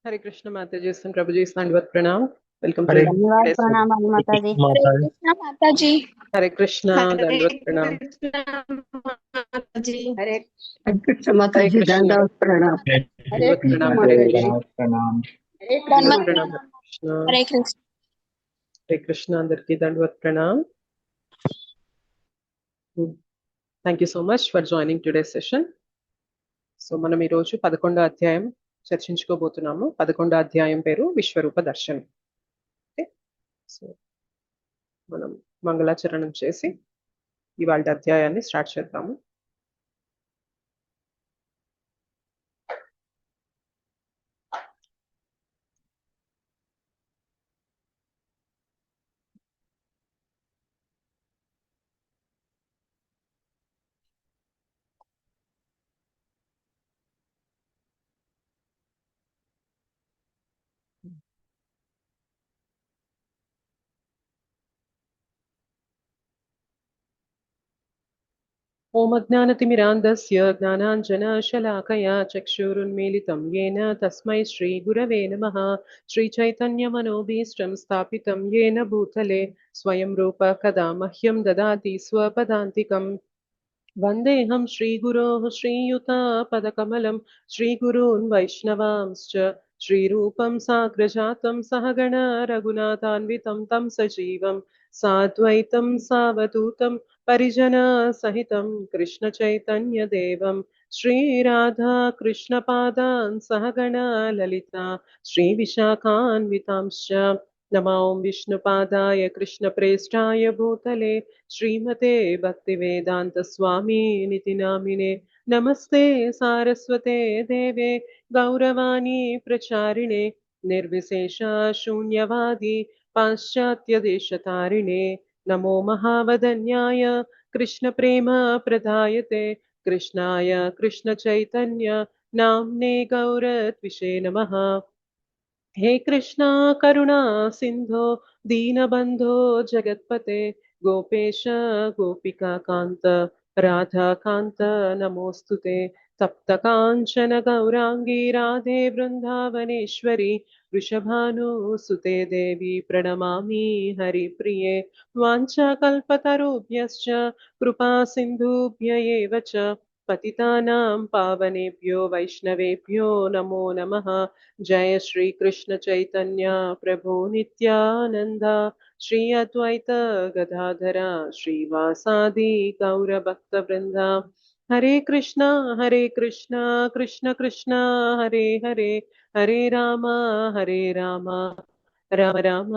हरे कृष्ण माता जी सन प्रभु जी दंडवत प्रणाम। वेलकम टू हरे धन्यवाद प्रणाम माता जी। माता जी। कृष्ण माता जी। हरे कृष्ण हरे दंडवत प्रणाम। कृष्ण माता जी। हरे कृष्ण माता हरे जी, कृष्ण दंडवत प्रणाम। हरे दंडवत कृष्ण प्रणाम। हरे माता जी। कृष्ण प्रणाम। हरे कृष्ण दंडवत धन्यवाद प्रणाम। माता हरे कृष्ण। हरे कृष्ण। हरे कृष्ण अंदर की दंडवत प्रणाम। Thank you so much for joining today session. So మనం ఈరోజు 11వ అధ్యాయం చర్చించుకోబోతున్నాము. 11వ అధ్యాయం పేరు విశ్వరూప దర్శనం. ఓకే, సో మనం మంగళాచరణం చేసి ఇవాళ అధ్యాయాన్ని స్టార్ట్ చేద్దాము. ओम अज्ञानतिमिरान्धस्य ज्ञानाञ्जनशलाकया चक्षुरुन्मीलितं येन तस्मै श्रीगुरवे नमः. श्रीचैतन्यमनोभीष्टं स्थापितं येन भूतले स्वयं रूप कदा मह्यं ददाति स्वपदान्तिकम्. वन्देऽहं श्रीगुरोः श्रीयुतापदकमलं श्रीगुरून् वैष्णवांश्च श्रीरूपं साग्रजातं सहगण रघुनाथान्वितं तं सजीवं साद्वैतं सावधूतं परिजनसहितं कृष्णचैतन्यदेवं श्रीराधा कृष्णपादान् सहगण ललिता श्रीविशाखान्वितांश्च नमो विष्णुपादाय कृष्णप्रेष्ठाय भूतले श्रीमते भक्तिवेदांत स्वामी निति नामिने नमस्ते सारस्वते देवे गौरवाणी प्रचारिणे निर्विशेषा शून्यवादी पाश्चात्य देशतारिणे नमो महावदन्याय कृष्ण प्रेम प्रदायते कृष्णाय कृष्ण चैतन्य नाम्ने गौरत्विषे नमः. हे कृष्णा करुणा सिंधो दीनबंधो जगत्पते गोपेश गोपिका कांत राधा कांत नमोस्तुते तप्त कांचन गौरांगी राधे वृंदावनेश्वरी वृषभानुसुते देवी प्रणमामि हरिप्रिये वाञ्छाकल्पतरुभ्यश्च कृपा सिन्धुभ्य एव च पतितानां पावनेभ्यो वैष्णवेभ्यो नमो नमः. जय श्री कृष्ण चैतन्य प्रभु नित्यानंद श्री अद्वैत गदाधरा श्रीवासादि गौर भक्त वृंदा. हरे कृष्णा कृष्ण कृष्ण हरे हरे हरे राम राम राम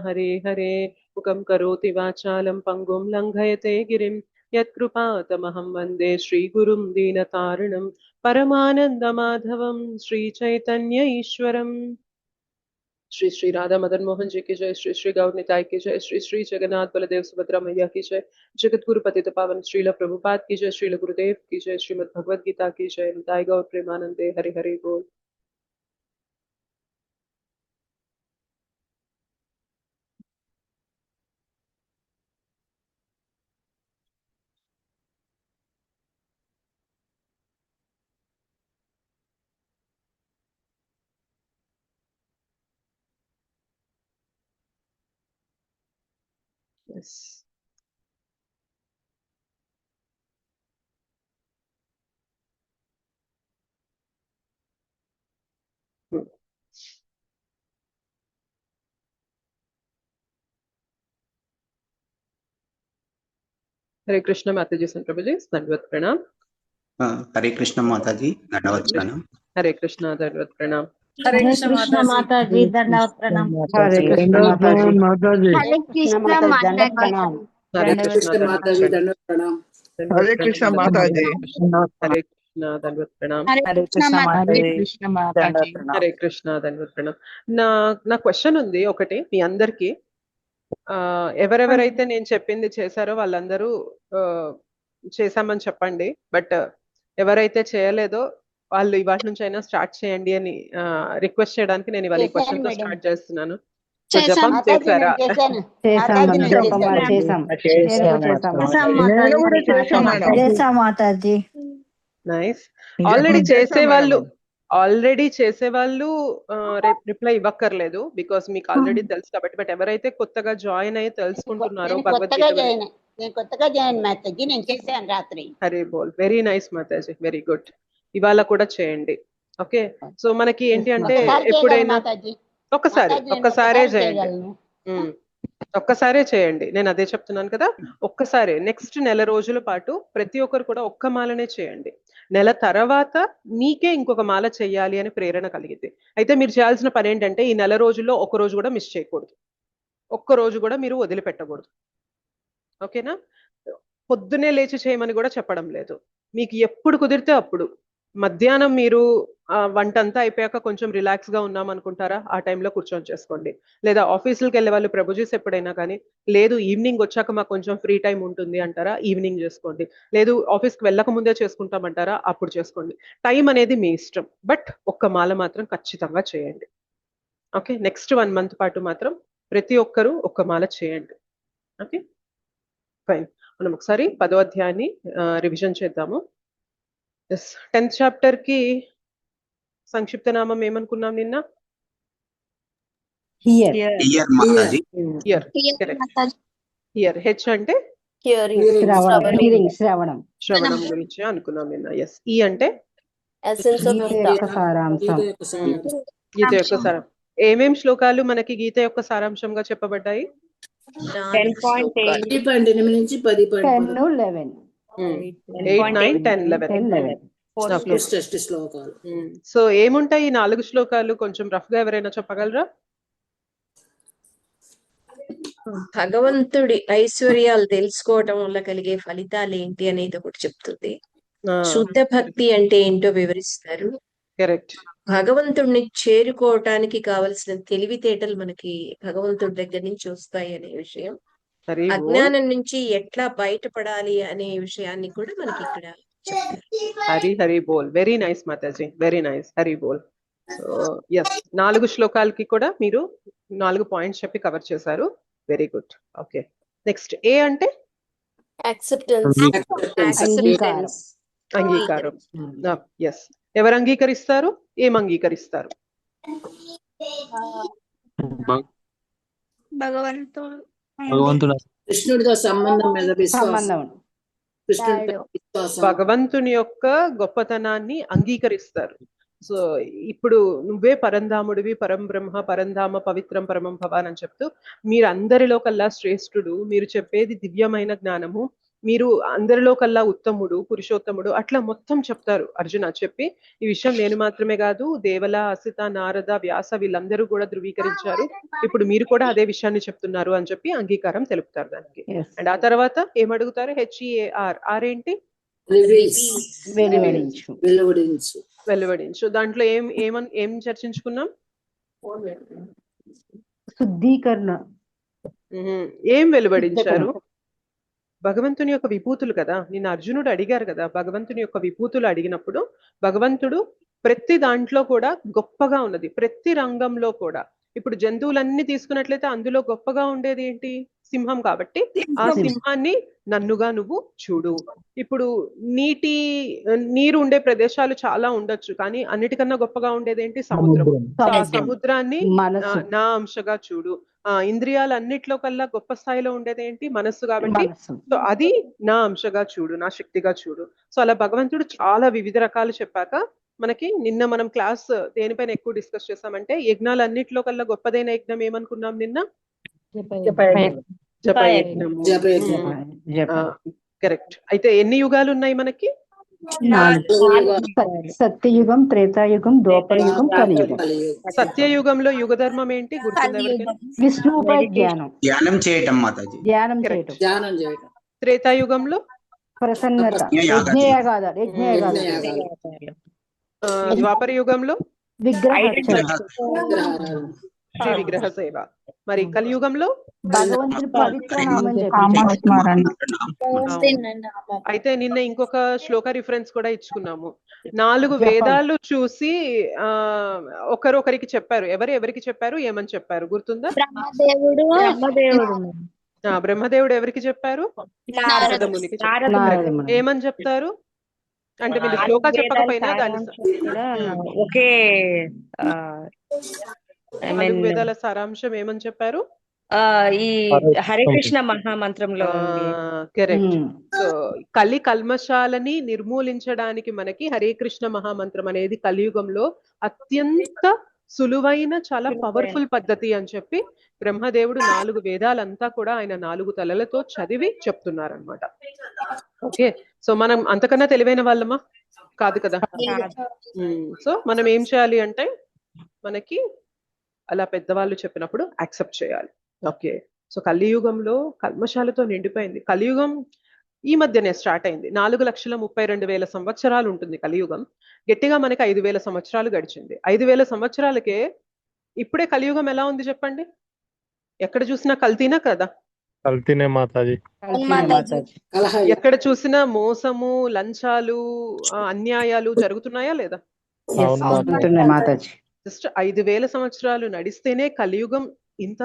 हरे हरे. मुखं करोति वाचालं पंगुं लंघयते गिरिं यत्कृपातमहं वन्दे श्रीगुरुं दीनतारिणं परमानंदमाधवम श्री चैतन्य ईश्वरम. श्री श्री राधा मदन मोहन जी की जय. श्री श्री गौर निताय की जय. श्री श्री जगन्नाथ बलदेव सुभद्रा मैया की जय. जगत गुरु पतित पावन श्रील प्रभुपाद की जय. श्रील गुरुदेव की जय. श्रीमद भगवद गीता की जय. निताय गौर प्रेमानंदे हरि हरि बोल. Yes. हरे कृष्ण माता जी सन प्रभु जी दंडवत प्रणाम. हरे कृष्ण माता जी दंडवत प्रणाम. हरे कृष्ण दंडवत प्रणाम. हरे हरे कृष्ण कृष्ण माता माता जी। जी, दंडवत प्रणाम। हरे हरे कृष्ण दंडवत माता जी। माता जी। हरे कृष्ण माता जी, दंडवत प्रणाम। हरे दंडवत कृष्ण दंडवत माता जी प्रणाम. दंडवत प्रणाम। दंडवत हरे प्रणाम कृष्ण माता माता जी. जी। हरे कृष्ण दंडवत प्रणाम. हरे हरे कृष्ण कृष्ण माता माता जी। जी, कृष्ण माता जी। హరే కృష్ణ ధన్యవాద ప్రణామ్. నా నా క్వశ్చన్ ఉంది ఒకటి మీ అందరికి. ఎవరెవరైతే నేను చెప్పింది చేశారో వాళ్ళందరూ ఆ, చేశామని చెప్పండి. బట్ ఎవరైతే చేయలేదో వాళ్ళు ఇవాటి నుంచి అయినా స్టార్ట్ చేయండి అని రిక్వెస్ట్ చేయడానికి నేను ఇవాళ ఈ చేశాను క్వశ్చన్ తో మేడం. స్టార్ట్ చేస్తున్నాను. సో చేశాం. జపం మాతాజీ చేశారా? నేను చేశాను. చేసాం మాతాజీ నేను జపమా చేశాను. చేసాం నేను కూడా చేశాను మేడం. చేసాం మాతాజీ. నైస్. ఆల్రెడీ చేసే వాళ్ళు ఆల్రెడీ చేసే వాళ్ళు రిప్లై ఇవ్వక్కర్లేదు, బికాస్ మీకు ఆల్రెడీ తెలుసు కాబట్టి. బట్ ఎవరైతే కొత్తగా జాయిన్ అయ్యి తెలుసుకుంటున్నారో నేను కొత్తగా జాయిన్ మాతాజీ, నేను చేశాను రాత్రి. హరి బోల్, వెరీ నైస్ మాతాజీ, వెరీ గుడ్. ఇవాళ కూడా చేయండి. ఓకే, సో మనకి ఏంటి అంటే ఎప్పుడైనా ఒక్కసారే చేయండి. ఒక్కసారే చేయండి, నేను అదే చెప్తున్నాను కదా. ఒక్కసారే నెక్స్ట్ నెల రోజుల పాటు ప్రతి ఒక్కరు కూడా ఒక్క మాలనే చేయండి. నెల తర్వాత మీకే ఇంకొక మాల చెయ్యాలి అని ప్రేరణ కలిగితే, అయితే మీరు చేయాల్సిన పని ఏంటంటే ఈ నెల రోజుల్లో ఒక్క రోజు కూడా మిస్ చేయకూడదు, ఒక్క రోజు కూడా మీరు వదిలిపెట్టకూడదు. ఓకేనా? పొద్దునే లేచి చేయమని కూడా చెప్పడం లేదు, మీకు ఎప్పుడు కుదిరితే అప్పుడు. మధ్యాహ్నం మీరు వంట అంతా అయిపోయాక కొంచెం రిలాక్స్ గా ఉన్నాం అనుకుంటారా, ఆ టైంలో కూర్చొని చేసుకోండి. లేదా ఆఫీసులకు వెళ్ళే వాళ్ళు ప్రభుజీస్ ఎప్పుడైనా కానీ, లేదు ఈవినింగ్ వచ్చాక మాకు కొంచెం ఫ్రీ టైం ఉంటుంది అంటారా, ఈవినింగ్ చేసుకోండి. లేదు ఆఫీస్కి వెళ్ళక ముందే చేసుకుంటామంటారా, అప్పుడు చేసుకోండి. టైం అనేది మీ ఇష్టం, బట్ ఒక్క మాల మాత్రం ఖచ్చితంగా చేయండి. ఓకే, నెక్స్ట్ 1 month పాటు మాత్రం ప్రతి ఒక్కరూ ఒక్క మాల చేయండి. Okay fine. మనం ఒకసారి 10వ అధ్యాయాన్ని రివిజన్ చేద్దాము. 10th చాప్టర్ కి సంక్షిప్త నామం ఏమనుకున్నాం నిన్న? Here. Year Mataji. Here, correct. Here, H అంటే శ్రవణం శ్రవణం గురించి అనుకున్నాం నిన్న. ఎస్. ఈ అంటే గీత యొక్క సారాంశం. గీత యొక్క సారాంశం. ఏమేం శ్లోకాలు మనకి గీత యొక్క సారాంశంగా చెప్పబడ్డాయి? 10.8 నుంచి 10, 11. 8, 9, 10, 11. శ్లోకాలు. సో ఏముంటాయి ఈ 4 శ్లోకాలు? కొంచెం రఫ్ గా ఎవరైనా చెప్పగలరా? భగవంతుడి ఐశ్వర్యాలు తెలుసుకోవటం వల్ల కలిగే ఫలితాలు ఏంటి అనేది ఒకటి చెప్తుంది. శుద్ధ భక్తి అంటే ఏంటో వివరిస్తారు. కరెక్ట్. భగవంతుడిని చేరుకోవటానికి కావలసిన తెలివితేటలు మనకి భగవంతుడి దగ్గర నుంచి వస్తాయి అనే విషయం, అజ్ఞానం నుంచి ఎట్లా బయటపడాలి అనే విషయాన్ని కూడా మనకి ఇక్కడ హరి హరి బోల్. వెరీ నైస్ మాతాజీ, వెరీ నైస్. హరి బోల్. సో ఎస్, 4 శ్లోకాలకి కూడా మీరు 4 పాయింట్స్ చెప్పి కవర్ చేశారు. Very good. Okay, next A అంటే అంగీకారం. ఎస్, ఎవరు అంగీకరిస్తారు? ఏం అంగీకరిస్తారు? భగవంతుడు. కృష్ణుడితో సంబంధం మీద విశ్వాసం, భగవంతుని యొక్క గొప్పతనాన్ని అంగీకరిస్తారు. సో ఇప్పుడు నువ్వే పరంధాముడివి, పరం బ్రహ్మ, పరంధామ, పవిత్రం, పరమం భవాన్ అని చెప్తూ మీరు అందరిలో కల్లా శ్రేష్ఠుడు, మీరు చెప్పేది దివ్యమైన జ్ఞానము, మీరు అందరిలో కల్లా ఉత్తముడు, పురుషోత్తముడు, అట్లా మొత్తం చెప్తారు అర్జున. చెప్పి ఈ విషయం నేను మాత్రమే కాదు, దేవల, అసిత, నారద, వ్యాస వీళ్ళందరూ కూడా ధృవీకరించారు, ఇప్పుడు మీరు కూడా అదే విషయాన్ని చెప్తున్నారు అని చెప్పి అంగీకారం తెలుపుతారు దానికి. అండ్ ఆ తర్వాత ఏమడుగుతారు? HEAR. ఆర్ ఏంటి? వెలువడించు. దాంట్లో ఏం చర్చించుకున్నాం? శుద్ధీకరణ. ఏం వెలువడించారు? భగవంతుని యొక్క విభూతులు కదా. నిన్న అర్జునుడు అడిగారు కదా, భగవంతుని యొక్క విభూతులు అడిగినప్పుడు భగవంతుడు ప్రతి దాంట్లో కూడా గొప్పగా ఉన్నది, ప్రతి రంగంలో కూడా. ఇప్పుడు జంతువులన్నీ తీసుకున్నట్లయితే అందులో గొప్పగా ఉండేది ఏంటి? సింహం. కాబట్టి ఆ సింహాన్ని నన్నుగా నువ్వు చూడు. ఇప్పుడు నీరు ఉండే ప్రదేశాలు చాలా ఉండొచ్చు, కానీ అన్నిటికన్నా గొప్పగా ఉండేది ఏంటి? సముద్రం. ఆ సముద్రాన్ని నా అంశగా చూడు. ఇంద్రియాలు అన్నిట్లో కల్లా గొప్ప స్థాయిలో ఉండేది ఏంటి? మనస్సు. కాబట్టి సో అది నా అంశగా చూడు, నా శక్తిగా చూడు. సో అలా భగవంతుడు చాలా వివిధ రకాలు చెప్పాక మనకి నిన్న మనం క్లాస్ దేనిపైన ఎక్కువ డిస్కస్ చేసామంటే యజ్ఞాలన్నిట్లో కల్లా గొప్పదైన యజ్ఞం ఏమనుకున్నాం నిన్న? జపయజ్ఞము. కరెక్ట్. అయితే ఎన్ని యుగాలు ఉన్నాయి మనకి? సత్యయుగం, త్రేతాయుగం, ద్వాపరయుగం, కలియుగం. సత్యయుగంలో యుగ ధర్మం ఏంటి? గుర్తుందా? విష్ణుపై ధ్యానం చేయటం మాతాజీ. ధ్యానం చేయటం. త్రేతాయుగంలో ప్రసన్నత, యజ్ఞయాగాలు. ద్వాపర యుగంలో విగ్రహ సేవ. మరి కలియుగంలో భగవంతుని పవిత్ర నామం అయితే నిన్న ఇంకొక శ్లోక రిఫరెన్స్ కూడా ఇచ్చుకున్నాము. 4 వేదాలు చూసి ఒకరికి చెప్పారు. ఎవరికి చెప్పారు? ఏమని చెప్పారు? గుర్తుందా? బ్రహ్మదేవుడు ఎవరికి చెప్పారు? నారద మునికి. ఏమని చెప్తారు? అంటే మీరు నాలుగు శ్లోకా వేదాల చెప్పకపోయినా దాని సారాంశం కూడా ఒకే ఐ మీన్ నాలుగు వేదాల సారాంశం ఏమని చెప్పారు? ఈ హరే కృష్ణ మహామంత్రంలో ఉంది. కరెక్ట్. సో కలి కల్మషాలని నిర్మూలించడానికి మనకి హరే కృష్ణ మహామంత్రం అనేది కలియుగంలో అత్యంత సులువైన చాలా పవర్ఫుల్ పద్ధతి అని చెప్పి బ్రహ్మదేవుడు 4 వేదాలంతా కూడా ఆయన 4 తలలతో చదివి చెప్తున్నారనమాట. ఓకే, సో మనం అంతకన్నా తెలివైన వాళ్ళమా? కాదు కదా. సో మనం ఏం చేయాలి అంటే మనకి అలా పెద్దవాళ్ళు చెప్పినప్పుడు యాక్సెప్ట్ చేయాలి. ఓకే, సో కలియుగంలో కల్మషాలతో నిండిపోయింది. కలియుగం ఈ మధ్యనే స్టార్ట్ అయింది. 4,32,000 సంవత్సరాలు ఉంటుంది కలియుగం. గట్టిగా మనకి 5,000 సంవత్సరాలు గడిచింది. 5,000 సంవత్సరాలకే ఇప్పుడే కలియుగం ఎలా ఉంది చెప్పండి? ఎక్కడ చూసినా కల్తీనా కదా? కల్తీనే మాతాజీ. ఎక్కడ చూసినా మోసము, లంచాలు, అన్యాయాలు జరుగుతున్నాయా లేదా? జస్ట్ 5,000 సంవత్సరాలు నడిస్తేనే కలియుగం ఇంత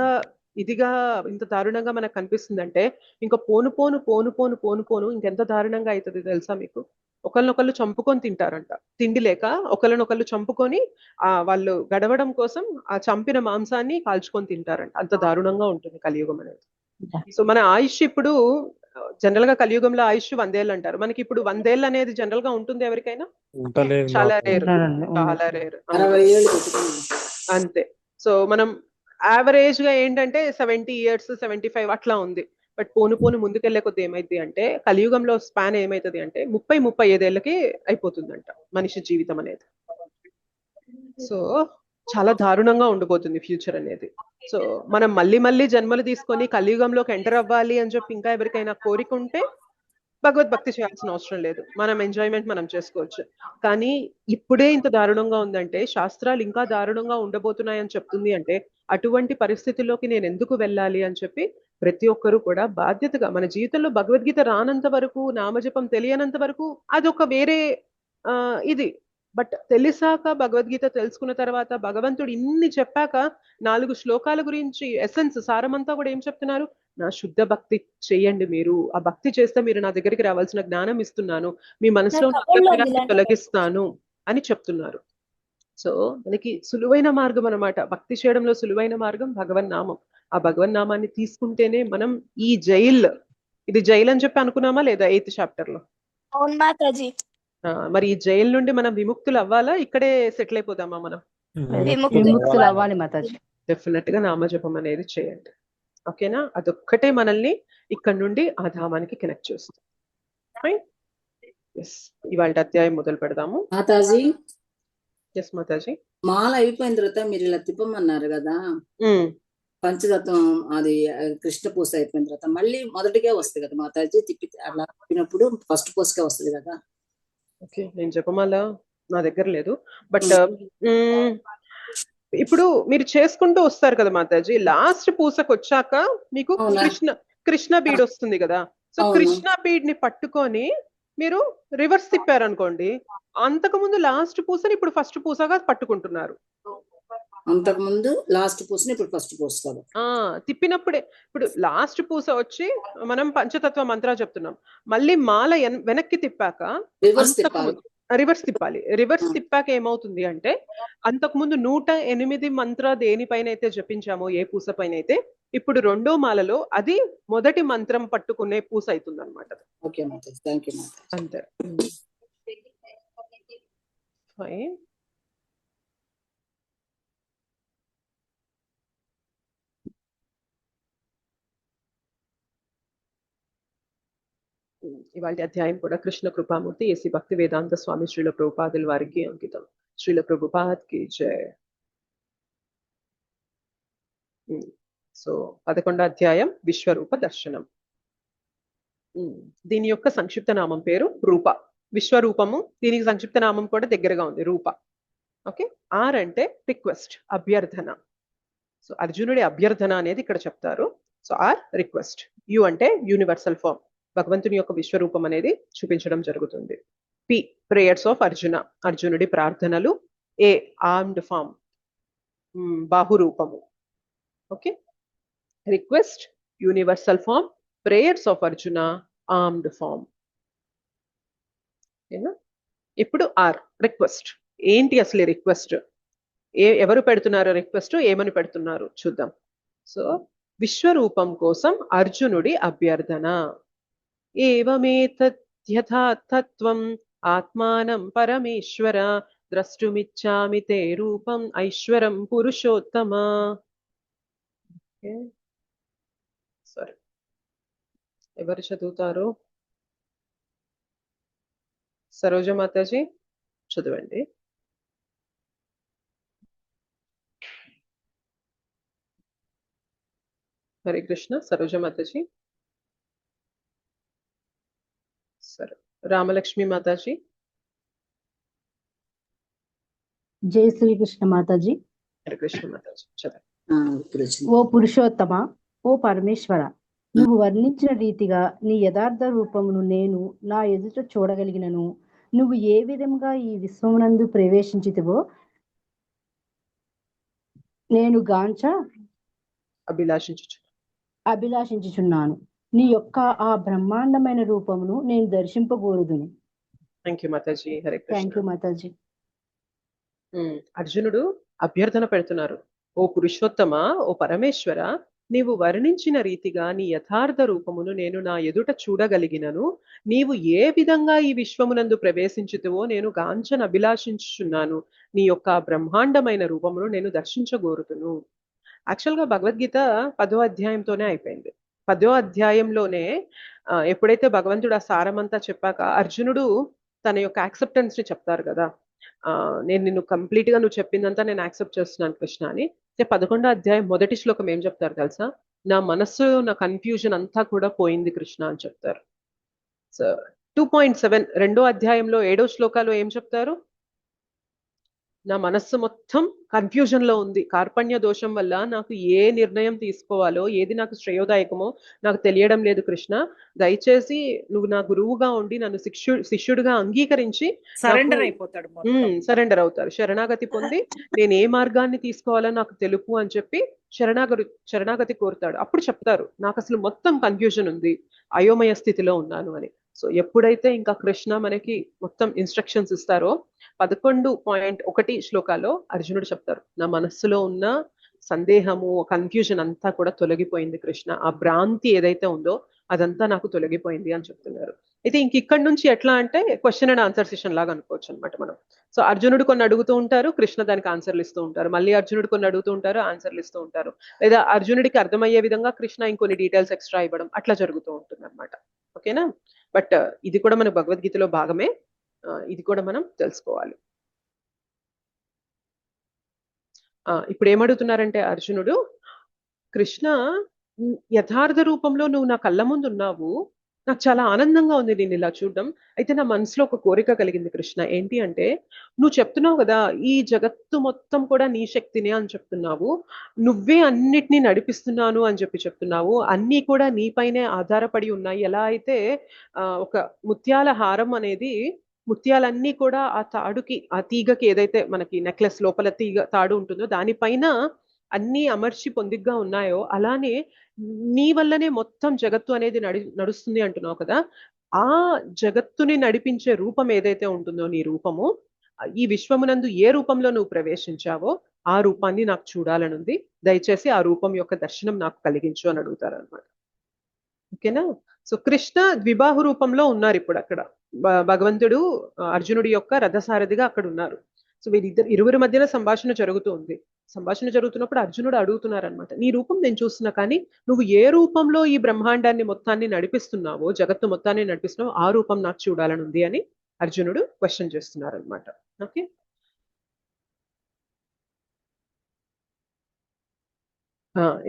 ఇదిగా ఇంత దారుణంగా మనకు కనిపిస్తుందంటే ఇంకా పోను పోను పోను పోను పోను పోను ఇంకెంత దారుణంగా అవుతుంది తెలుసా మీకు? ఒకళ్ళనొకళ్ళు చంపుకొని తింటారంట. తిండి లేక ఒకళ్ళనొకళ్ళు చంపుకొని వాళ్ళు గడవడం కోసం ఆ చంపిన మాంసాన్ని కాల్చుకొని తింటారంట. అంత దారుణంగా ఉంటుంది కలియుగం అనేది. సో మన ఆయుష్ ఇప్పుడు జనరల్ గా కలియుగంలో ఆయుష్ 100 ఏళ్ళు అంటారు. మనకి ఇప్పుడు 100 ఏళ్ళు అనేది జనరల్ గా ఉంటుంది ఎవరికైనా? చాలా రేర్, చాలా రేర్. అంతే. సో మనం యావరేజ్ గా ఏంటంటే 70 years 75 అట్లా ఉంది. బట్ పోను పోను ముందుకెళ్లే కొద్ది ఏమైంది అంటే కలియుగంలో స్పాన్ ఏమైతుంది అంటే 30-35 ఏళ్ళకి అయిపోతుందంట మనిషి జీవితం అనేది. సో చాలా దారుణంగా ఉండిపోతుంది ఫ్యూచర్ అనేది. సో మనం మళ్ళీ మళ్ళీ జన్మలు తీసుకొని కలియుగంలోకి ఎంటర్ అవ్వాలి అని చెప్పి ఇంకా ఎవరికైనా కోరిక ఉంటే భగవద్భక్తి చేయాల్సిన అవసరం లేదు. మనం ఎంజాయ్మెంట్ మనం చేసుకోవచ్చు. కానీ ఇప్పుడే ఇంత దారుణంగా ఉందంటే శాస్త్రాలు ఇంకా దారుణంగా ఉండబోతున్నాయని చెప్తుంది అంటే అటువంటి పరిస్థితుల్లోకి నేను ఎందుకు వెళ్ళాలి అని చెప్పి ప్రతి ఒక్కరూ కూడా బాధ్యతగా మన జీవితంలో భగవద్గీత రానంత వరకు, నామజపం తెలియనంత వరకు అదొక వేరే ఇది. బట్ తెలిసాక భగవద్గీత తెలుసుకున్న తర్వాత భగవంతుడు ఇన్ని చెప్పాక 4 శ్లోకాల గురించి ఎసెన్స్ సారమంతా కూడా ఏం చెప్తున్నారు? నా శుద్ధ భక్తి చెయ్యండి. మీరు ఆ భక్తి చేస్తే మీరు నా దగ్గరికి రావాల్సిన జ్ఞానం ఇస్తున్నాను, మీ మనసులో తొలగిస్తాను అని చెప్తున్నారు. సో మనకి సులువైన మార్గం అన్నమాట. భక్తి చేయడంలో సులువైన మార్గం భగవన్నామం. ఆ భగవన్నామాన్ని తీసుకుంటేనే మనం ఈ జైల్, ఇది జైలు అని చెప్పి అనుకున్నామా లేదా 8th చాప్టర్ లో? మరి ఈ జైలు నుండి మనం విముక్తులు అవ్వాలా? ఇక్కడే సెటిల్ అయిపోదామా మనం? విముక్తులు అవ్వాలి మాతాజీ. డెఫినెట్ గా నామజపం అనేది చేయండి. ఓకేనా? అదొక్కటే మనల్ని ఇక్కడ నుండి ఆ ధామానికి కనెక్ట్ చేస్తుంది. ఇవాళ అధ్యాయం మొదలు పెడదాము. మాతాజీ, ఎస్ మాతాజీ. మాల అయిపోయిన తర్వాత మీరు ఇలా తిప్పమన్నారు కదా, పంచతత్వం అది కృష్ణ పూస అయిపోయిన తర్వాత మళ్ళీ మొదటిగా వస్తుంది కదా మాతాజీ? తిప్పి అలా తిప్పినప్పుడు ఫస్ట్ పూసకే వస్తుంది కదా? ఓకే, నేను చెప్పమాలా నా దగ్గర లేదు. బట్ ఇప్పుడు మీరు చేసుకుంటూ వస్తారు కదా మాతాజీ, లాస్ట్ పూసకు వచ్చాక మీకు కృష్ణ బీడ్ వస్తుంది కదా. సో కృష్ణ బీడ్ ని పట్టుకొని మీరు రివర్స్ తిప్పారనుకోండి, అంతకుముందు లాస్ట్ పూసని ఇప్పుడు ఫస్ట్ పూసగా పట్టుకుంటున్నారు. అంతకుముందు లాస్ట్ పూసని ఇప్పుడు ఫస్ట్ పూస కదా తిప్పినప్పుడే. ఇప్పుడు లాస్ట్ పూస వచ్చి మనం పంచతత్వ మంత్రా చెప్తున్నాం, మళ్ళీ మాల వెనక్కి తిప్పాక రివర్స్ తిప్పాలి. రివర్స్ తిప్పాక ఏమవుతుంది అంటే అంతకుముందు 108 మంత్ర దేనిపైన అయితే జపించామో, ఏ పూస పైన అయితే, ఇప్పుడు 2వ మాలలో అది మొదటి మంత్రం పట్టుకునే పూస అవుతుంది అనమాట. అంతే. ఫైన్. ఇవాళ అధ్యాయం కూడా కృష్ణ కృపామూర్తి ఏసీ భక్తి వేదాంత స్వామి శ్రీల ప్రభుపాదుల వారికి అంకితం. శ్రీల ప్రభుపాద్ కి జయ. సో 11వ అధ్యాయం విశ్వరూప దర్శనం. దీని యొక్క సంక్షిప్త నామం పేరు రూప. విశ్వరూపము, దీనికి సంక్షిప్త నామం కూడా దగ్గరగా ఉంది, రూప. ఓకే. ఆర్ అంటే రిక్వెస్ట్, అభ్యర్థన. సో అర్జునుడి అభ్యర్థన అనేది ఇక్కడ చెప్తారు. So R request. యు అంటే యూనివర్సల్ ఫార్మ్, భగవంతుని యొక్క విశ్వరూపం అనేది చూపించడం జరుగుతుంది. పి ప్రేయర్స్ ఆఫ్ అర్జున, అర్జునుడి ప్రార్థనలు. ఏ ఆర్మ్డ్ ఫార్మ్, బాహురూపము. Okay. Request universal form, prayers of Arjuna armed form. ఇప్పుడు ఆర్ రిక్వెస్ట్. ఏంటి అసలు రిక్వెస్ట్? ఎవరు పెడుతున్నారు రిక్వెస్ట్? ఏమని పెడుతున్నారు చూద్దాం. సో విశ్వరూపం కోసం అర్జునుడి అభ్యర్థన. ఏవమేతద్యథా తత్వం ఆత్మానం పరమేశ్వర ద్రష్టుమిచ్చామి తే రూపం ఐశ్వరం పురుషోత్తమ. సారీ, ఎవరు చదువుతారు? సరోజ మాతాజీ చదవండి. హరే కృష్ణ. సరోజ మాతాజీ. సరే, రామలక్ష్మి మాతాజీ. జై శ్రీకృష్ణ మాతాజీ. హరే కృష్ణ మాతాజీ చదవండి. ఇప్పుడు వచ్చింది. ఓ పురుషోత్తమ, ఓ పరమేశ్వర, నువ్వు వర్ణించిన రీతిగా నీ యథార్థ రూపమును నేను నా ఎదుట చూడగలిగినను. నువ్వు ఏ విధంగా ఈ విశ్వమునందు ప్రవేశించితివో నేను గాంచ అభిలాషించుచున్నాను. నీ యొక్క ఆ బ్రహ్మాండమైన రూపమును నేను దర్శింపగోరుదును. థ్యాంక్ యూ మాతాజీ. హరే థ్యాంక్ కృష్ణ. యూ మాతాజీ. అర్జునుడు అభ్యర్థన పెడుతున్నారు. ఓ పురుషోత్తమ, ఓ పరమేశ్వర, నీవు వర్ణించిన రీతిగా నీ యథార్థ రూపమును నేను నా ఎదుట చూడగలిగినను. నీవు ఏ విధంగా ఈ విశ్వమునందు ప్రవేశించుతువో నేను గాంచన అభిలాషించుచున్నాను. నీ యొక్క బ్రహ్మాండమైన రూపమును నేను దర్శించగోరుతును. యాక్చువల్గా భగవద్గీత 10వ అధ్యాయంతోనే అయిపోయింది. 10వ అధ్యాయంలోనే ఎప్పుడైతే భగవంతుడు ఆ సారమంతా చెప్పాక అర్జునుడు తన యొక్క యాక్సెప్టెన్స్ ని చెప్తారు కదా. నేను నిన్ను కంప్లీట్ గా నువ్వు చెప్పిందంతా నేను యాక్సెప్ట్ చేస్తున్నాను కృష్ణ అని. 11వ అధ్యాయం మొదటి శ్లోకం ఏం చెప్తారు తెలుసా? నా మనస్సు, నా కన్ఫ్యూజన్ అంతా కూడా పోయింది కృష్ణ అని చెప్తారు. సో 2.7 రెండో అధ్యాయంలో 7వ శ్లోకాలో ఏం చెప్తారు? నా మనస్సు మొత్తం కన్ఫ్యూజన్ లో ఉంది. కార్పణ్య దోషం వల్ల నాకు ఏ నిర్ణయం తీసుకోవాలో, ఏది నాకు శ్రేయోదాయకమో నాకు తెలియడం లేదు కృష్ణ. దయచేసి నువ్వు నా గురువుగా ఉండి నన్ను శిష్యుడిగా అంగీకరించి సరెండర్ అయిపోతాడు. సరెండర్ అవుతారు. శరణాగతి పొంది నేను ఏ మార్గాన్ని తీసుకోవాలో నాకు తెలుపు అని చెప్పి శరణాగతి కోరుతాడు. అప్పుడు చెప్తారు నాకు అసలు మొత్తం కన్ఫ్యూజన్ ఉంది, అయోమయ స్థితిలో ఉన్నాను అని. సో ఎప్పుడైతే ఇంకా కృష్ణ మనకి మొత్తం ఇన్స్ట్రక్షన్స్ ఇస్తారో 11.1 శ్లోకాలో అర్జునుడు చెప్తారు, నా మనస్సులో ఉన్న సందేహము, కన్ఫ్యూజన్ అంతా కూడా తొలగిపోయింది కృష్ణ. ఆ భ్రాంతి ఏదైతే ఉందో అదంతా నాకు తొలగిపోయింది అని చెప్తున్నారు. అయితే ఇంక ఇక్కడ నుంచి ఎట్లా అంటే క్వశ్చన్ అండ్ ఆన్సర్ సెషన్ లాగా అనుకోవచ్చు అనమాట మనం. సో అర్జునుడు కొన్ని అడుగుతూ ఉంటారు, కృష్ణ దానికి ఆన్సర్లు ఇస్తూ ఉంటారు. మళ్ళీ అర్జునుడు కొన్ని అడుగుతూ ఉంటారు, ఆన్సర్లు ఇస్తూ ఉంటారు. లేదా అర్జునుడికి అర్థమయ్యే విధంగా కృష్ణ ఇంకొన్ని డీటెయిల్స్ ఎక్స్ట్రా ఇవ్వడం అట్లా జరుగుతూ ఉంటుంది అనమాట. ఓకేనా? బట్ ఇది కూడా మన భగవద్గీతలో భాగమే. ఇది కూడా మనం తెలుసుకోవాలి. ఇప్పుడు ఏమడుగుతున్నారంటే అర్జునుడు, కృష్ణ యథార్థ రూపంలో నువ్వు నా కళ్ళ ముందు ఉన్నావు, నాకు చాలా ఆనందంగా ఉంది నేను ఇలా చూడడం. అయితే నా మనసులో ఒక కోరిక కలిగింది కృష్ణ. ఏంటి అంటే, నువ్వు చెప్తున్నావు కదా ఈ జగత్తు మొత్తం కూడా నీ శక్తినే అని చెప్తున్నావు, నువ్వే అన్నిటినీ నడిపిస్తున్నాను అని చెప్తున్నావు, అన్నీ కూడా నీపైనే ఆధారపడి ఉన్నాయి. ఎలా అయితే ఒక ముత్యాల హారం అనేది, ముత్యాలన్నీ కూడా ఆ తాడుకి, ఆ తీగకి, ఏదైతే మనకి నెక్లెస్ లోపల తాడు ఉంటుందో దానిపైన అన్నీ అమర్చి పొందిగ్గా ఉన్నాయో, అలానే నీ వల్లనే మొత్తం జగత్తు అనేది నడుస్తుంది అంటున్నావు కదా. ఆ జగత్తుని నడిపించే రూపం ఏదైతే ఉంటుందో నీ రూపము, ఈ విశ్వమునందు ఏ రూపంలో నువ్వు ప్రవేశించావో ఆ రూపాన్ని నాకు చూడాలనుంది, దయచేసి ఆ రూపం యొక్క దర్శనం నాకు కలిగించు అని అడుగుతారు అనమాట. ఓకేనా? సో కృష్ణ ద్విబాహు రూపంలో ఉన్నారు ఇప్పుడు అక్కడ. భగవంతుడు అర్జునుడి యొక్క రథసారథిగా అక్కడ ఉన్నారు. సో ఇరువురి మధ్యన సంభాషణ జరుగుతూ ఉంది. సంభాషణ జరుగుతున్నప్పుడు అర్జునుడు అడుగుతున్నారనమాట, నీ రూపం నేను చూస్తున్నా, కానీ నువ్వు ఏ రూపంలో ఈ బ్రహ్మాండాన్ని మొత్తాన్ని నడిపిస్తున్నావో, జగత్తు మొత్తాన్ని నడిపిస్తున్నావో ఆ రూపం నాకు చూడాలని ఉంది అని అర్జునుడు క్వశ్చన్ చేస్తున్నారనమాట. ఓకే,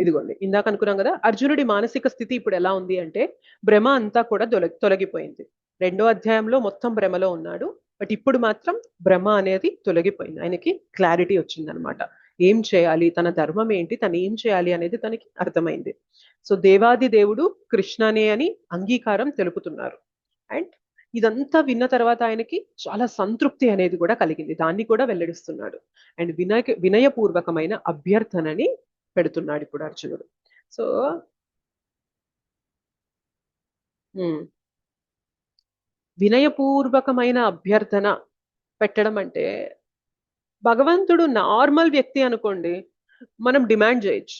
ఇదిగోండి ఇందాక అనుకున్నాం కదా, అర్జునుడి మానసిక స్థితి ఇప్పుడు ఎలా ఉంది అంటే, భ్రమ అంతా కూడా తొలగిపోయింది. 2వ అధ్యాయంలో మొత్తం భ్రమలో ఉన్నాడు, బట్ ఇప్పుడు మాత్రం భ్రమ అనేది తొలగిపోయింది. ఆయనకి క్లారిటీ వచ్చింది అనమాట. ఏం చేయాలి, తన ధర్మం ఏంటి, తను ఏం చేయాలి అనేది తనకి అర్థమైంది. సో దేవాది దేవుడు కృష్ణనే అని అంగీకారం తెలుపుతున్నారు. అండ్ ఇదంతా విన్న తర్వాత ఆయనకి చాలా సంతృప్తి అనేది కూడా కలిగింది, దాన్ని కూడా వెల్లడిస్తున్నాడు. అండ్ వినయపూర్వకమైన అభ్యర్థనని పెడుతున్నాడు ఇప్పుడు అర్జునుడు. సో వినయపూర్వకమైన అభ్యర్థన పెట్టడం అంటే, భగవంతుడు నార్మల్ వ్యక్తి అనుకోండి, మనం డిమాండ్ చేయొచ్చు.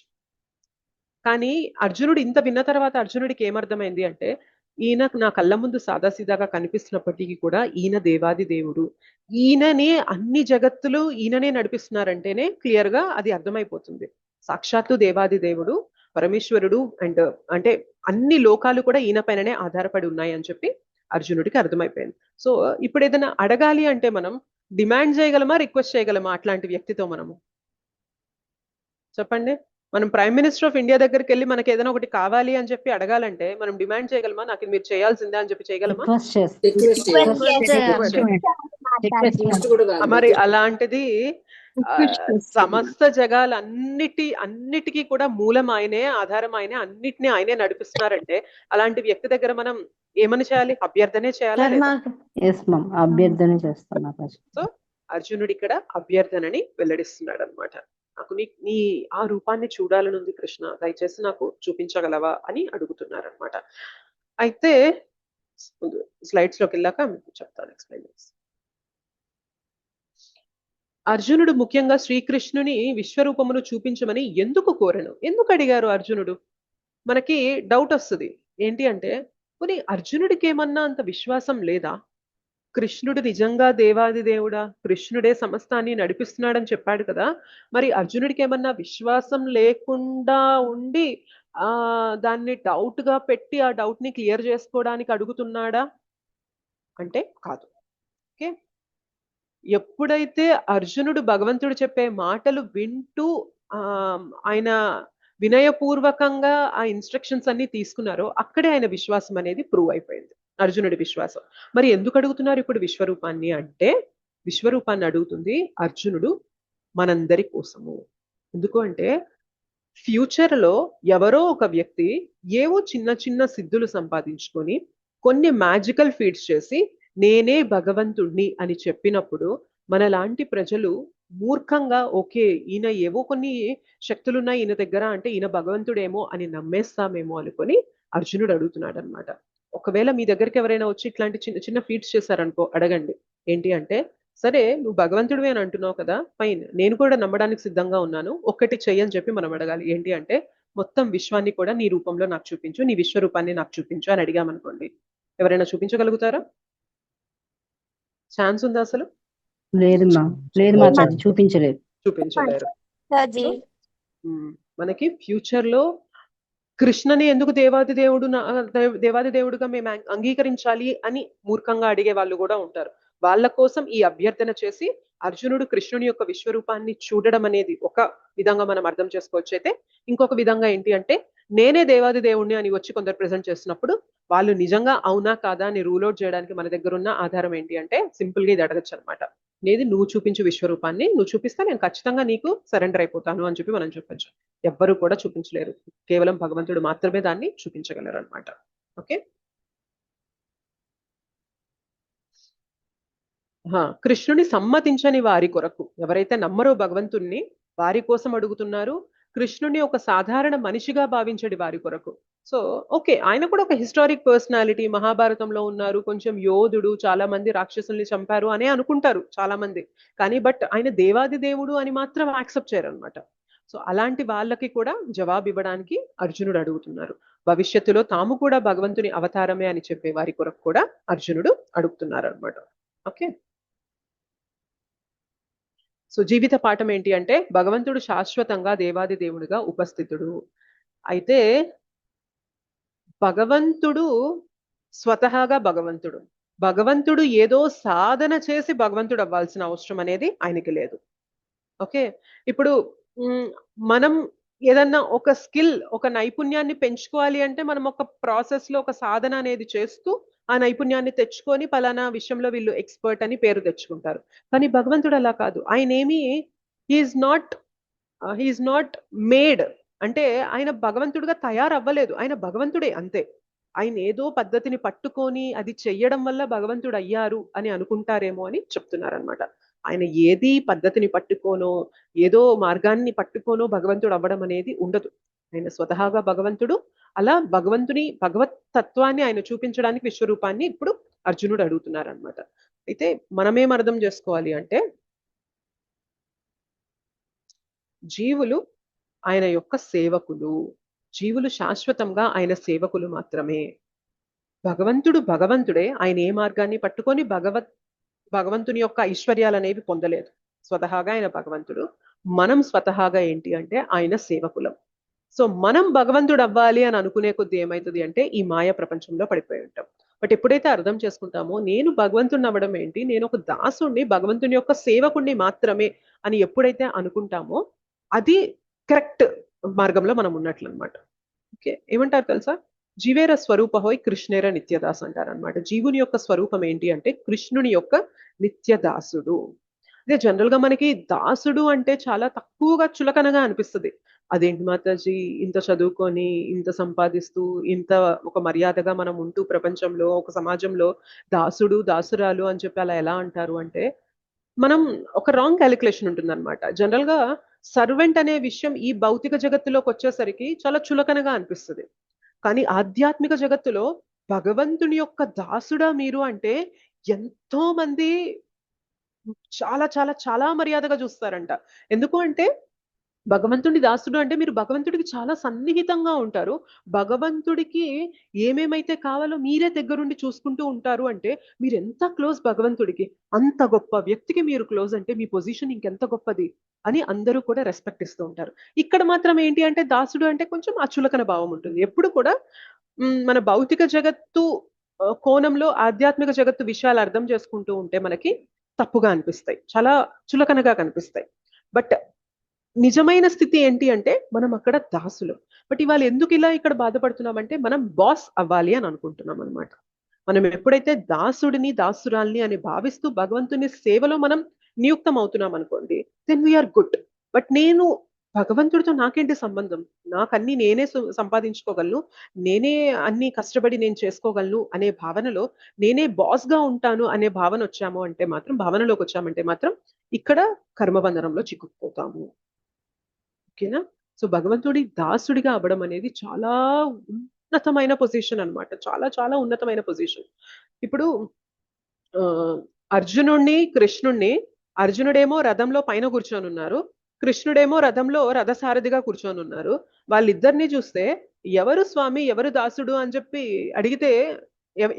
కానీ అర్జునుడు ఇంత విన్న తర్వాత అర్జునుడికి ఏమర్థమైంది అంటే, ఈయన నా కళ్ళ ముందు సాదాసీదాగా కనిపిస్తున్నప్పటికీ కూడా ఈయన దేవాది దేవుడు, ఈయననే అన్ని జగత్తులు ఈయననే నడిపిస్తున్నారంటేనే క్లియర్ గా అది అర్థమైపోతుంది. సాక్షాత్తు దేవాది దేవుడు పరమేశ్వరుడు అండ్ అంటే అన్ని లోకాలు కూడా ఈయన పైననే ఆధారపడి ఉన్నాయి అని చెప్పి అర్జునుడికి అర్థమైపోయింది. సో ఇప్పుడు ఏదైనా అడగాలి అంటే మనం డిమాండ్ చేయగలమా, రిక్వెస్ట్ చేయగలమా అట్లాంటి వ్యక్తితో మనము? చెప్పండి. మనం ప్రైమ్ మినిస్టర్ ఆఫ్ ఇండియా దగ్గరికి వెళ్ళి మనకి ఏదైనా ఒకటి కావాలి అని చెప్పి అడగాలంటే మనం డిమాండ్ చేయగలమా, నాకు ఇది మీరు చేయాల్సిందే అని చెప్పి చేయగలమా? మరి అలాంటిది సమస్త అన్నిటికీ కూడా మూలం ఆయనే, ఆధారం ఆయనే, అన్నిటినీ ఆయనే నడిపిస్తున్నారంటే అలాంటి వ్యక్తి దగ్గర మనం ఏమని చేయాలి? అభ్యర్థనే చేయాలి. అభ్యర్థన చేస్తున్నా. సో అర్జునుడు ఇక్కడ అభ్యర్థనని వెల్లడిస్తున్నాడు అనమాట. నాకు నీ ఆ రూపాన్ని చూడాలనుంది కృష్ణ, దయచేసి నాకు చూపించగలవా అని అడుగుతున్నారనమాట. అయితే స్లైడ్స్ లోకి వెళ్ళాక మీకు చెప్తాను, ఎక్స్ప్లెయిన్ చేసి. అర్జునుడు ముఖ్యంగా శ్రీకృష్ణుని విశ్వరూపమును చూపించమని ఎందుకు కోరను, ఎందుకు అడిగారు అర్జునుడు? మనకి డౌట్ వస్తుంది. ఏంటి అంటే, పోనీ అర్జునుడికి ఏమన్నా అంత విశ్వాసం లేదా? కృష్ణుడు నిజంగా దేవాది దేవుడా, కృష్ణుడే సమస్తాన్ని నడిపిస్తున్నాడని చెప్పాడు కదా, మరి అర్జునుడికి ఏమన్నా విశ్వాసం లేకుండా ఉండి దాన్ని డౌట్ గా పెట్టి ఆ డౌట్ ని క్లియర్ చేసుకోవడానికి అడుగుతున్నాడా అంటే కాదు. ఓకే, ఎప్పుడైతే అర్జునుడు భగవంతుడు చెప్పే మాటలు వింటూ ఆయన వినయపూర్వకంగా ఆ ఇన్స్ట్రక్షన్స్ అన్ని తీసుకున్నారో అక్కడే ఆయన విశ్వాసం అనేది ప్రూవ్ అయిపోయింది, అర్జునుడి విశ్వాసం. మరి ఎందుకు అడుగుతున్నారు ఇప్పుడు విశ్వరూపాన్ని అంటే, విశ్వరూపాన్ని అడుగుతుంది అర్జునుడు మనందరి కోసము. ఎందుకు అంటే ఫ్యూచర్ లో ఎవరో ఒక వ్యక్తి ఏవో చిన్న చిన్న సిద్ధులు సంపాదించుకొని కొన్ని మ్యాజికల్ ఫీట్స్ చేసి నేనే భగవంతుణ్ణి అని చెప్పినప్పుడు మనలాంటి ప్రజలు మూర్ఖంగా ఓకే ఈయన ఏవో కొన్ని శక్తులున్నాయి ఈయన దగ్గర అంటే ఈయన భగవంతుడేమో అని నమ్మేస్తామేమో అనుకొని అర్జునుడు అడుగుతున్నాడు అనమాట. ఒకవేళ మీ దగ్గరికి ఎవరైనా వచ్చి ఇట్లాంటి చిన్న చిన్న ఫీట్స్ చేశారనుకో, అడగండి. ఏంటి అంటే, సరే నువ్వు భగవంతుడివే అని అంటున్నావు కదా, ఫైన్, నేను కూడా నమ్మడానికి సిద్ధంగా ఉన్నాను, ఒక్కటి చెయ్యని చెప్పి మనం అడగాలి. ఏంటి అంటే, మొత్తం విశ్వాన్ని కూడా నీ రూపంలో నాకు చూపించు, నీ విశ్వరూపాన్ని నాకు చూపించు అని అడిగామనుకోండి, ఎవరైనా చూపించగలుగుతారా? ఛాన్స్ ఉందా అసలు? లేదు చూపించలేరు. మనకి ఫ్యూచర్ లో కృష్ణని ఎందుకు దేవాది దేవుడుగా మేము అంగీకరించాలి అని మూర్ఖంగా అడిగే వాళ్ళు కూడా ఉంటారు. వాళ్ళ కోసం ఈ అభ్యర్థన చేసి అర్జునుడు కృష్ణుని యొక్క విశ్వరూపాన్ని చూడడం అనేది ఒక విధంగా మనం అర్థం చేసుకోవచ్చు. అయితే ఇంకొక విధంగా ఏంటి అంటే, నేనే దేవాది దేవుణ్ణి అని వచ్చి కొందరు ప్రెజెంట్ చేస్తున్నప్పుడు వాళ్ళు నిజంగా అవునా కాదా అని రూల్ అవుట్ చేయడానికి మన దగ్గర ఉన్న ఆధారం ఏంటి అంటే, సింపుల్ గా ఇది అడగచ్చు అనమాట. నేది నువ్వు చూపించు విశ్వరూపాన్ని, నువ్వు చూపిస్తా నేను ఖచ్చితంగా నీకు సరెండర్ అయిపోతాను అని చెప్పి మనం చెప్పచ్చు. ఎవ్వరు కూడా చూపించలేరు, కేవలం భగవంతుడు మాత్రమే దాన్ని చూపించగలరు అనమాట. ఓకే, కృష్ణుని సమ్మతించని వారి కొరకు, ఎవరైతే నమ్మరో భగవంతుణ్ణి వారి కోసం అడుగుతున్నారు. కృష్ణుని ఒక సాధారణ మనిషిగా భావించడి వారి కొరకు. సో ఓకే, ఆయన కూడా ఒక హిస్టారిక్ పర్సనాలిటీ, మహాభారతంలో ఉన్నారు, కొంచెం యోధుడు, చాలా మంది రాక్షసుల్ని చంపారు అనే అనుకుంటారు చాలా మంది. కానీ బట్ ఆయన దేవాది దేవుడు అని మాత్రం యాక్సెప్ట్ చేయరు అనమాట. సో అలాంటి వాళ్ళకి కూడా జవాబు ఇవ్వడానికి అర్జునుడు అడుగుతున్నారు. భవిష్యత్తులో తాము కూడా భగవంతుని అవతారమే అని చెప్పే వారి కొరకు కూడా అర్జునుడు అడుగుతున్నారు అనమాట. ఓకే, సో జీవిత పాఠం ఏంటి అంటే, భగవంతుడు శాశ్వతంగా దేవాది దేవుడిగా ఉపస్థితుడు. అయితే భగవంతుడు స్వతహాగా భగవంతుడు ఏదో సాధన చేసి భగవంతుడు అవ్వాల్సిన అవసరం అనేది ఆయనకి లేదు. ఓకే, ఇప్పుడు మనం ఏదన్నా ఒక స్కిల్, ఒక నైపుణ్యాన్ని పెంచుకోవాలి అంటే మనం ఒక ప్రాసెస్ లో ఒక సాధన అనేది చేస్తూ ఆ నైపుణ్యాన్ని తెచ్చుకొని పలానా విషయంలో వీళ్ళు ఎక్స్పర్ట్ అని పేరు తెచ్చుకుంటారు. కానీ భగవంతుడు అలా కాదు. ఆయన ఏమి హీఈస్ నాట్ మేడ్ అంటే ఆయన భగవంతుడిగా తయారవ్వలేదు, ఆయన భగవంతుడే అంతే. ఆయన ఏదో పద్ధతిని పట్టుకొని అది చెయ్యడం వల్ల భగవంతుడు అయ్యారు అని అనుకుంటారేమో అని చెప్తున్నారనమాట. ఆయన ఏది పద్ధతిని పట్టుకోనో ఏదో మార్గాన్ని పట్టుకోనో భగవంతుడు అవ్వడం అనేది ఉండదు. ఆయన స్వతహాగా భగవంతుడు. అలా భగవత్ తత్వాన్ని ఆయన చూపించడానికి విశ్వరూపాన్ని ఇప్పుడు అర్జునుడు అడుగుతున్నారు అనమాట. అయితే మనమేం అర్థం చేసుకోవాలి అంటే జీవులు ఆయన యొక్క సేవకులు, జీవులు శాశ్వతంగా ఆయన సేవకులు మాత్రమే. భగవంతుడు భగవంతుడే, ఆయన ఏ మార్గాన్ని పట్టుకొని భగవంతుని యొక్క ఐశ్వర్యాలు అనేవి పొందలేదు. స్వతహాగా ఆయన భగవంతుడు, మనం స్వతహాగా ఏంటి అంటే ఆయన సేవకులం. సో మనం భగవంతుడు అవ్వాలి అని అనుకునే కొద్ది ఏమవుతుంది అంటే ఈ మాయ ప్రపంచంలో పడిపోయి ఉంటాం. బట్ ఎప్పుడైతే అర్థం చేసుకుంటామో నేను భగవంతుని అవ్వడం ఏంటి, నేను ఒక దాసుణ్ణి, భగవంతుని యొక్క సేవకుణ్ణి మాత్రమే అని ఎప్పుడైతే అనుకుంటామో అది కరెక్ట్ మార్గంలో మనం ఉన్నట్లు అనమాట. ఓకే, ఏమంటారు తెలుసా, జీవేర స్వరూప హోయ్ కృష్ణేర నిత్యదాస్ అంటారు అనమాట. జీవుని యొక్క స్వరూపం ఏంటి అంటే కృష్ణుని యొక్క నిత్యదాసుడు. అదే జనరల్ గా మనకి దాసుడు అంటే చాలా తక్కువగా చులకనగా అనిపిస్తుంది. అదేంటి మాతాజీ, ఇంత చదువుకొని ఇంత సంపాదిస్తూ ఇంత ఒక మర్యాదగా మనం ఉంటూ ప్రపంచంలో ఒక సమాజంలో దాసుడు దాసురాలు అని చెప్పి అలా ఎలా అంటారు అంటే మనం ఒక రాంగ్ క్యాలిక్యులేషన్ ఉంటుంది అనమాట. జనరల్ గా సర్వెంట్ అనే విషయం ఈ భౌతిక జగత్తులోకి వచ్చేసరికి చాలా చులకనగా అనిపిస్తుంది. కానీ ఆధ్యాత్మిక జగత్తులో భగవంతుని యొక్క దాసుడా మీరు అంటే ఎంతో మంది చాలా చాలా చాలా మర్యాదగా చూస్తారంట. ఎందుకు అంటే భగవంతుడి దాసుడు అంటే మీరు భగవంతుడికి చాలా సన్నిహితంగా ఉంటారు. భగవంతుడికి ఏమేమైతే కావాలో మీరే దగ్గరుండి చూసుకుంటూ ఉంటారు అంటే మీరు ఎంత క్లోజ్ భగవంతుడికి, అంత గొప్ప వ్యక్తికి మీరు క్లోజ్ అంటే మీ పొజిషన్ ఇంకెంత గొప్పది అని అందరూ కూడా రెస్పెక్ట్ ఇస్తూ ఉంటారు. ఇక్కడ మాత్రం ఏంటి అంటే దాసుడు అంటే కొంచెం అచులకన భావం ఉంటుంది. ఎప్పుడు కూడా మన భౌతిక జగత్తు కోణంలో ఆధ్యాత్మిక జగత్తు విషయాలు అర్థం చేసుకుంటూ ఉంటే మనకి తప్పుగా అనిపిస్తాయి, చాలా చులకనగా కనిపిస్తాయి. బట్ నిజమైన స్థితి ఏంటి అంటే మనం అక్కడ దాసులు. బట్ ఇవాళ ఎందుకు ఇలా ఇక్కడ బాధపడుతున్నామంటే మనం బాస్ అవ్వాలి అని అనుకుంటున్నాం అనమాట. మనం ఎప్పుడైతే దాసుడిని దాసురాల్ని అని భావిస్తూ భగవంతుని సేవలో మనం నియుక్తం అవుతున్నాం అనుకోండి, దెన్ వీఆర్ గుడ్. బట్ నేను భగవంతుడితో నాకేంటి సంబంధం, నాకు అన్ని నేనే సంపాదించుకోగలను, నేనే అన్ని కష్టపడి నేను చేసుకోగలను అనే భావనలో, నేనే బాస్ గా ఉంటాను అనే భావన వచ్చాము అంటే మాత్రం, భావనలోకి వచ్చామంటే మాత్రం ఇక్కడ కర్మబంధనంలో చిక్కుకుపోతాము. ఓకేనా? సో భగవంతుడి దాసుడిగా అవ్వడం అనేది చాలా ఉన్నతమైన పొజిషన్ అన్నమాట. చాలా చాలా ఉన్నతమైన పొజిషన్. ఇప్పుడు అర్జునుడిని కృష్ణుడిని, అర్జునుడేమో రథంలో పైన కూర్చొని ఉన్నారు, కృష్ణుడేమో రథంలో రథసారథిగా కూర్చొని ఉన్నారు. వాళ్ళిద్దరిని చూస్తే ఎవరు స్వామి ఎవరు దాసుడు అని చెప్పి అడిగితే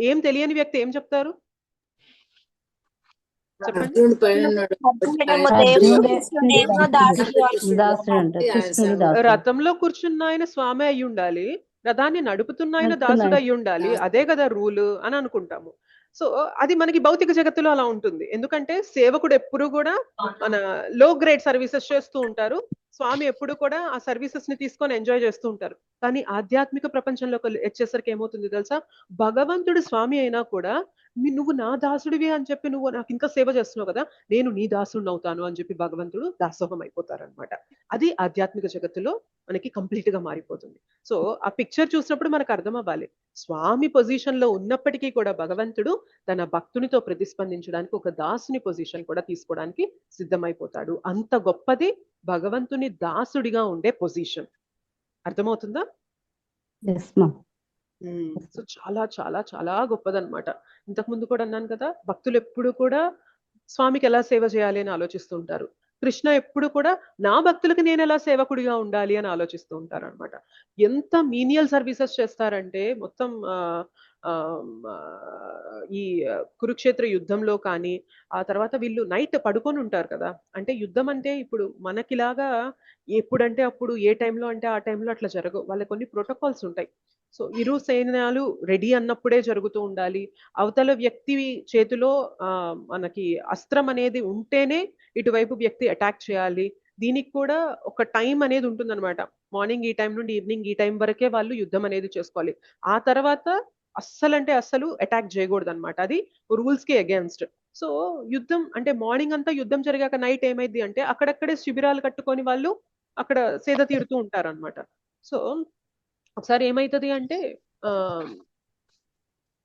ఏం తెలియని వ్యక్తి ఏం చెప్తారు చెప్పండి? అర్జునుడు పైన ఉన్నాడు రథంలో కూర్చున్న ఆయన స్వామి అయి ఉండాలి, రథాన్ని నడుపుతున్న ఆయన దాసుడు అయి ఉండాలి, అదే కదా రూల్ అని అనుకుంటాము. సో అది మనకి భౌతిక జగత్తులో అలా ఉంటుంది. ఎందుకంటే సేవకుడు ఎప్పుడు కూడా మన లో గ్రేడ్ సర్వీసెస్ చేస్తూ ఉంటారు, స్వామి ఎప్పుడు కూడా ఆ సర్వీసెస్ ని తీసుకొని ఎంజాయ్ చేస్తూ ఉంటారు. కానీ ఆధ్యాత్మిక ప్రపంచంలోకి వచ్చేసరికి ఏమవుతుంది తెలుసా, భగవంతుడు స్వామి అయినా కూడా నువ్వు నా దాసుడివి అని చెప్పి నువ్వు నాకు ఇంకా సేవ చేస్తున్నావు కదా, నేను నీ దాసుడిని అవుతాను అని చెప్పి భగవంతుడు దాసోహం అయిపోతారనమాట. అది ఆధ్యాత్మిక జగత్తులో మనకి కంప్లీట్ గా మారిపోతుంది. సో ఆ పిక్చర్ చూసినప్పుడు మనకు అర్థం అవ్వాలి, స్వామి పొజిషన్ లో ఉన్నప్పటికీ కూడా భగవంతుడు తన భక్తునితో ప్రతిస్పందించడానికి ఒక దాసుని పొజిషన్ కూడా తీసుకోవడానికి సిద్ధమైపోతాడు. అంత గొప్పది భగవంతుని దాసుడిగా ఉండే పొజిషన్. అర్థమవుతుందా? సో చాలా చాలా చాలా గొప్పదన్నమాట. ఇంతకు ముందు కూడా అన్నాను కదా, భక్తులు ఎప్పుడు కూడా స్వామికి ఎలా సేవ చేయాలి అని ఆలోచిస్తూ ఉంటారు. కృష్ణ ఎప్పుడు కూడా నా భక్తులకి నేను ఎలా సేవకుడిగా ఉండాలి అని ఆలోచిస్తూ ఉంటారు అనమాట. ఎంత మీనియల్ సర్వీసెస్ చేస్తారంటే మొత్తం ఈ కురుక్షేత్ర యుద్ధంలో కానీ, ఆ తర్వాత వీళ్ళు నైట్ పడుకొని ఉంటారు కదా. అంటే యుద్ధం అంటే ఇప్పుడు మనకిలాగా ఎప్పుడంటే అప్పుడు ఏ టైంలో అంటే ఆ టైంలో అట్లా జరగవు, వాళ్ళకి కొన్ని ప్రోటోకాల్స్ ఉంటాయి. సో ఇరు సైన్యాలు రెడీ అన్నప్పుడే జరుగుతూ ఉండాలి. అవతల వ్యక్తి చేతిలో మనకి అస్త్రం అనేది ఉంటేనే ఇటువైపు వ్యక్తి అటాక్ చేయాలి. దీనికి కూడా ఒక టైం అనేది ఉంటుందన్నమాట. మార్నింగ్ ఈ టైం నుండి ఈవినింగ్ ఈ టైం వరకే వాళ్ళు యుద్ధం అనేది చేసుకోవాలి. ఆ తర్వాత అస్సలంటే అస్సలు అటాక్ చేయకూడదు అనమాట. అది రూల్స్ కి అగేన్స్ట్. సో యుద్ధం అంటే మార్నింగ్ అంతా యుద్ధం జరిగాక నైట్ ఏమైంది అంటే అక్కడక్కడే శిబిరాలు కట్టుకొని వాళ్ళు అక్కడ సేద తీరుతూ ఉంటారన్నమాట. సో ఒకసారి ఏమైతుంది అంటే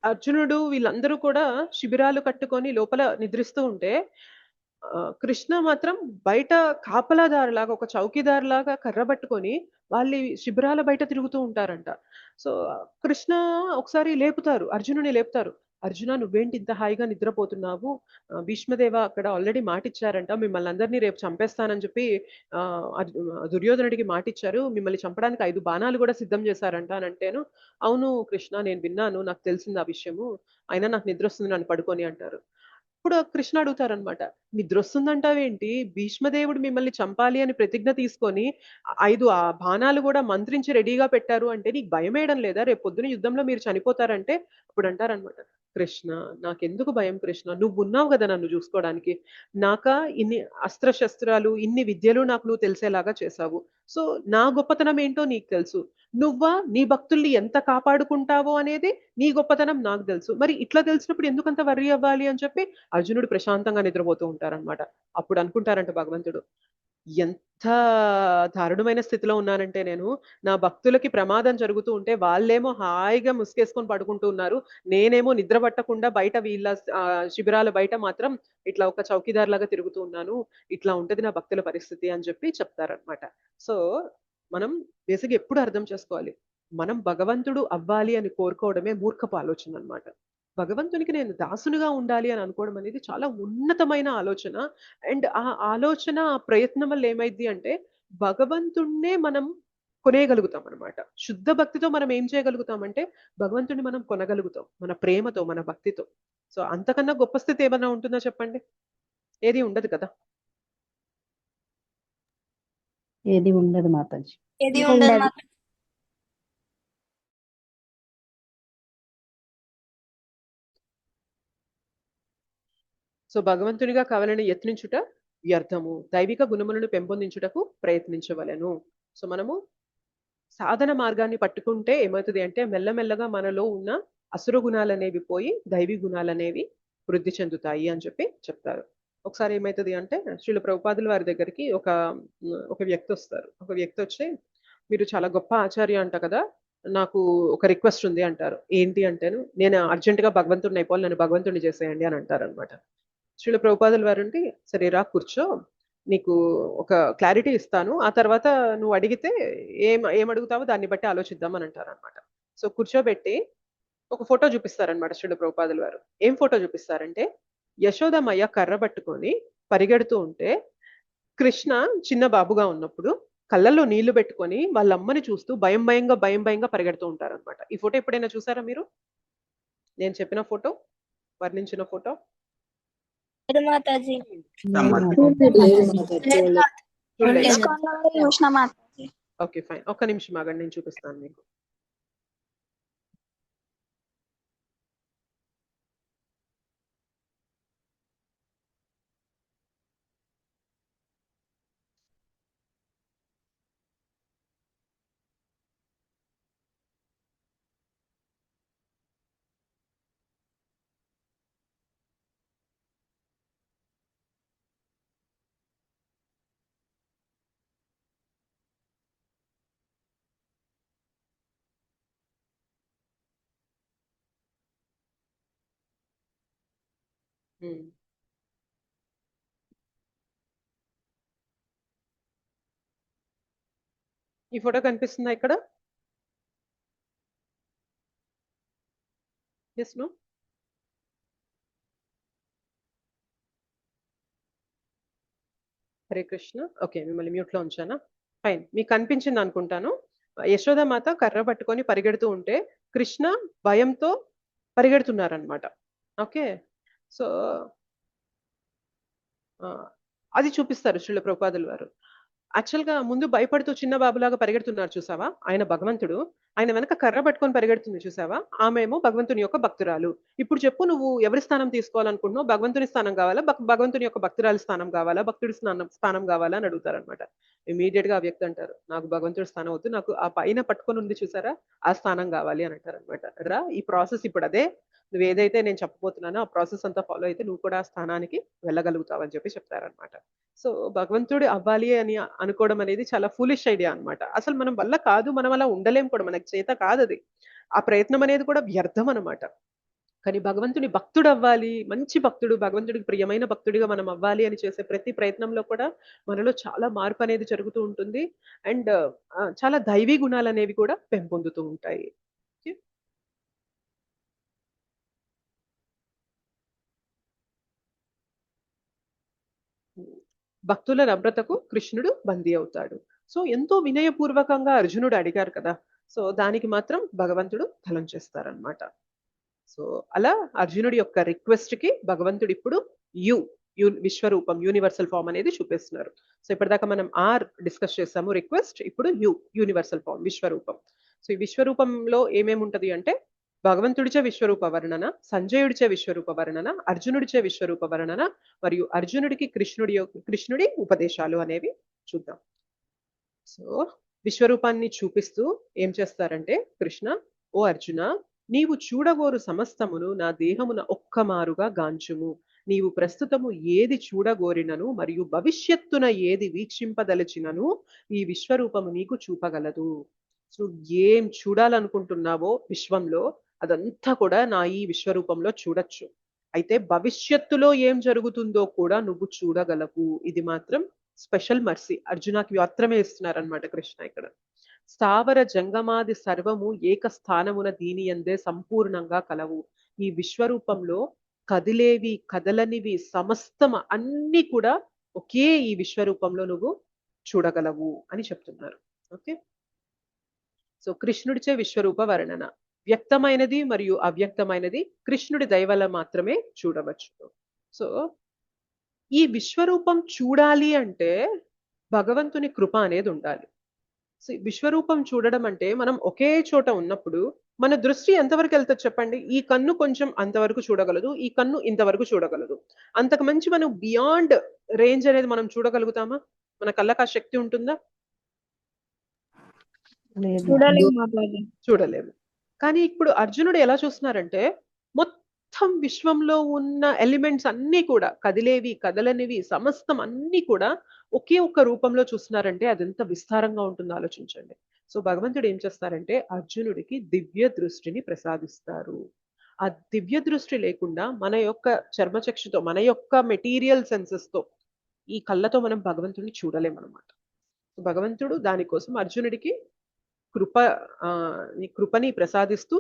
అర్జునుడు వీళ్ళందరూ కూడా శిబిరాలు కట్టుకొని లోపల నిద్రిస్తూ ఉంటే కృష్ణ మాత్రం బయట కాపలాదారులాగా, ఒక చౌకీదారులాగా కర్ర పట్టుకొని వాళ్ళు శిబిరాల బయట తిరుగుతూ ఉంటారంట. సో కృష్ణ ఒకసారి లేపుతారు, అర్జునుని లేపుతారు, అర్జున నువ్వేంటి ఇంత హాయిగా నిద్రపోతున్నావు, భీష్మదేవ అక్కడ ఆల్రెడీ మాటిచ్చారంట, మిమ్మల్ని అందరినీ రేపు చంపేస్తానని చెప్పి దుర్యోధనుడికి మాటిచ్చారు, మిమ్మల్ని చంపడానికి 5 బాణాలు కూడా సిద్ధం చేశారంట అని అంటేను, అవును కృష్ణ నేను విన్నాను, నాకు తెలిసింది ఆ విషయము, అయినా నాకు నిద్ర వస్తుంది నన్ను పడుకొని అంటారు. ఇప్పుడు కృష్ణ అడుగుతారనమాట, నిద్ర వస్తుందంటావేంటి, భీష్మదేవుడు మిమ్మల్ని చంపాలి అని ప్రతిజ్ఞ తీసుకొని 5 ఆ బాణాలు కూడా మంత్రించి రెడీగా పెట్టారు అంటే నీకు భయం వేయడం లేదా, రేపు పొద్దున యుద్ధంలో మీరు చనిపోతారంటే అప్పుడు అంటారనమాట, కృష్ణ నాకెందుకు భయం కృష్ణ, నువ్వు ఉన్నావు కదా నన్ను చూసుకోవడానికి, నాక ఇన్ని అస్త్రశస్త్రాలు ఇన్ని విద్యలు నాకు నువ్వు తెలిసేలాగా చేశావు, సో నా గొప్పతనం ఏంటో నీకు తెలుసు, నువ్వా నీ భక్తుల్ని ఎంత కాపాడుకుంటావో అనేది నీ గొప్పతనం నాకు తెలుసు, మరి ఇట్లా తెలిసినప్పుడు ఎందుకంత వర్రీ అవ్వాలి అని చెప్పి అర్జునుడు ప్రశాంతంగా నిద్రపోతూ ఉంటారనమాట. అప్పుడు అనుకుంటారంట భగవంతుడు, ఎంత దారుణమైన స్థితిలో ఉన్నానంటే నేను, నా భక్తులకి ప్రమాదం జరుగుతూ ఉంటే వాళ్ళేమో హాయిగా ముసుగేసుకొని పడుకుంటూ ఉన్నారు, నేనేమో నిద్ర పట్టకుండా బయట వీళ్ళ శిబిరాల బయట మాత్రం ఇట్లా ఒక చౌకీదార్ లాగా తిరుగుతూ ఉన్నాను, ఇట్లా ఉంటది నా భక్తుల పరిస్థితి అని చెప్పి చెప్తారనమాట. సో మనం బేసిక్ ఎప్పుడు అర్థం చేసుకోవాలి, మనం భగవంతుడు అవ్వాలి అని కోరుకోవడమే మూర్ఖపు ఆలోచన అనమాట. భగవంతునికి నేను దాసునిగా ఉండాలి అని అనుకోవడం అనేది చాలా ఉన్నతమైన ఆలోచన. అండ్ ఆ ఆలోచన ఆ ప్రయత్నం వల్ల ఏమైంది అంటే భగవంతుణ్ణే మనం కొనేయగలుగుతాం అనమాట. శుద్ధ భక్తితో మనం ఏం చేయగలుగుతామంటే భగవంతుడిని మనం కొనగలుగుతాం మన ప్రేమతో, మన భక్తితో. సో అంతకన్నా గొప్ప స్థితి ఏమన్నా ఉంటుందా చెప్పండి? ఏది ఉండదు కదా. ఏది ఉండదు మాతాజీ. ఏది ఉండదు. సో భగవంతునిగా కావాలని యత్నించుట వ్యర్థము, దైవిక గుణములను పెంపొందించుటకు ప్రయత్నించవలెను. సో మనము సాధన మార్గాన్ని పట్టుకుంటే ఏమవుతుంది అంటే మెల్లమెల్లగా మనలో ఉన్న అసుర గుణాలు అనేవి పోయి దైవీ గుణాలు అనేవి వృద్ధి చెందుతాయి అని చెప్పి చెప్తారు. ఒకసారి ఏమవుతుంది అంటే శ్రీల ప్రభుపాదుల వారి దగ్గరికి ఒక వ్యక్తి వస్తారు. ఒక వ్యక్తి వచ్చి, మీరు చాలా గొప్ప ఆచార్య అంట కదా, నాకు ఒక రిక్వెస్ట్ ఉంది అంటారు. ఏంటి అంటేను, నేను అర్జెంటుగా భగవంతుడిని అయిపోవాలి, నన్ను భగవంతుడిని చేసేయండి అని అంటారు అనమాట. శ్రీల ప్రభుపాదుల వారు అంటే, సరే రా కూర్చో, నీకు ఒక క్లారిటీ ఇస్తాను, ఆ తర్వాత నువ్వు అడిగితే ఏం అడుగుతావో దాన్ని బట్టి ఆలోచిద్దామని అంటారు అనమాట. సో కూర్చోబెట్టి ఒక ఫోటో చూపిస్తారనమాట శ్రీల ప్రభుపాదుల వారు. ఏం ఫోటో చూపిస్తారంటే, యశోదమయ్య కర్ర పట్టుకొని పరిగెడుతూ ఉంటే కృష్ణ చిన్న బాబుగా ఉన్నప్పుడు కళ్ళల్లో నీళ్లు పెట్టుకొని వాళ్ళ అమ్మని చూస్తూ భయం భయంగా పరిగెడుతూ ఉంటారనమాట. ఈ ఫోటో ఎప్పుడైనా చూసారా మీరు? నేను చెప్పిన ఫోటో, వర్ణించిన ఫోటో? మాతాజీ ఓకే ఫైన్, ఒక్క నిమిషం ఆగండి, నేను చూపిస్తాను మీకు. ఈ ఫోటో కనిపిస్తుందా ఇక్కడ? Yes no? Hare Krishna. Okay, మిమ్మల్ని మ్యూట్లో ఉంచానా? ఫైన్, మీకు కనిపించింది అనుకుంటాను. యశోదామాత కర్ర పట్టుకొని పరిగెడుతూ ఉంటే కృష్ణ భయంతో పరిగెడుతున్నారనమాట. ఓకే, సో అది చూపిస్తారు శ్రీల ప్రభుపాదుల వారు. యాక్చువల్గా ముందు భయపడుతూ చిన్న బాబులాగా పరిగెడుతున్నారు చూసావా, ఆయన భగవంతుడు, ఆయన వెనక కర్ర పట్టుకొని పరిగెడుతుంది చూసావా, ఆమె ఏమో భగవంతుని యొక్క భక్తురాలు. ఇప్పుడు చెప్పు, నువ్వు ఎవరి స్థానం తీసుకోవాలనుకుంటున్నావు? భగవంతుని స్థానం కావాలా, భగవంతుని యొక్క భక్తురాలి స్థానం కావాలా, భక్తుడి స్థానం కావాలా అని అడుగుతారనమాట. ఇమీడియట్ గా ఆ వ్యక్తి అంటారు, నాకు భగవంతుడి స్థానం వద్దు, నాకు ఆ పైన పట్టుకొని ఉంది చూసారా ఆ స్థానం కావాలి అని అంటారు అనమాట. రా, ఈ ప్రాసెస్ ఇప్పుడు అదే, నువ్వు ఏదైతే నేను చెప్పబోతున్నానో ఆ ప్రాసెస్ అంతా ఫాలో అయితే నువ్వు కూడా ఆ స్థానానికి వెళ్ళగలుగుతావు అని చెప్పి చెప్తారనమాట. సో భగవంతుడు అవ్వాలి అని అనుకోవడం అనేది చాలా ఫూలిష్ ఐడియా అనమాట. అసలు మనం వల్ల కాదు, మనం అలా ఉండలేం కూడా, మనకి చేత కాదు అది. ఆ ప్రయత్నం అనేది కూడా వ్యర్థం అనమాట. కానీ భగవంతుని భక్తుడు అవ్వాలి, మంచి భక్తుడు, భగవంతుడికి ప్రియమైన భక్తుడిగా మనం అవ్వాలి అని చేసే ప్రతి ప్రయత్నంలో కూడా మనలో చాలా మార్పు అనేది జరుగుతూ ఉంటుంది. అండ్ చాలా దైవీ గుణాలు అనేవి కూడా పెంపొందుతూ ఉంటాయి. భక్తుల నమ్రతకు కృష్ణుడు బందీ అవుతాడు. సో ఎంతో వినయపూర్వకంగా అర్జునుడు అడిగారు కదా, సో దానికి మాత్రం భగవంతుడు ఫలం చేస్తారనమాట. సో అలా అర్జునుడి యొక్క రిక్వెస్ట్ కి భగవంతుడు ఇప్పుడు విశ్వరూపం యూనివర్సల్ ఫామ్ అనేది చూపిస్తున్నారు. సో ఇప్పటిదాకా మనం డిస్కస్ చేసాము రిక్వెస్ట్, ఇప్పుడు యూనివర్సల్ ఫామ్ విశ్వరూపం. సో ఈ విశ్వరూపంలో ఏమేమి ఉంటది అంటే భగవంతుడిచే విశ్వరూప వర్ణన, సంజయుడిచే విశ్వరూప వర్ణన, అర్జునుడిచే విశ్వరూప వర్ణన, మరియు అర్జునుడికి కృష్ణుడి ఉపదేశాలు అనేవి చూద్దాం. సో విశ్వరూపాన్ని చూపిస్తూ ఏం చేస్తారంటే కృష్ణ, ఓ అర్జున, నీవు చూడగోరు సమస్తమును నా దేహమున ఒక్కమారుగా గాంచుము. నీవు ప్రస్తుతము ఏది చూడగోరినను మరియు భవిష్యత్తున ఏది వీక్షింపదలచినను ఈ విశ్వరూపము నీకు చూపగలదు. సో ఏం చూడాలనుకుంటున్నావో విశ్వంలో అదంతా కూడా నా ఈ విశ్వరూపంలో చూడొచ్చు. అయితే భవిష్యత్తులో ఏం జరుగుతుందో కూడా నువ్వు చూడగలవు. ఇది మాత్రం స్పెషల్ మర్సీ అర్జునకి మాత్రమే ఇస్తున్నారనమాట కృష్ణ ఇక్కడ. స్థావర జంగమాది సర్వము ఏక స్థానమున దీని అందే సంపూర్ణంగా కలవు. ఈ విశ్వరూపంలో కదిలేవి కదలనివి సమస్తం అన్ని కూడా ఒకే ఈ విశ్వరూపంలో నువ్వు చూడగలవు అని చెప్తున్నారు. ఓకే, సో కృష్ణుడిచే విశ్వరూప వర్ణన, వ్యక్తమైనది మరియు అవ్యక్తమైనది కృష్ణుడి దయ వల్ల మాత్రమే చూడవచ్చు. సో ఈ విశ్వరూపం చూడాలి అంటే భగవంతుని కృప అనేది ఉండాలి. సో విశ్వరూపం చూడడం అంటే మనం ఒకే చోట ఉన్నప్పుడు మన దృష్టి ఎంతవరకు వెళ్తుంది చెప్పండి? ఈ కన్ను కొంచెం అంతవరకు చూడగలదు, ఈ కన్ను ఇంతవరకు చూడగలదు. అంతకు మంచి మనం బియాండ్ రేంజ్ అనేది మనం చూడగలుగుతామా? మన కళ్ళకు ఆ శక్తి ఉంటుందా? చూడలేము. కానీ ఇప్పుడు అర్జునుడు ఎలా చూస్తున్నారంటే మొత్తం విశ్వంలో ఉన్న ఎలిమెంట్స్ అన్ని కూడా కదిలేవి కదలనివి సమస్తం అన్ని కూడా ఒకే ఒక్క రూపంలో చూస్తున్నారంటే అదెంత విస్తారంగా ఉంటుందో ఆలోచించండి. సో భగవంతుడు ఏం చేస్తారంటే అర్జునుడికి దివ్య దృష్టిని ప్రసాదిస్తారు. ఆ దివ్య దృష్టి లేకుండా మన యొక్క చర్మచక్షుతో మన యొక్క మెటీరియల్ సెన్సెస్ తో ఈ కళ్ళతో మనం భగవంతుడిని చూడలేమన్నమాట. భగవంతుడు దానికోసం అర్జునుడికి కృపని ప్రసాదిస్తూ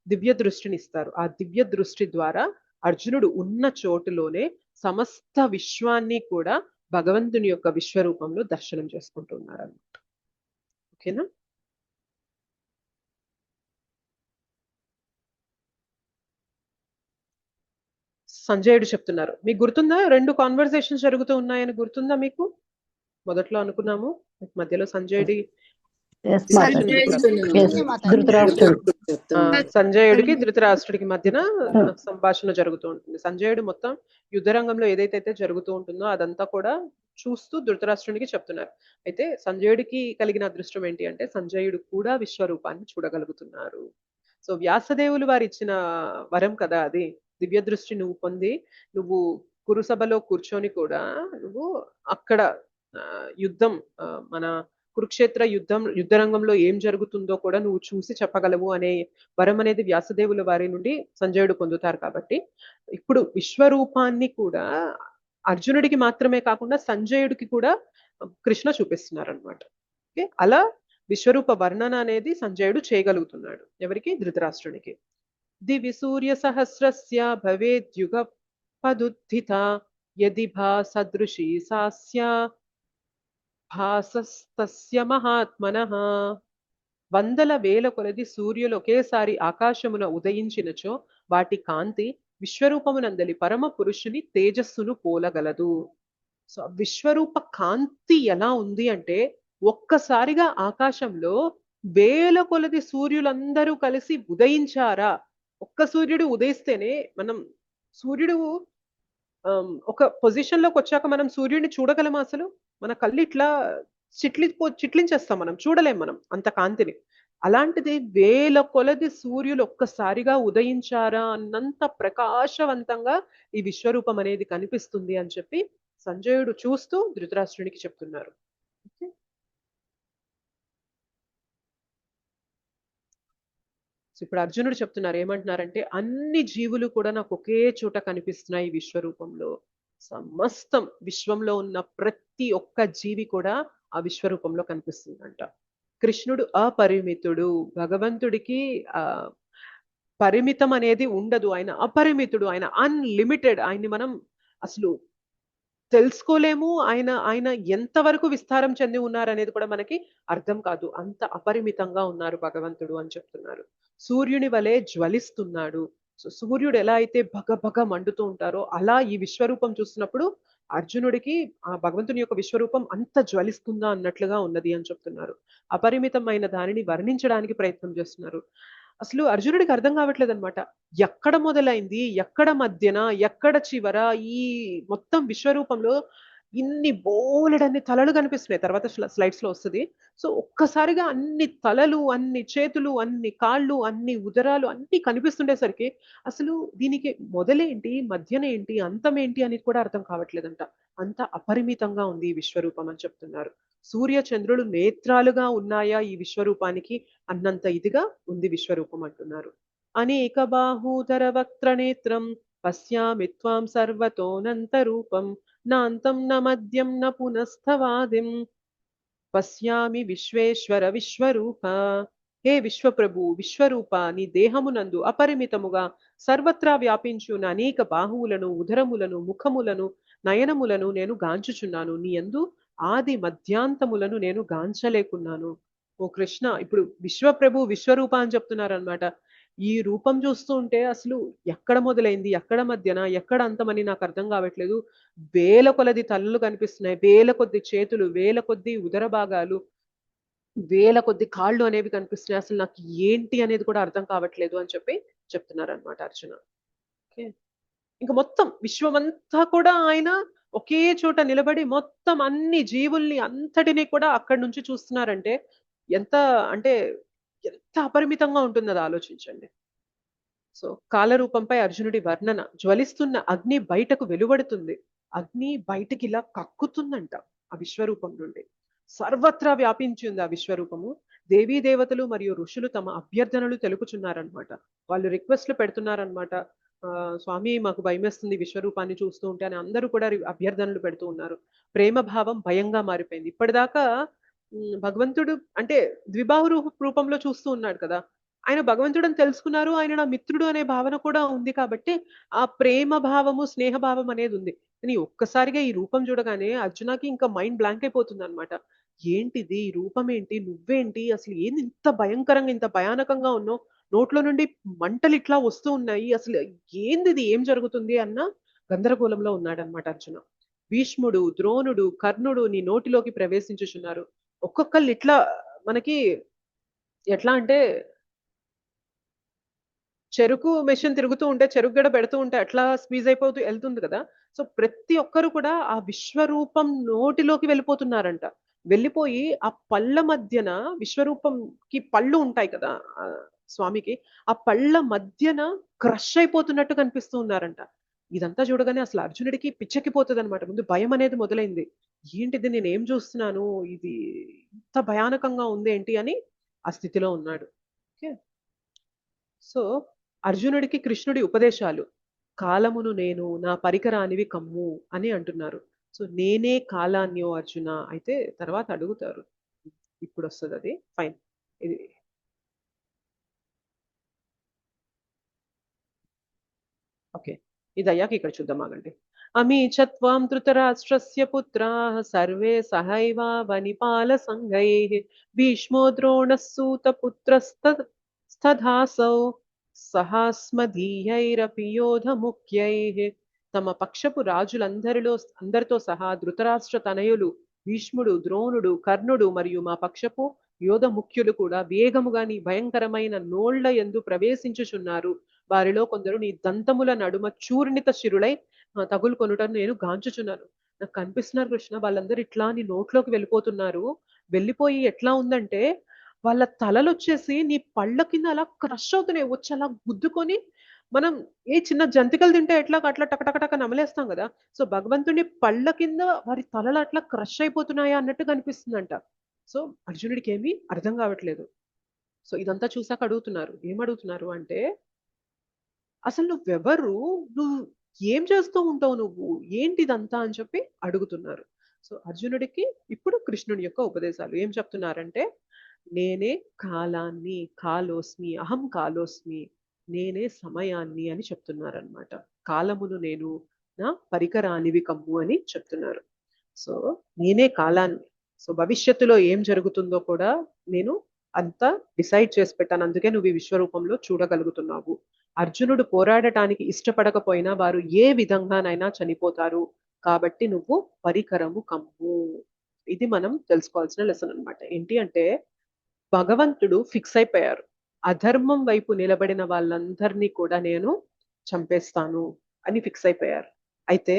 దివ్య దృష్టిని ఇస్తారు. ఆ దివ్య దృష్టి ద్వారా అర్జునుడు ఉన్న చోటులోనే సమస్త విశ్వాన్ని కూడా భగవంతుని యొక్క విశ్వరూపంలో దర్శనం చేసుకుంటున్నారు అన్నమాట. ఓకేనా? సంజయుడు చెప్తున్నారు, మీకు గుర్తుందా 2 కాన్వర్సేషన్స్ జరుగుతూ ఉన్నాయని గుర్తుందా మీకు? మొదట్లో అనుకున్నాము, మధ్యలో సంజయుడి సంజయుడికి ధృతరాష్ట్రుడికి మధ్యన సంభాషణ జరుగుతూ ఉంటుంది. సంజయుడు మొత్తం యుద్ధ రంగంలో ఏదైతే జరుగుతూ ఉంటుందో అదంతా కూడా చూస్తూ ధృతరాష్ట్రునికి చెప్తున్నారు. అయితే సంజయుడికి కలిగిన అదృష్టం ఏంటి అంటే సంజయుడు కూడా విశ్వరూపాన్ని చూడగలుగుతున్నారు. సో వ్యాసదేవులు వారు ఇచ్చిన వరం కదా అది. దివ్య దృష్టి నువ్వు పొంది నువ్వు కురుసభలో కూర్చొని కూడా నువ్వు అక్కడ యుద్ధం మన కురుక్షేత్ర యుద్ధ రంగంలో ఏం జరుగుతుందో కూడా నువ్వు చూసి చెప్పగలవు అనే వరం అనేది వ్యాసదేవుల వారి నుండి సంజయుడు పొందుతారు. కాబట్టి ఇప్పుడు విశ్వరూపాన్ని కూడా అర్జునుడికి మాత్రమే కాకుండా సంజయుడికి కూడా కృష్ణ చూపిస్తున్నారు అనమాట. ఓకే, అలా విశ్వరూప వర్ణన అనేది సంజయుడు చేయగలుగుతున్నాడు. ఎవరికి? ధృతరాష్ట్రునికి. దివి సూర్య సహస్రస్య భవేద్యుగ పదుద్ధిత యది భాసదృశీ సాస్య భాసస్తస్య మహాత్మనః. వందల వేల కొలది సూర్యులు ఒకేసారి ఆకాశమున ఉదయించినచో వాటి కాంతి విశ్వరూపమునందలి పరమ పురుషుని తేజస్సును పోలగలదు. సో విశ్వరూప కాంతి ఎలా ఉంది అంటే ఒక్కసారిగా ఆకాశంలో వేల కొలది సూర్యులందరూ కలిసి ఉదయించారా? ఒక్క సూర్యుడు ఉదయిస్తేనే మనం సూర్యుడు ఒక పొజిషన్ లోకి వచ్చాక మనం సూర్యుడిని చూడగలమా? అసలు మన కళ్ళు ఇట్లా చిట్లించేస్తాం, మనం చూడలేం మనం అంత కాంతిని. అలాంటిది వేల కొలది సూర్యులు ఒక్కసారిగా ఉదయించారా అన్నంత ప్రకాశవంతంగా ఈ విశ్వరూపం అనేది కనిపిస్తుంది అని చెప్పి సంజయుడు చూస్తూ ధృతరాష్ట్రునికి చెప్తున్నారు. ఇప్పుడు అర్జునుడు చెప్తున్నారు, ఏమంటున్నారంటే అన్ని జీవులు కూడా నాకు ఒకే చోట కనిపిస్తున్నాయి విశ్వరూపంలో. సమస్తం విశ్వంలో ఉన్న ప్రతి ఒక్క జీవి కూడా ఆ విశ్వరూపంలో కనిపిస్తుందంట. కృష్ణుడు అపరిమితుడు, భగవంతుడికి పరిమితం అనేది ఉండదు, ఆయన అపరిమితుడు, ఆయన అన్లిమిటెడ్. ఆయన్ని మనం అసలు తెలుసుకోలేము. ఆయన ఆయన ఎంతవరకు విస్తారం చెంది ఉన్నారనేది కూడా మనకి అర్థం కాదు. అంత అపరిమితంగా ఉన్నారు భగవంతుడు అని చెప్తున్నారు. సూర్యుని వలె జ్వలిస్తున్నాడు. సో సూర్యుడు ఎలా అయితే భగ భగ మండుతూ ఉంటారో అలా ఈ విశ్వరూపం చూస్తున్నప్పుడు అర్జునుడికి ఆ భగవంతుని యొక్క విశ్వరూపం అంత జ్వలిస్తుందా అన్నట్లుగా ఉన్నది అని చెప్తున్నారు. అపరిమితమైన దానిని వర్ణించడానికి ప్రయత్నం చేస్తున్నారు. అసలు అర్జునుడికి అర్థం కావట్లేదన్నమాట. ఎక్కడ మొదలైంది, ఎక్కడ మధ్యన, ఎక్కడ చివర ఈ మొత్తం విశ్వరూపంలో ఇన్ని బోలెడన్ని తలలు కనిపిస్తున్నాయి. తర్వాత స్లైడ్స్ లో వస్తది. సో ఒక్కసారిగా అన్ని తలలు, అన్ని చేతులు, అన్ని కాళ్ళు, అన్ని ఉదరాలు అన్ని కనిపిస్తుండేసరికి అసలు దీనికి మొదలేంటి, మధ్యనేంటి, అంతమేంటి అనేది కూడా అర్థం కావట్లేదంట. అంత అపరిమితంగా ఉంది ఈ విశ్వరూపం అని చెప్తున్నారు. సూర్య చంద్రులు నేత్రాలుగా ఉన్నాయా ఈ విశ్వరూపానికి అన్నంత ఇదిగా ఉంది విశ్వరూపం అంటున్నారు. అనేక బాహూధర వక్త్ర నేత్రం పశ్యామి త్వాం సర్వతోనంత రూపం నాంతం న మద్యం న పునఃస్థవాదిం పశ్యామి విశ్వేశ్వర విశ్వరూప. హే విశ్వప్రభు విశ్వరూప, నీ దేహమునందు అపరిమితముగా సర్వత్రా వ్యాపించున్న అనేక బాహువులను, ఉదరములను, ముఖములను, నయనములను నేను గాంచుచున్నాను. నీ యందు ఆది మధ్యాంతములను నేను గాంచలేకున్నాను. ఓ కృష్ణ, ఇప్పుడు విశ్వప్రభు విశ్వరూప అని చెప్తున్నారనమాట. ఈ రూపం చూస్తూ ఉంటే అసలు ఎక్కడ మొదలైంది, ఎక్కడ మధ్యన, ఎక్కడ అంతమని నాకు అర్థం కావట్లేదు. వేల కొలది తలలు కనిపిస్తున్నాయి, వేల కొద్ది చేతులు, వేల కొద్ది ఉదర భాగాలు, వేల కొద్ది కాళ్ళు అనేవి కనిపిస్తున్నాయి. అసలు నాకు ఏంటి అనేది కూడా అర్థం కావట్లేదు అని చెప్పి చెప్తున్నారు అనమాట అర్జున. ఓకే, ఇంకా మొత్తం విశ్వమంతా కూడా ఆయన ఒకే చోట నిలబడి మొత్తం అన్ని జీవుల్ని అంతటినీ కూడా అక్కడి నుంచి చూస్తున్నారంటే ఎంత అంటే ఎంత అపరిమితంగా ఉంటుందో అది ఆలోచించండి. సో కాలరూపంపై అర్జునుడి వర్ణన. జ్వలిస్తున్న అగ్ని బయటకు వెలువడుతుంది. అగ్ని బయటకి ఇలా కక్కుతుందంట ఆ విశ్వరూపం నుండి. సర్వత్రా వ్యాపించింది ఆ విశ్వరూపము. దేవీ దేవతలు మరియు ఋషులు తమ అభ్యర్థనలు తెలుపుచున్నారనమాట. వాళ్ళు రిక్వెస్ట్లు పెడుతున్నారనమాట. స్వామి మాకు భయమేస్తుంది విశ్వరూపాన్ని చూస్తూ ఉంటే అని అందరూ కూడా అభ్యర్థనలు పెడుతూ ఉన్నారు. ప్రేమ భావం భయంగా మారిపోయింది. ఇప్పటిదాకా భగవంతుడు అంటే ద్విబాహు రూపంలో చూస్తూ ఉన్నాడు కదా, ఆయన భగవంతుడు అని తెలుసుకున్నారు. ఆయన నా మిత్రుడు అనే భావన కూడా ఉంది కాబట్టి ఆ ప్రేమ భావము, స్నేహ భావం అనేది ఉంది. కానీ ఒక్కసారిగా ఈ రూపం చూడగానే అర్జునకి ఇంకా మైండ్ బ్లాంక్ అయిపోతుంది అనమాట. ఏంటిది, ఈ రూపం ఏంటి, నువ్వేంటి, అసలు ఏంది ఇంత భయంకరంగా ఇంత భయానకంగా ఉన్నావు, నోట్లో నుండి మంటలు ఇట్లా వస్తూ ఉన్నాయి, అసలు ఏంది, ఏం జరుగుతుంది అన్న గందరగోళంలో ఉన్నాడనమాట అర్జున. భీష్ముడు, ద్రోణుడు, కర్ణుడు నీ నోటిలోకి ప్రవేశించుచున్నారు. ఒక్కొక్కళ్ళు ఇట్లా మనకి ఎట్లా అంటే చెరుకు మెషిన్ తిరుగుతూ ఉంటే, చెరుకు గడ పెడుతూ ఉంటే అట్లా స్క్వీజ్ అయిపోతూ వెళ్తుంది కదా. సో ప్రతి ఒక్కరు కూడా ఆ విశ్వరూపం నోటిలోకి వెళ్ళిపోతున్నారంట. వెళ్ళిపోయి ఆ పళ్ళ మధ్యన, విశ్వరూపంకి పళ్ళు ఉంటాయి కదా స్వామికి, ఆ పళ్ళ మధ్యన క్రష్ అయిపోతున్నట్టు కనిపిస్తూ ఉన్నారంట. ఇదంతా చూడగానే అసలు అర్జునుడికి పిచ్చెక్కిపోతుంది అనమాట. ముందు భయం అనేది మొదలైంది. ఏంటిది, నేను ఏం చూస్తున్నాను, ఇది ఇంత భయానకంగా ఉంది ఏంటి అని ఆ స్థితిలో ఉన్నాడు. ఓకే, సో అర్జునుడికి కృష్ణుడి ఉపదేశాలు. కాలమును నేను, నా పరికరానివి కమ్ము అని అంటున్నారు. సో నేనే కాలాన్యో అర్జున అయితే తర్వాత అడుగుతారు. ఇప్పుడు వస్తుంది అది, ఫైన్. ఇది ఓకే, ఇది అయ్యాక ఇక్కడ చూద్దాం, ఆగండి. అమీ చత్వాం ధృతరాష్ట్రస్య పుత్రాః సర్వే సహైవావనిపాల సంఘైః భీష్మో ద్రోణః సూత పుత్రస్తథాసౌ సహాస్మదీయైరపి యోధ ముఖ్యైః. తమ పక్షపు అందరితో సహా ధృతరాష్ట్ర తనయులు భీష్ముడు, ద్రోణుడు, కర్ణుడు మరియు మా పక్షపు యోధ ముఖ్యులు కూడా వేగముగా నీ భయంకరమైన నోళ్ల యందు ప్రవేశించుచున్నారు. వారిలో కొందరు నీ దంతముల నడుమ చూర్ణిత శిరులై తగులుకొనుటను నేను గాంచుచున్నాను. నాకు కనిపిస్తున్నారు కృష్ణ, వాళ్ళందరూ ఇట్లా నీ నోట్లోకి వెళ్ళిపోతున్నారు. వెళ్ళిపోయి ఎట్లా ఉందంటే వాళ్ళ తలలు వచ్చేసి నీ పళ్ళ కింద అలా క్రష్ అవుతున్నాయి, వచ్చి అలా గుద్దుకొని, మనం ఏ చిన్న జంతికలు తింటే ఎట్లా అట్లా టకటకటక నమలేస్తాం కదా. సో భగవంతుని పళ్ళ కింద వారి తలలు అట్లా క్రష్ అయిపోతున్నాయా అన్నట్టు కనిపిస్తుందంట. సో అర్జునుడికి ఏమీ అర్థం కావట్లేదు. సో ఇదంతా చూసాక అడుగుతున్నారు. ఏమడుగుతున్నారు అంటే, అసలు నువ్వెవరు, నువ్వు ఏం చేస్తూ ఉంటావు, నువ్వు ఏంటిదంతా అని చెప్పి అడుగుతున్నారు. సో అర్జునుడికి ఇప్పుడు కృష్ణుడి యొక్క ఉపదేశాలు ఏం చెప్తున్నారంటే, నేనే కాలాన్ని, కాలోస్మి, అహం కాలోస్మి, నేనే సమయాన్ని అని చెప్తున్నారనమాట. కాలమును నేను, నా పరికరానివి కమ్ము అని చెప్తున్నారు. సో నేనే కాలాన్ని, సో భవిష్యత్తులో ఏం జరుగుతుందో కూడా నేను అంతా డిసైడ్ చేసి పెట్టాను. అందుకే నువ్వు ఈ విశ్వరూపంలో చూడగలుగుతున్నావు. అర్జునుడు పోరాడటానికి ఇష్టపడకపోయినా వారు ఏ విధంగానైనా చనిపోతారు, కాబట్టి నువ్వు పరికరము కమ్ము. ఇది మనం తెలుసుకోవాల్సిన లెసన్ అన్నమాట. ఏంటి అంటే భగవంతుడు ఫిక్స్ అయిపోయారు, అధర్మం వైపు నిలబడిన వాళ్ళందరినీ కూడా నేను చంపేస్తాను అని ఫిక్స్ అయిపోయారు. అయితే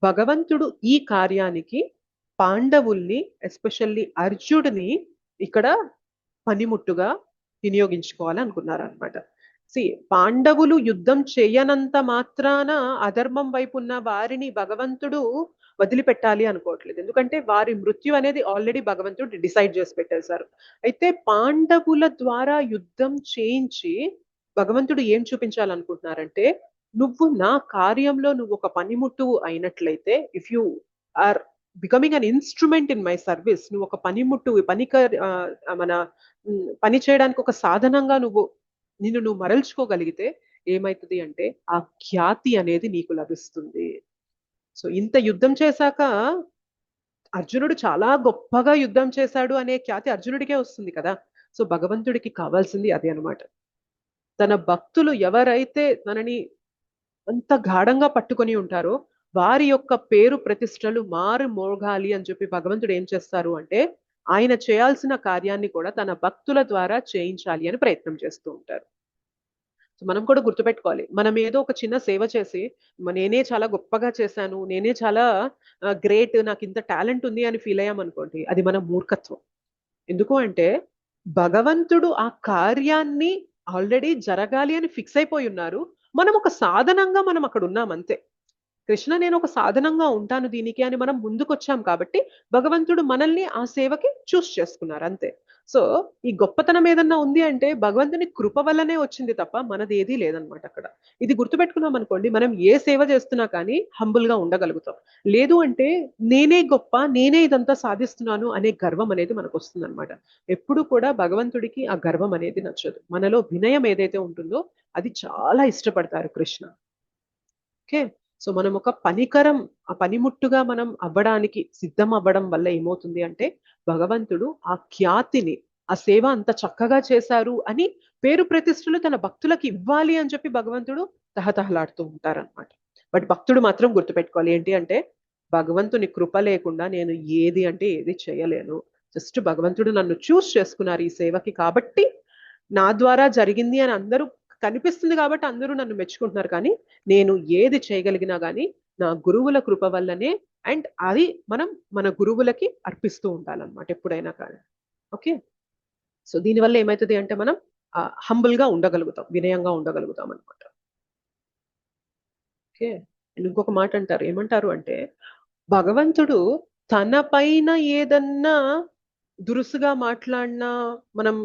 భగవంతుడు ఈ కార్యానికి పాండవుల్ని, ఎస్పెషల్లీ అర్జునుడిని ఇక్కడ పనిముట్టుగా వినియోగించుకోవాలనుకున్నారు అనమాట. పాండవులు యుద్ధం చేయనంత మాత్రాన అధర్మం వైపు ఉన్న వారిని భగవంతుడు వదిలిపెట్టాలి అనుకోవట్లేదు. ఎందుకంటే వారి మృత్యు అనేది ఆల్రెడీ భగవంతుడు డిసైడ్ చేసి పెట్టేశారు. అయితే పాండవుల ద్వారా యుద్ధం చేయించి భగవంతుడు ఏం చూపించాలనుకుంటున్నారంటే, నువ్వు నా కార్యంలో నువ్వు ఒక పనిముట్టు అయినట్లయితే, if you are becoming an instrument in my service, నువ్వు ఒక పనిముట్టు మన పని చేయడానికి ఒక సాధనంగా నిన్ను నువ్వు మరల్చుకోగలిగితే ఏమైతుంది అంటే ఆ ఖ్యాతి అనేది నీకు లభిస్తుంది. సో ఇంత యుద్ధం చేశాక అర్జునుడు చాలా గొప్పగా యుద్ధం చేశాడు అనే ఖ్యాతి అర్జునుడికే వస్తుంది కదా. సో భగవంతుడికి కావాల్సింది అదే అనమాట. తన భక్తులు ఎవరైతే తనని అంత గాఢంగా పట్టుకొని ఉంటారో వారి యొక్క పేరు ప్రతిష్టలు మారు మోగాలి అని చెప్పి భగవంతుడు ఏం చేస్తారు అంటే, ఆయన చేయాల్సిన కార్యాన్ని కూడా తన భక్తుల ద్వారా చేయించాలి అని ప్రయత్నం చేస్తూ ఉంటారు. సో మనం కూడా గుర్తుపెట్టుకోవాలి, మనం ఏదో ఒక చిన్న సేవ చేసి నేనే చాలా గొప్పగా చేశాను, నేనే చాలా గ్రేట్, నాకు ఇంత టాలెంట్ ఉంది అని ఫీల్ అయ్యామనుకోండి, అది మన మూర్ఖత్వం. ఎందుకు అంటే భగవంతుడు ఆ కార్యాన్ని ఆల్రెడీ జరగాలి అని ఫిక్స్ అయిపోయి ఉన్నారు. మనం ఒక సాధనంగా మనం అక్కడ ఉన్నాం అంతే. కృష్ణ నేను ఒక సాధనంగా ఉంటాను దీనికి అని మనం ముందుకొచ్చాం కాబట్టి భగవంతుడు మనల్ని ఆ సేవకి చూస్ చేసుకున్నారు అంతే. సో ఈ గొప్పతనం ఏదన్నా ఉంది అంటే భగవంతుని కృప వల్లనే వచ్చింది తప్ప మనది ఏదీ లేదనమాట అక్కడ. ఇది గుర్తుపెట్టుకున్నాం అనుకోండి, మనం ఏ సేవ చేస్తున్నా కానీ హంబుల్ గా ఉండగలుగుతాం. లేదు అంటే నేనే గొప్ప, నేనే ఇదంతా సాధిస్తున్నాను అనే గర్వం అనేది మనకు వస్తుంది అనమాట. ఎప్పుడు కూడా భగవంతుడికి ఆ గర్వం అనేది నచ్చదు. మనలో వినయం ఏదైతే ఉంటుందో అది చాలా ఇష్టపడతారు కృష్ణ. ఓకే, సో మనం ఒక పనికరం, ఆ పనిముట్టుగా మనం అవ్వడానికి సిద్ధం అవ్వడం వల్ల ఏమవుతుంది అంటే భగవంతుడు ఆ ఖ్యాతిని, ఆ సేవ అంత చక్కగా చేశారు అని పేరు ప్రతిష్టలు తన భక్తులకు ఇవ్వాలి అని చెప్పి భగవంతుడు తహతహలాడుతూ ఉంటారనమాట. బట్ భక్తుడు మాత్రం గుర్తుపెట్టుకోవాలి ఏంటి అంటే, భగవంతుని కృప లేకుండా నేను ఏది అంటే ఏది చేయలేను. జస్ట్ భగవంతుడు నన్ను చూస్ చేసుకున్నారు ఈ సేవకి కాబట్టి నా ద్వారా జరిగింది అని అందరూ కనిపిస్తుంది కాబట్టి అందరూ నన్ను మెచ్చుకుంటున్నారు. కానీ నేను ఏది చేయగలిగినా కానీ నా గురువుల కృప వల్లనే, అండ్ అది మనం మన గురువులకి అర్పిస్తూ ఉండాలన్నమాట ఎప్పుడైనా కానీ. ఓకే, సో దీనివల్ల ఏమవుతుంది అంటే మనం హంబుల్ గా ఉండగలుగుతాం, వినయంగా ఉండగలుగుతాం అనమాట. ఓకే, ఇంకొక మాట అంటారు, ఏమంటారు అంటే భగవంతుడు తన పైన ఏదన్నా దురుసుగా మాట్లాడినా, మనం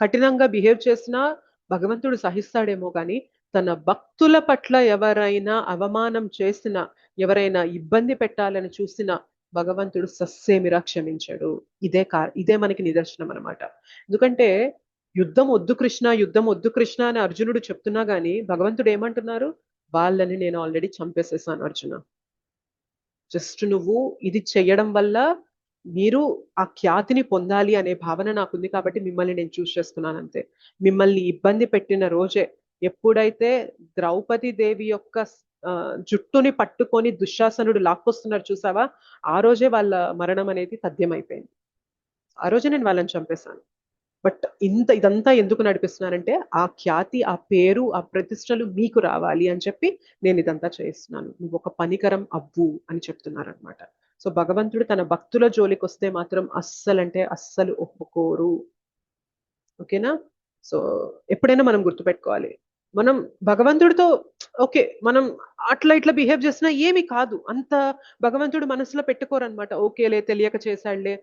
కఠినంగా బిహేవ్ చేసినా భగవంతుడు సహిస్తాడేమో కానీ తన భక్తుల పట్ల ఎవరైనా అవమానం చేసినా, ఎవరైనా ఇబ్బంది పెట్టాలని చూసినా భగవంతుడు సస్సేమిరా క్షమించాడు. ఇదే మనకి నిదర్శనం అనమాట. ఎందుకంటే యుద్ధం వద్దు కృష్ణ, యుద్ధం వద్దు కృష్ణ అని అర్జునుడు చెప్తున్నా గానీ భగవంతుడు ఏమంటున్నారు, వాళ్ళని నేను ఆల్రెడీ చంపేసేసాను అర్జున. జస్ట్ నువ్వు ఇది చెయ్యడం వల్ల మీరు ఆ ఖ్యాతిని పొందాలి అనే భావన నాకుంది కాబట్టి మిమ్మల్ని నేను చూస్ చేస్తున్నాను అంతే. మిమ్మల్ని ఇబ్బంది పెట్టిన రోజే, ఎప్పుడైతే ద్రౌపది దేవి యొక్క జుట్టుని పట్టుకొని దుశ్శాసనుడు లాక్కొస్తున్నారు చూసావా, ఆ రోజే వాళ్ళ మరణం అనేది తథ్యమైపోయింది. ఆ రోజే నేను వాళ్ళని చంపేశాను. బట్ ఇదంతా ఎందుకు నడిపిస్తున్నానంటే ఆ ఖ్యాతి, ఆ పేరు, ఆ ప్రతిష్టలు మీకు రావాలి అని చెప్పి నేను ఇదంతా చేస్తున్నాను. నువ్వు ఒక పనికరం అవ్వు అని చెప్తున్నారు అనమాట. సో భగవంతుడు తన భక్తుల జోలికి వస్తే మాత్రం అస్సలు ఒప్పుకోరు. ఓకేనా? సో ఎప్పుడైనా మనం గుర్తుపెట్టుకోవాలి, మనం భగవంతుడితో ఓకే మనం అట్లా ఇట్లా బిహేవ్ చేసినా ఏమి కాదు, అంత భగవంతుడు మనసులో పెట్టుకోరనమాట. ఓకేలే తెలియక చేశాడులే,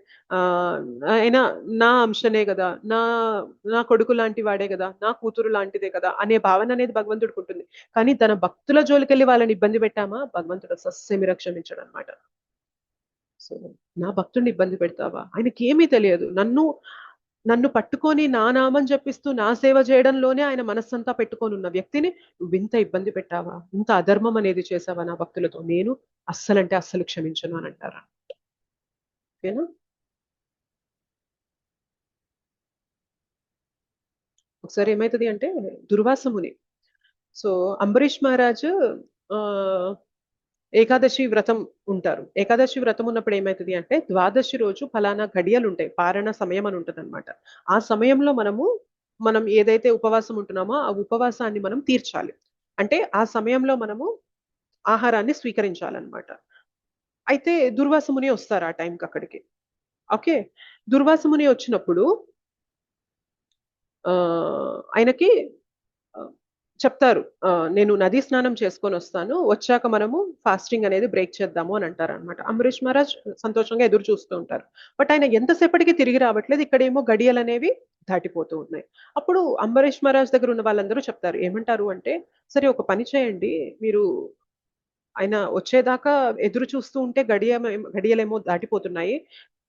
అయినా నా అంశనే కదా, నా కొడుకు లాంటి వాడే కదా, నా కూతురు లాంటిదే కదా అనే భావన అనేది భగవంతుడికి ఉంటుంది. కానీ తన భక్తుల జోలికెళ్ళి వాళ్ళని ఇబ్బంది పెట్టామా భగవంతుడు సస్యమిర క్షమించాడు అనమాట. సో నా భక్తుడిని ఇబ్బంది పెడతావా, ఆయనకి ఏమీ తెలియదు, నన్ను నన్ను పట్టుకొని నా నామం జపిస్తూ నా సేవ చేయడంలోనే ఆయన మనస్సంతా పెట్టుకొని ఉన్న వ్యక్తిని నువ్వు ఇంత ఇబ్బంది పెట్టావా, ఇంత అధర్మం అనేది చేసావా నా భక్తులతో, నేను అస్సలంటే అస్సలు క్షమించను అని అంటారా. ఓకేనా. ఒకసారి ఏమైతుంది అంటే దుర్వాసముని, సో అంబరీష్ మహారాజు ఏకాదశి వ్రతం ఉంటారు. ఏకాదశి వ్రతం ఉన్నప్పుడు ఏమైతుంది అంటే ద్వాదశి రోజు ఫలానా గడియలు ఉంటాయి, పారణ సమయం అని ఉంటుంది అనమాట. ఆ సమయంలో మనం ఏదైతే ఉపవాసం ఉంటున్నామో ఆ ఉపవాసాన్ని మనం తీర్చాలి. అంటే ఆ సమయంలో మనము ఆహారాన్ని స్వీకరించాలన్నమాట. అయితే దుర్వాసముని వస్తారు ఆ టైంకి అక్కడికి. ఓకే. దుర్వాసముని వచ్చినప్పుడు ఆయనకి చెప్తారు, నేను నదీ స్నానం చేసుకొని వస్తాను, వచ్చాక మనము ఫాస్టింగ్ అనేది బ్రేక్ చేద్దాము అని అంటారు అనమాట. అంబరీష్ మహారాజ్ సంతోషంగా ఎదురు చూస్తూ ఉంటారు. బట్ ఆయన ఎంతసేపటికి తిరిగి రావట్లేదు, ఇక్కడేమో గడియలు అనేవి దాటిపోతూ ఉన్నాయి. అప్పుడు అంబరీష్ మహారాజ్ దగ్గర ఉన్న వాళ్ళందరూ చెప్తారు, ఏమంటారు అంటే, సరే ఒక పని చేయండి, మీరు ఆయన వచ్చేదాకా ఎదురు చూస్తూ ఉంటే గడియలేమో దాటిపోతున్నాయి,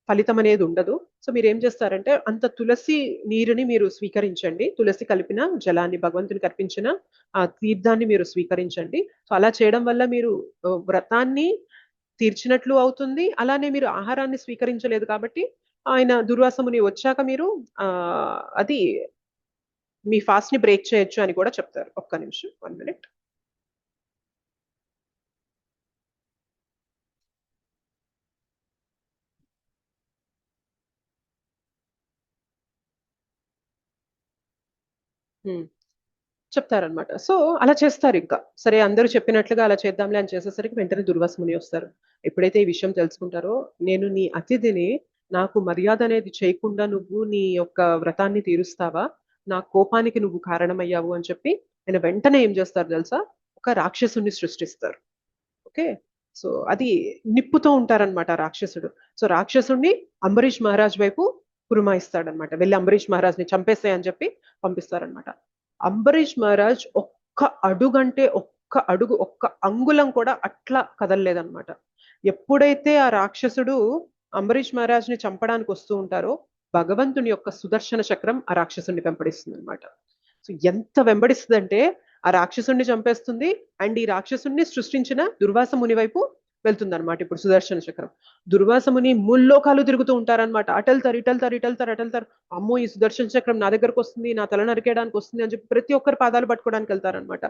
ఫలితం అనేది ఉండదు. సో మీరు ఏం చేస్తారంటే అంత తులసి నీరుని మీరు స్వీకరించండి, తులసి కలిపిన జలాన్ని, భగవంతుని కల్పించిన ఆ తీర్థాన్ని మీరు స్వీకరించండి. సో అలా చేయడం వల్ల మీరు వ్రతాన్ని తీర్చినట్లు అవుతుంది, అలానే మీరు ఆహారాన్ని స్వీకరించలేదు కాబట్టి ఆయన దుర్వాసముని వచ్చాక మీరు అది మీ ఫాస్ట్ ని బ్రేక్ చేయొచ్చు అని కూడా చెప్తారు. ఒక్క నిమిషం, 1 minute. చెప్తారనమాట. సో అలా చేస్తారు ఇంకా. సరే అందరూ చెప్పినట్లుగా అలా చేద్దాంలే అని చేసేసరికి వెంటనే దుర్వాసముని వస్తారు. ఎప్పుడైతే ఈ విషయం తెలుసుకుంటారో, నేను నీ అతిథిని, నాకు మర్యాద అనేది చేయకుండా నువ్వు నీ యొక్క వ్రతాన్ని తీరుస్తావా, నా కోపానికి నువ్వు కారణమయ్యావు అని చెప్పి ఆయన వెంటనే ఏం చేస్తారు తెలుసా, ఒక రాక్షసుని సృష్టిస్తారు. ఓకే. సో అది నిప్పుతో ఉంటారనమాట రాక్షసుడు. సో రాక్షసుడిని అంబరీష్ మహారాజ్ వైపు పురమాయిస్తాడనమాట, వెళ్ళి అంబరీష్ మహారాజ్ని చంపేస్తాయని చెప్పి పంపిస్తారనమాట. అంబరీష్ మహారాజ్ ఒక్క అడుగంటే ఒక్క అడుగు, ఒక్క అంగుళం కూడా అట్లా కదలలేదన్నమాట. ఎప్పుడైతే ఆ రాక్షసుడు అంబరీష్ మహారాజ్ ని చంపడానికి వస్తూ ఉంటారో, భగవంతుని యొక్క సుదర్శన చక్రం ఆ రాక్షసుని వెంబడిస్తుంది అనమాట. సో ఎంత వెంబడిస్తుందంటే ఆ రాక్షసుని చంపేస్తుంది, అండ్ ఈ రాక్షసుని సృష్టించిన దుర్వాస ముని వైపు వెళ్తుంది అనమాట. ఇప్పుడు సుదర్శన చక్రం, దుర్వాసముని ముల్లోకాలు తిరుగుతూ ఉంటారనమాట. అటెళ్తారు. అమ్మో ఈ సుదర్శన చక్రం నా దగ్గరకు వస్తుంది, నా తల నరికేయడానికి వస్తుంది అని చెప్పి ప్రతి ఒక్కరు పాదాలు పట్టుకోవడానికి వెళ్తారనమాట.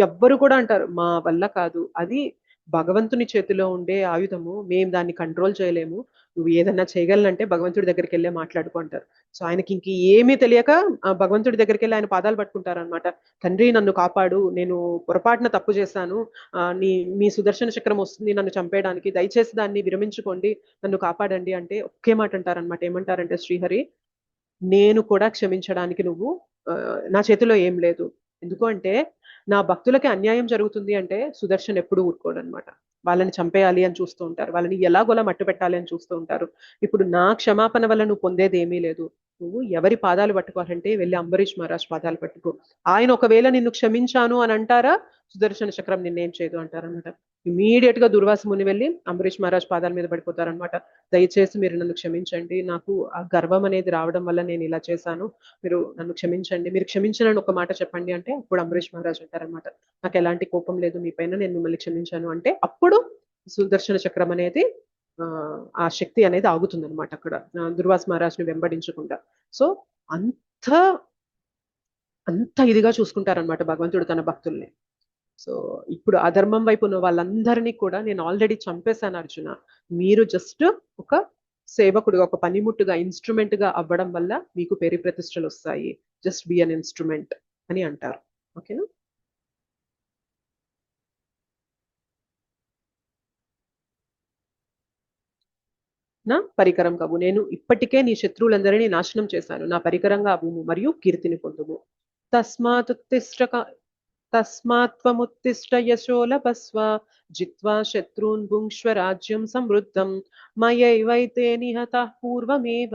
ఎవ్వరు కూడా అంటారు మా వల్ల కాదు, అది భగవంతుని చేతిలో ఉండే ఆయుధము, మేము దాన్ని కంట్రోల్ చేయలేము, నువ్వు ఏదన్నా చేయగలనంటే భగవంతుడి దగ్గరికి వెళ్ళే మాట్లాడుకో అంటారు. సో ఆయనకి ఇంక ఏమీ తెలియక భగవంతుడి దగ్గరికి వెళ్ళి ఆయన పాదాలు పట్టుకుంటారనమాట. తండ్రి నన్ను కాపాడు, నేను పొరపాటున తప్పు చేశాను, మీ సుదర్శన చక్రం వస్తుంది నన్ను చంపేయడానికి, దయచేసి దాన్ని విరమించుకోండి, నన్ను కాపాడండి అంటే ఒకే మాట అంటారనమాట. ఏమంటారంటే, శ్రీహరి నేను కూడా క్షమించడానికి నువ్వు నా చేతిలో ఏం లేదు. ఎందుకు అంటే నా భక్తులకి అన్యాయం జరుగుతుంది అంటే సుదర్శన్ ఎప్పుడు ఊరుకోడు అనమాట. వాళ్ళని చంపేయాలి అని చూస్తూ ఉంటారు, వాళ్ళని ఎలాగోలా మట్టు పెట్టాలి అని చూస్తూ ఉంటారు. ఇప్పుడు నా క్షమాపణ వల్ల నువ్వు పొందేది ఏమీ లేదు, నువ్వు ఎవరి పాదాలు పట్టుకోవాలంటే వెళ్ళి అంబరీష్ మహారాజ్ పాదాలు పట్టుకో, ఆయన ఒకవేళ నిన్ను క్షమించాను అని అంటారా, సుదర్శన చక్రం నిన్నేం చేయదు అంటారనమాట. ఇమీడియట్ గా దుర్వాస ముని వెళ్ళి అంబరీష్ మహారాజ్ పాదాల మీద పడిపోతారనమాట. దయచేసి మీరు నన్ను క్షమించండి, నాకు ఆ గర్వం అనేది రావడం వల్ల నేను ఇలా చేశాను, మీరు నన్ను క్షమించండి, మీరు క్షమించనని ఒక మాట చెప్పండి అంటే అప్పుడు అంబరీష్ మహారాజ్ అంటారనమాట, నాకు ఎలాంటి కోపం లేదు మీ పైన, నేను మిమ్మల్ని క్షమించాను అంటే అప్పుడు సుదర్శన చక్రం అనేది ఆ శక్తి అనేది ఆగుతుంది అనమాట అక్కడ దుర్వాస మహారాజ్ని వెంబడించకుండా. సో అంత ఇదిగా చూసుకుంటారనమాట భగవంతుడు తన భక్తుల్ని. సో ఇప్పుడు అధర్మం వైపు ఉన్న వాళ్ళందరినీ కూడా నేను ఆల్రెడీ చంపేశాను అర్జున, మీరు జస్ట్ ఒక సేవకుడుగా, ఒక పనిముట్టుగా, ఇన్స్ట్రుమెంట్ గా అవ్వడం వల్ల మీకు పేరు ప్రతిష్టలు వస్తాయి, జస్ట్ బి అన్ ఇన్స్ట్రుమెంట్ అని అంటారు. ఓకేనా. నా పరికరం కవు, నేను ఇప్పటికే నీ శత్రువులందరినీ నాశనం చేశాను, నా పరికరంగా అవ్వుము మరియు కీర్తిని పొందుము. తస్మాత్వముత్తిష్ట యశో లభస్వ జిత్వా శత్రూన్ భుంక్ష్వ రాజ్యం సమృద్ధం మయైవైతే నిహతః పూర్వమేవ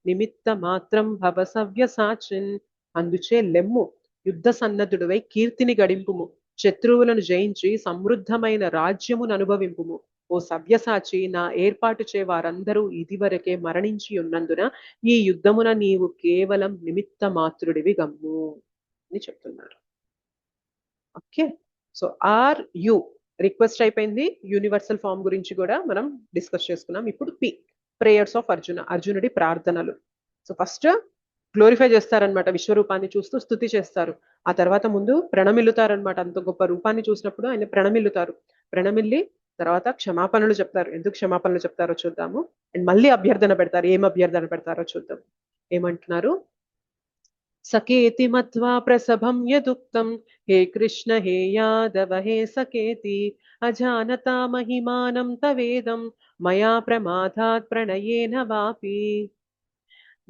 నిమిత్త మాత్రం భవ సవ్యసాచిన్. అందుచే లెమ్ము, యుద్ధ సన్నద్ధుడివై కీర్తిని గడింపుము, శత్రువులను జయించి సమృద్ధమైన రాజ్యమును అనుభవింపుము, ఓ సవ్యసాచి, నా ఏర్పాటు చే వారందరూ ఇదివరకే మరణించి ఉన్నందున ఈ యుద్ధమున నీవు కేవలం నిమిత్త మాత్రుడివి గమ్ము అని చెప్తున్నారు. Okay, so R U request అయిపోయింది. యూనివర్సల్ ఫామ్ గురించి కూడా మనం డిస్కస్ చేసుకున్నాం. ఇప్పుడు పి, ప్రేయర్స్ ఆఫ్ అర్జున, అర్జునుడి ప్రార్థనలు. సో ఫస్ట్ గ్లోరిఫై చేస్తారనమాట, విశ్వరూపాన్ని చూస్తూ స్తుతి చేస్తారు. ఆ తర్వాత ముందు ప్రణమిల్లుతారనమాట. అంత గొప్ప రూపాన్ని చూసినప్పుడు ఆయన ప్రణమిల్లుతారు. ప్రణమిల్లి తర్వాత క్షమాపణలు చెప్తారు. ఎందుకు క్షమాపణలు చెప్తారో చూద్దాము. అండ్ మళ్ళీ అభ్యర్థన పెడతారు. ఏం అభ్యర్థన పెడతారో చూద్దాం. ఏమంటున్నారు? సకేతి మత్వా ప్రసభం యదుక్తం హే కృష్ణ హే యాదవ హే సకేతి అజానతా మహిమానం తవేదం మయా ప్రమాదాత్ ప్రణయేన వాపి.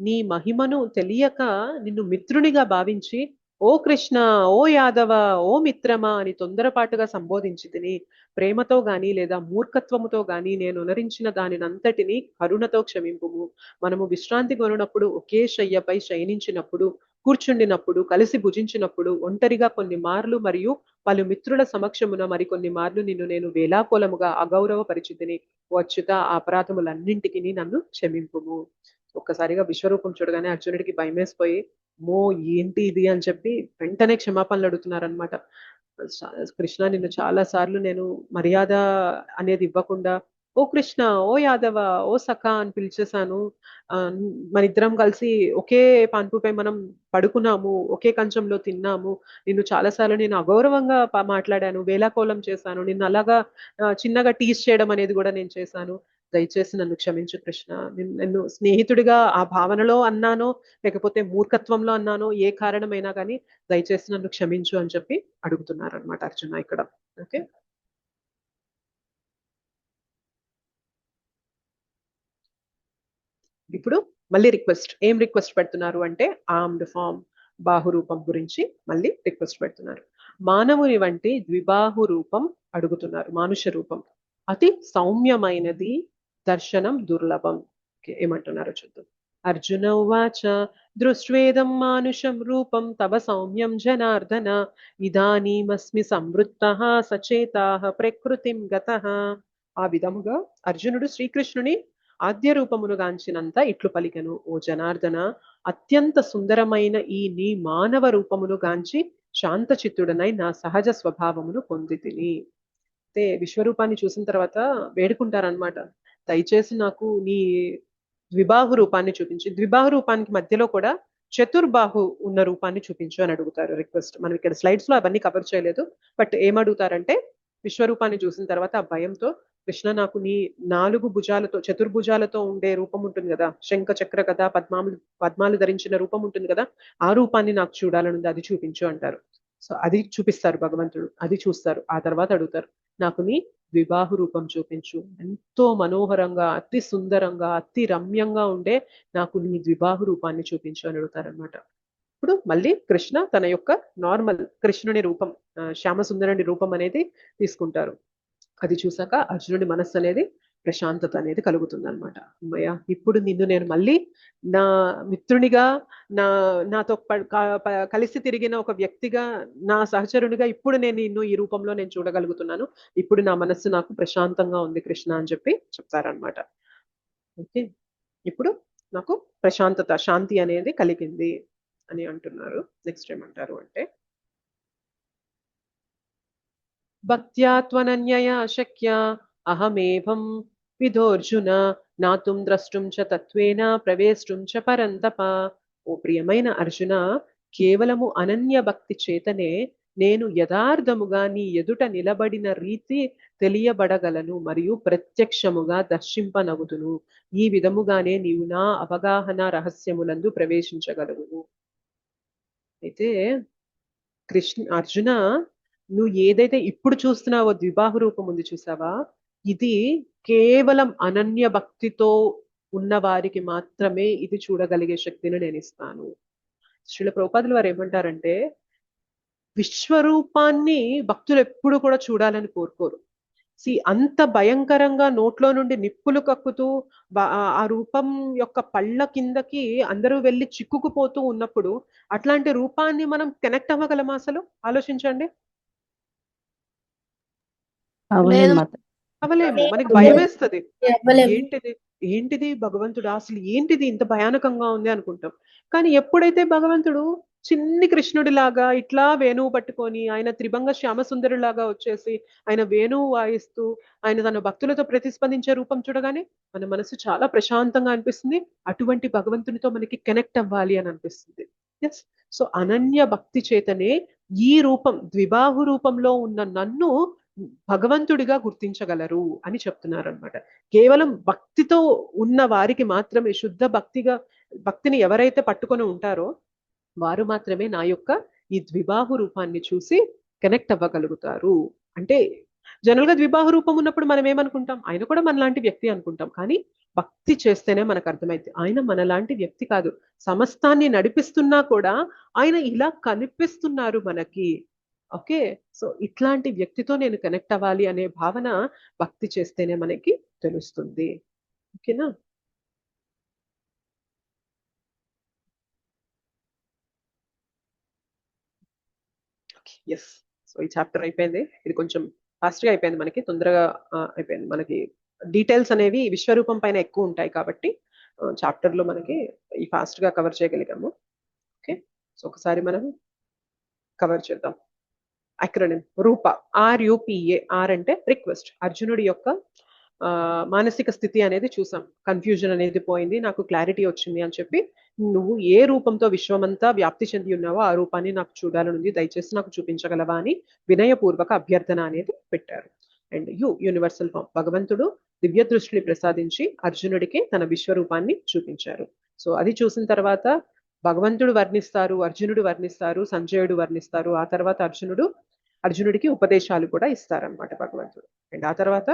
నీ మహిమను తెలియక నిన్ను మిత్రునిగా భావించి ఓ కృష్ణ, ఓ యాదవ, ఓ మిత్రమా అని తొందరపాటుగా సంబోధించి తిని, ప్రేమతో గాని లేదా మూర్ఖత్వముతో గాని నేను ఉనరించిన దానినంతటిని కరుణతో క్షమింపుము. మనము విశ్రాంతి కొనున్నప్పుడు, ఒకే శయ్యపై శయనించినప్పుడు, కూర్చుండినప్పుడు, కలిసి భుజించినప్పుడు, ఒంటరిగా కొన్ని మార్లు మరియు పలు మిత్రుల సమక్షమున మరికొన్ని మార్లు నిన్ను నేను వేలాకోలముగా అగౌరవ పరిచితిని. వచ్చుత ఆ అపరాధములన్నింటికి నన్ను క్షమింపుము. ఒక్కసారిగా విశ్వరూపం చూడగానే అర్జునుడికి భయమేసిపోయి, మో ఏంటి ఇది అని చెప్పి వెంటనే క్షమాపణలు అడుగుతున్నారనమాట. కృష్ణ, నిన్ను చాలా సార్లు నేను మర్యాద అనేది ఇవ్వకుండా ఓ కృష్ణ, ఓ యాదవ, ఓ సఖా అని పిలిచేశాను. మన ఇద్దరం కలిసి ఒకే పాన్పుపై మనం పడుకున్నాము, ఒకే కంచంలో తిన్నాము. నిన్ను చాలాసార్లు నేను అగౌరవంగా మాట్లాడాను, వేలాకోలం చేశాను, నిన్ను అలాగా చిన్నగా టీజ్ చేయడం అనేది కూడా నేను చేశాను. దయచేసి నన్ను క్షమించు కృష్ణ. నిన్ను స్నేహితుడిగా ఆ భావనలో అన్నానో లేకపోతే మూర్ఖత్వంలో అన్నానో, ఏ కారణమైనా కానీ దయచేసి నన్ను క్షమించు అని చెప్పి అడుగుతున్నారు అనమాట అర్జున ఇక్కడ. ఓకే, ఇప్పుడు మళ్ళీ రిక్వెస్ట్. ఏం రిక్వెస్ట్ పెడుతున్నారు అంటే ఆర్మ్డ్ ఫామ్, బాహురూపం గురించి మళ్ళీ రిక్వెస్ట్ పెడుతున్నారు. మానవుని వంటి ద్విబాహు రూపం అడుగుతున్నారు, మానుష రూపం. అతి సౌమ్యమైనది, దర్శనం దుర్లభం. ఏమంటున్నారో చూద్దాం. అర్జున ఉవాచ దృష్ట్వేదం మానుషం రూపం తవ సౌమ్యం జనార్దన ఇదానీమస్మి సంవృత్తః సచేతాః ప్రకృతిం గతః. ఆ విధముగా అర్జునుడు శ్రీకృష్ణుని ఆద్య రూపమును గాంచినంత ఇట్లు పలికెను, ఓ జనార్దన, అత్యంత సుందరమైన ఈ నీ మానవ రూపమును గాంచి శాంత చిత్తుడనై నా సహజ స్వభావమును పొందితిని. అయితే విశ్వరూపాన్ని చూసిన తర్వాత వేడుకుంటారనమాట, దయచేసి నాకు నీ ద్విబాహు రూపాన్ని చూపించి, ద్విబాహు రూపానికి మధ్యలో కూడా చతుర్బాహు ఉన్న రూపాన్ని చూపించు అని అడుగుతారు రిక్వెస్ట్. మనం ఇక్కడ స్లైడ్స్ లో అవన్నీ కవర్ చేయలేదు, బట్ ఏమడుగుతారంటే విశ్వరూపాన్ని చూసిన తర్వాత ఆ భయంతో, కృష్ణ, నాకు నీ 4 భుజాలతో, చతుర్భుజాలతో ఉండే రూపం ఉంటుంది కదా, శంఖ చక్ర కదా పద్మాలు ధరించిన రూపం ఉంటుంది కదా, ఆ రూపాన్ని నాకు చూడాలనుంది, అది చూపించు అంటారు. సో అది చూపిస్తారు భగవంతుడు, అది చూస్తారు. ఆ తర్వాత అడుగుతారు, నాకు నీ ద్విబాహు రూపం చూపించు, ఎంతో మనోహరంగా, అతి సుందరంగా, అతి రమ్యంగా ఉండే నాకు నీ ద్విబాహు రూపాన్ని చూపించు అని అడుగుతారనమాట. ఇప్పుడు మళ్ళీ కృష్ణ తన యొక్క నార్మల్ కృష్ణుని రూపం, శ్యామ సుందరుని రూపం అనేది తీసుకుంటారు. అది చూసాక అర్జునుడి మనస్సు అనేది ప్రశాంతత అనేది కలుగుతుంది అనమాట. అమ్మయ్య, ఇప్పుడు నిన్ను నేను మళ్ళీ నా మిత్రునిగా, నాతో కలిసి తిరిగిన ఒక వ్యక్తిగా, నా సహచరునిగా ఇప్పుడు నేను నిన్ను ఈ రూపంలో నేను చూడగలుగుతున్నాను. ఇప్పుడు నా మనస్సు నాకు ప్రశాంతంగా ఉంది కృష్ణ అని చెప్పి చెప్తారనమాట. ఓకే, ఇప్పుడు నాకు ప్రశాంతత, శాంతి అనేది కలిగింది అని అంటున్నారు. నెక్స్ట్ ఏమంటారు అంటే భక్త్యా త్వనన్యయా శక్య అహమేవం విధోర్జున నాతుం ద్రష్టుం చ తత్వేన ప్రవేష్టుం చ పరంతప. ఓ ప్రియమైన అర్జున, కేవలము అనన్య భక్తి చేతనే నేను యథార్థముగా నీ ఎదుట నిలబడిన రీతి తెలియబడగలను మరియు ప్రత్యక్షముగా దర్శింపనగుదును. ఈ విధముగానే నీవు నా అవగాహన రహస్యములందు ప్రవేశించగలవును. అయితే అర్జున, నువ్వు ఏదైతే ఇప్పుడు చూస్తున్నావో ద్విబాహు రూపం ఉంది చూసావా, ఇది కేవలం అనన్య భక్తితో ఉన్న వారికి మాత్రమే ఇది చూడగలిగే శక్తిని నేను ఇస్తాను. శ్రీల ప్రభుపాదుల వారు ఏమంటారంటే, విశ్వరూపాన్ని భక్తులు ఎప్పుడు కూడా చూడాలని కోరుకోరు. అంత భయంకరంగా నోట్లో నుండి నిప్పులు కక్కుతూ ఆ రూపం యొక్క పళ్ళ కిందకి అందరూ వెళ్ళి చిక్కుకుపోతూ ఉన్నప్పుడు అట్లాంటి రూపాన్ని మనం కనెక్ట్ అవ్వగలమా? అసలు ఆలోచించండి. అవలేము. మనకి భయం వేస్తుంది. ఏంటిది భగవంతుడు, అసలు ఏంటిది ఇంత భయానకంగా ఉంది అనుకుంటాం. కానీ ఎప్పుడైతే భగవంతుడు చిన్ని కృష్ణుడిలాగా ఇట్లా వేణువు పట్టుకొని, ఆయన త్రిభంగ శ్యామసుందరులాగా వచ్చేసి ఆయన వేణువు వాయిస్తూ ఆయన తన భక్తులతో ప్రతిస్పందించే రూపం చూడగానే మన మనసు చాలా ప్రశాంతంగా అనిపిస్తుంది. అటువంటి భగవంతునితో మనకి కనెక్ట్ అవ్వాలి అని అనిపిస్తుంది. ఎస్. సో అనన్య భక్తి చేతనే ఈ రూపం, ద్విబాహు రూపంలో ఉన్న నన్ను భగవంతుడిగా గుర్తించగలరు అని చెప్తున్నారు అనమాట. కేవలం భక్తితో ఉన్న వారికి మాత్రమే, శుద్ధ భక్తిని ఎవరైతే పట్టుకొని ఉంటారో వారు మాత్రమే నా యొక్క ఈ ద్విబాహు రూపాన్ని చూసి కనెక్ట్ అవ్వగలుగుతారు. అంటే జనరల్ గా ద్విబాహు రూపం ఉన్నప్పుడు మనం ఏమనుకుంటాం, ఆయన కూడా మనలాంటి వ్యక్తి అనుకుంటాం. కానీ భక్తి చేస్తేనే మనకు అర్థమైంది ఆయన మనలాంటి వ్యక్తి కాదు, సమస్తాన్ని నడిపిస్తున్నా కూడా ఆయన ఇలా కనిపిస్తున్నారు మనకి. ఓకే. సో ఇట్లాంటి వ్యక్తితో నేను కనెక్ట్ అవ్వాలి అనే భావన భక్తి చేస్తేనే మనకి తెలుస్తుంది. ఓకేనా? ఎస్. సో ఈ చాప్టర్ అయిపోయింది. ఇది కొంచెం ఫాస్ట్ గా అయిపోయింది, మనకి తొందరగా అయిపోయింది. మనకి డీటెయిల్స్ అనేవి విశ్వరూపం పైన ఎక్కువ ఉంటాయి కాబట్టి చాప్టర్ లో మనకి ఈ ఫాస్ట్ గా కవర్ చేయగలిగాము. ఓకే. సో ఒకసారి మనం కవర్ చేద్దాం. అక్రోనిమ్ రూప, RUPA. ఆర్ అంటే రిక్వెస్ట్. అర్జునుడి యొక్క మానసిక స్థితి అనేది చూసాం. కన్ఫ్యూజన్ అనేది పోయింది, నాకు క్లారిటీ వచ్చింది అని చెప్పి, నువ్వు ఏ రూపంతో విశ్వమంతా వ్యాప్తి చెంది ఉన్నావో ఆ రూపాన్ని నాకు చూడాలనుంది, దయచేసి నాకు చూపించగలవా అని వినయపూర్వక అభ్యర్థన అనేది పెట్టారు. అండ్ యూనివర్సల్ ఫామ్, భగవంతుడు దివ్య దృష్టిని ప్రసాదించి అర్జునుడికి తన విశ్వరూపాన్ని చూపించారు. సో అది చూసిన తర్వాత భగవంతుడు వర్ణిస్తారు, అర్జునుడు వర్ణిస్తారు, సంజయుడు వర్ణిస్తారు. ఆ తర్వాత అర్జునుడికి ఉపదేశాలు కూడా ఇస్తారనమాట భగవంతుడు. అండ్ ఆ తర్వాత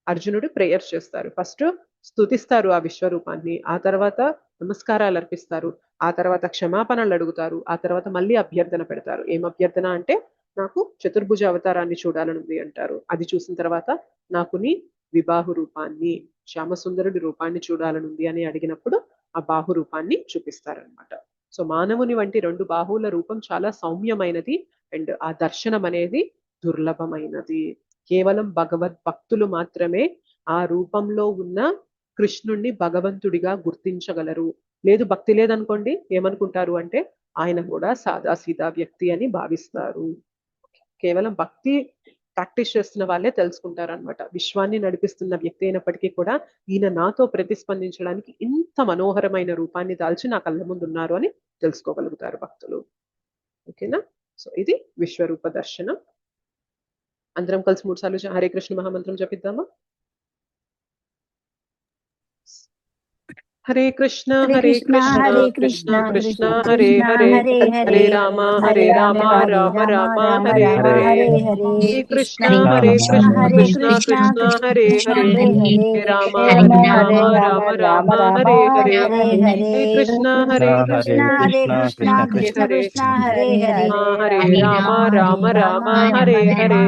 అర్జునుడు ప్రేయర్స్ చేస్తారు. ఫస్ట్ స్తుతిస్తారు ఆ విశ్వరూపాన్ని, ఆ తర్వాత నమస్కారాలు అర్పిస్తారు, ఆ తర్వాత క్షమాపణలు అడుగుతారు, ఆ తర్వాత మళ్ళీ అభ్యర్థన పెడతారు. ఏం అభ్యర్థన అంటే, నాకు చతుర్భుజ అవతారాన్ని చూడాలనుంది అంటారు. అది చూసిన తర్వాత నాకు నీ విబాహు రూపాన్ని, శ్యామసుందరుడి రూపాన్ని చూడాలనుంది అని అడిగినప్పుడు ఆ బాహు రూపాన్ని చూపిస్తారనమాట. సో మానవుని వంటి 2 బాహువుల రూపం చాలా సౌమ్యమైనది అండ్ ఆ దర్శనం అనేది దుర్లభమైనది. కేవలం భక్తులు మాత్రమే ఆ రూపంలో ఉన్న కృష్ణుణ్ణి భగవంతుడిగా గుర్తించగలరు. లేదు, భక్తి లేదనుకోండి, ఏమనుకుంటారు అంటే ఆయన కూడా సాదాసీదా వ్యక్తి అని భావిస్తారు. కేవలం భక్తి ప్రాక్టీస్ చేస్తున్న వాళ్ళే తెలుసుకుంటారు అనమాట. విశ్వాన్ని నడిపిస్తున్న వ్యక్తి అయినప్పటికీ కూడా ఈయన నాతో ప్రతిస్పందించడానికి ఇంత మనోహరమైన రూపాన్ని దాల్చి నా కళ్ళ ముందు ఉన్నారు అని తెలుసుకోగలుగుతారు భక్తులు. ఓకేనా? సో ఇది విశ్వరూప దర్శనం. అందరం కలిసి 3 సార్లు హరే కృష్ణ మహామంత్రం జపిద్దామా? హరే కృష్ణ కృష్ణ కృష్ణ హరే హరే, హరే రామ రామ రామ హరే హరే. హరే కృష్ణ కృష్ణ కృష్ణ హరే హరే, హరే రామ రామ హరే హరే. హరే కృష్ణ కృష్ణ కృష్ణ హరే హరే, హరే రామ రామ హరే హరే.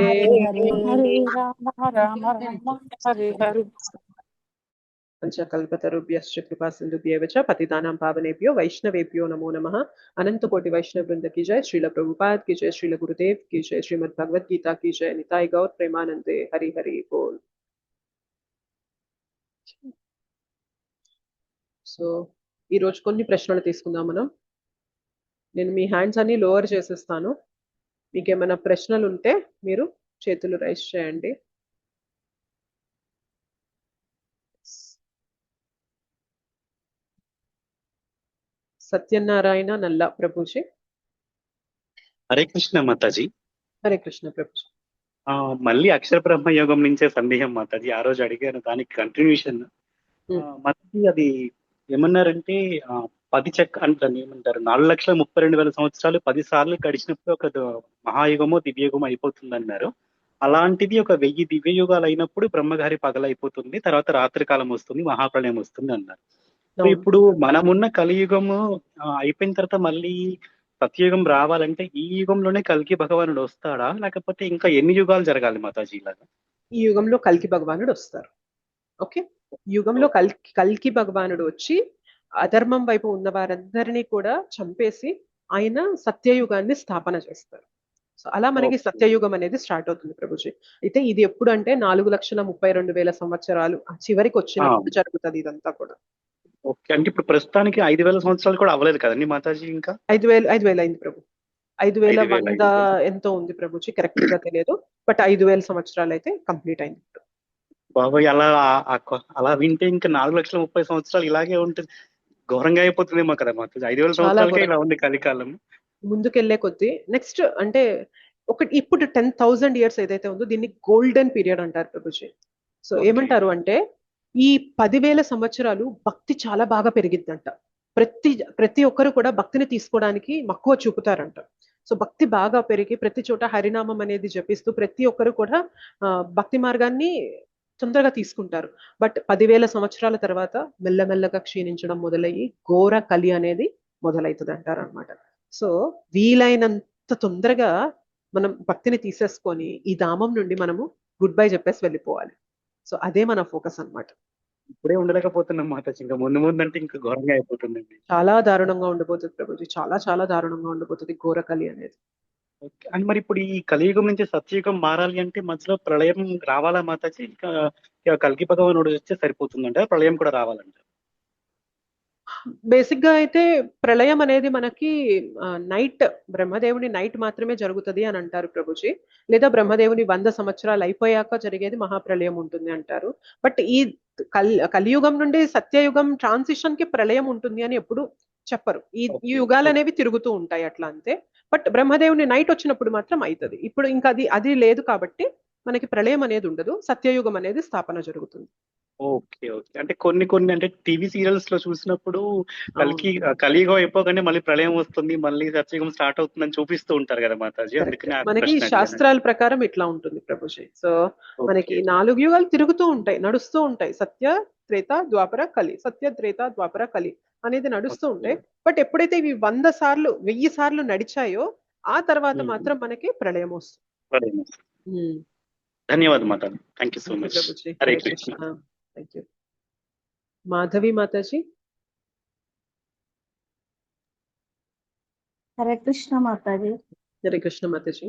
పంచకల్పతరుభ్యశ్చ కృపా సింధుభ్యవ చ పతితానాం పావనేభ్యో వైష్ణవేభ్యో నమో నమః. అనంత కోటి వైష్ణవ वृंद की जय, श्रील प्रभुपाद की जय, श्रील गुरुदेव की जय, श्रीमद् भगवद गीता की जय, निताय गौर प्रेमानंदे, हरि हरि बोल. సో ఈ రోజు కొన్ని ప్రశ్నలు తీసుకుందాం మనం. నేను మీ హ్యాండ్స్ అన్ని లోవర్ చేసేస్తాను. మీకు ఏమైనా ప్రశ్నలు ఉంటే మీరు చేతులు రైజ్ చేయండి. సత్యనారాయణ నల్ల ప్రభుజీ. హరే కృష్ణ మాతాజీ. హరే కృష్ణ ప్రభుజీ. మళ్ళీ అక్షర బ్రహ్మ యోగం నుంచే సందేహం మాతాజీ. ఆ రోజు అడిగాను, దానికి కంటిన్యూషన్. మాతాజీ అది ఏమన్నారంటే 10 చక్ర అంటే ఏమంటారు, 4,32,000 సంవత్సరాలు 10 సార్లు గడిచినప్పుడు ఒక మహాయుగమో దివ్యయుగమో అయిపోతుంది అన్నారు. అలాంటిది ఒక 1000 దివ్యయుగాలు అయినప్పుడు బ్రహ్మగారి పగలైపోతుంది, తర్వాత రాత్రి కాలం వస్తుంది, మహాప్రళయం వస్తుంది అన్నారు. సో ఇప్పుడు మనమున్న కలియుగము అయిపోయిన తర్వాత మళ్ళీ సత్యయుగం రావాలంటే ఈ యుగంలోనే కల్కి భగవానుడు వస్తాడా, లేకపోతే ఇంకా ఎన్ని యుగాలు జరగాలి మాతాజీ లాగా? ఈ యుగంలో కల్కి భగవానుడు వస్తారు. ఓకే, యుగంలో కల్కి భగవానుడు వచ్చి అధర్మం వైపు ఉన్న వారందరినీ కూడా చంపేసి ఆయన సత్యయుగాన్ని స్థాపన చేస్తారు. సో అలా మనకి Okay. సత్యయుగం అనేది స్టార్ట్ అవుతుంది ప్రభుజీ. అయితే ఇది ఎప్పుడు అంటే 4,32,000 సంవత్సరాలు ఆ చివరికి వచ్చినప్పుడు జరుగుతుంది ఇదంతా కూడా. ఓకే, అంటే ఇప్పుడు ప్రస్తుతానికి 5,000 సంవత్సరాలు కూడా అవ్వలేదు కదండి మాతాజీ ఇంకా? 5,000 అయింది ప్రభు. 5,100 5,000 ఎంతో ఉంది ప్రభుజీ, కరెక్ట్ గా తెలియదు. బట్ 5,000 సంవత్సరాలు అయితే కంప్లీట్ అయింది. బాబాయ్, అలా వింటే ఇంకా 4,30,000 సంవత్సరాలు ఇలాగే ఉంటుంది, ఘోరంగా అయిపోతుందేమో కదా మాతాజీ. 5,000 సంవత్సరాలకే ఇలా ఉంది కలికాలం. ముందుకెళ్లే కొద్దీ నెక్స్ట్ అంటే ఇప్పుడు 10,000 ఇయర్స్ ఏదైతే ఉందో దీన్ని గోల్డెన్ పీరియడ్ అంటారు ప్రభుజీ. సో ఏమంటారు అంటే ఈ 10,000 సంవత్సరాలు భక్తి చాలా బాగా పెరిగిద్దంట. ప్రతి ఒక్కరు కూడా భక్తిని తీసుకోవడానికి మక్కువ చూపుతారంట. సో భక్తి బాగా పెరిగి ప్రతి చోట హరినామం అనేది జపిస్తూ ప్రతి ఒక్కరు కూడా భక్తి మార్గాన్ని తొందరగా తీసుకుంటారు. బట్ 10,000 సంవత్సరాల తర్వాత మెల్లమెల్లగా క్షీణించడం మొదలయ్యి ఘోర కలి అనేది మొదలవుతుంది అంటారు అనమాట. సో వీలైనంత తొందరగా మనం భక్తిని తీసేసుకొని ఈ ధామం నుండి మనము గుడ్ బై చెప్పేసి వెళ్ళిపోవాలి. సో అదే మన ఫోకస్ అన్నమాట. ఇప్పుడే ఉండలేకపోతున్నాం మాతాజీ, ఇంకా ముందు ముందు అంటే ఇంకా ఘోరంగా అయిపోతుందండి. చాలా దారుణంగా ఉండిపోతుంది ప్రభుజీ, చాలా చాలా దారుణంగా ఉండిపోతుంది ఘోర కలి అనేది. ఓకే, అండ్ మరి ఇప్పుడు ఈ కలియుగం నుంచి సత్యయుగం మారాలి అంటే మధ్యలో ప్రళయం రావాలా మాతాజీ? ఇంకా కల్కి భగవానుడు వస్తే సరిపోతుందంట, ప్రళయం కూడా రావాలంట? బేసిక్ గా అయితే ప్రళయం అనేది మనకి నైట్ బ్రహ్మదేవుని నైట్ మాత్రమే జరుగుతుంది అని అంటారు ప్రభుజీ. లేదా బ్రహ్మదేవుని 100 సంవత్సరాలు అయిపోయాక జరిగేది మహాప్రళయం ఉంటుంది అంటారు. బట్ ఈ కలియుగం నుండి సత్యయుగం ట్రాన్సిషన్ కి ప్రళయం ఉంటుంది అని ఎప్పుడు చెప్పరు. ఈ యుగాలు అనేవి తిరుగుతూ ఉంటాయి అట్లా అంతే. బట్ బ్రహ్మదేవుని నైట్ వచ్చినప్పుడు మాత్రం అవుతుంది. ఇప్పుడు ఇంకా అది లేదు కాబట్టి మనకి ప్రళయం అనేది ఉండదు, సత్యయుగం అనేది స్థాపన జరుగుతుంది. ఓకే ఓకే, అంటే కొన్ని అంటే టీవీ సీరియల్స్ లో చూసినప్పుడు కలియుగం అయిపోగానే మళ్ళీ ప్రళయం వస్తుంది, మళ్ళీ సత్యయుగం స్టార్ట్ అవుతుందని చూపిస్తూ ఉంటారు కదా మాతాజీ. అందుకని మనకి శాస్త్రాల ప్రకారం ఇట్లా ఉంటుంది ప్రభుజీ. సో మనకి 4 యుగాలు తిరుగుతూ ఉంటాయి, నడుస్తూ ఉంటాయి. సత్య త్రేత ద్వాపర కలి, సత్య త్రేత ద్వాపర కలి అనేది నడుస్తూ ఉంటాయి. బట్ ఎప్పుడైతే ఇవి 100 సార్లు 1000 సార్లు నడిచాయో ఆ తర్వాత మాత్రం మనకి ప్రళయం వస్తుంది. ధన్యవాదాలు Mataji, thank you so much. Hare Krishna. Thank you. Madhavi Mataji. Hare Krishna మాతాజీ. హరే కృష్ణ మాతాజీ.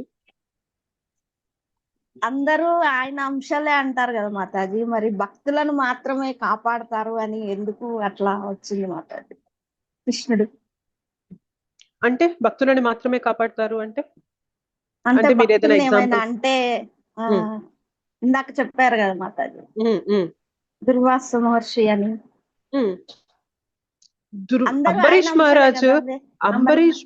అందరూ ఆయన అంశాలే అంటారు కదా మాతాజీ, మరి భక్తులను మాత్రమే కాపాడతారు అని ఎందుకు అట్లా వచ్చింది మాతాజీ? కృష్ణుడు అంటే భక్తులని మాత్రమే కాపాడతారు అంటే అంటే మీరు ఏదైనా ఏమైనా అంటే ఇందాక చెప్పారు కదా మాతాజీ దుర్వాస మహర్షి అని. అంబరీష్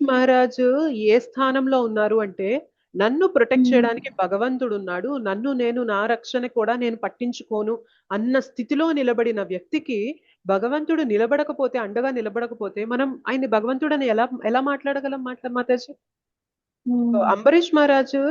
మహారాజు ఏ స్థానంలో ఉన్నారు అంటే నన్ను ప్రొటెక్ట్ చేయడానికి భగవంతుడు ఉన్నాడు, నన్ను నేను నా రక్షణ కూడా నేను పట్టించుకోను అన్న స్థితిలో నిలబడిన వ్యక్తికి భగవంతుడు నిలబడకపోతే, అండగా నిలబడకపోతే మనం ఆయన భగవంతుడని ఎలా మాట్లాడగలం మాతాజీ? అంబరీష్ మహారాజు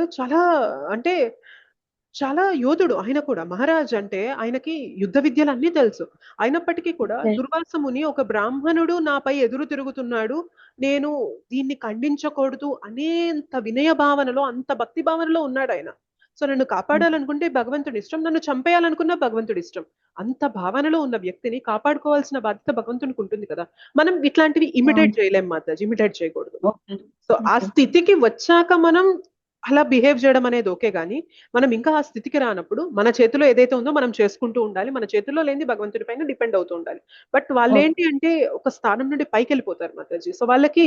చాలా యోధుడు. ఆయన కూడా మహారాజ్ అంటే ఆయనకి యుద్ధ విద్యలు అన్ని తెలుసు. అయినప్పటికీ కూడా దుర్వాసముని ఒక బ్రాహ్మణుడు నాపై ఎదురు తిరుగుతున్నాడు, నేను దీన్ని ఖండించకూడదు అనేంత వినయ భావనలో, అంత భక్తి భావనలో ఉన్నాడు ఆయన. సో నన్ను కాపాడాలనుకుంటే భగవంతుడి ఇష్టం, నన్ను చంపేయాలనుకున్నా భగవంతుడి ఇష్టం. అంత భావనలో ఉన్న వ్యక్తిని కాపాడుకోవాల్సిన బాధ్యత భగవంతునికి ఉంటుంది కదా. మనం ఇట్లాంటివి ఇమిటేట్ చేయలేం మాతాజీ, ఇమిటేట్ చేయకూడదు. సో ఆ స్థితికి వచ్చాక మనం అలా బిహేవ్ చేయడం అనేది ఓకే, కానీ మనం ఇంకా ఆ స్థితికి రానప్పుడు మన చేతిలో ఏదైతే ఉందో మనం చేసుకుంటూ ఉండాలి. మన చేతిలో లేని భగవంతుడి పైన డిపెండ్ అవుతూ ఉండాలి. బట్ వాళ్ళు ఏంటి అంటే ఒక స్థానం నుండి పైకి వెళ్ళిపోతారు మాతాజీ. సో వాళ్ళకి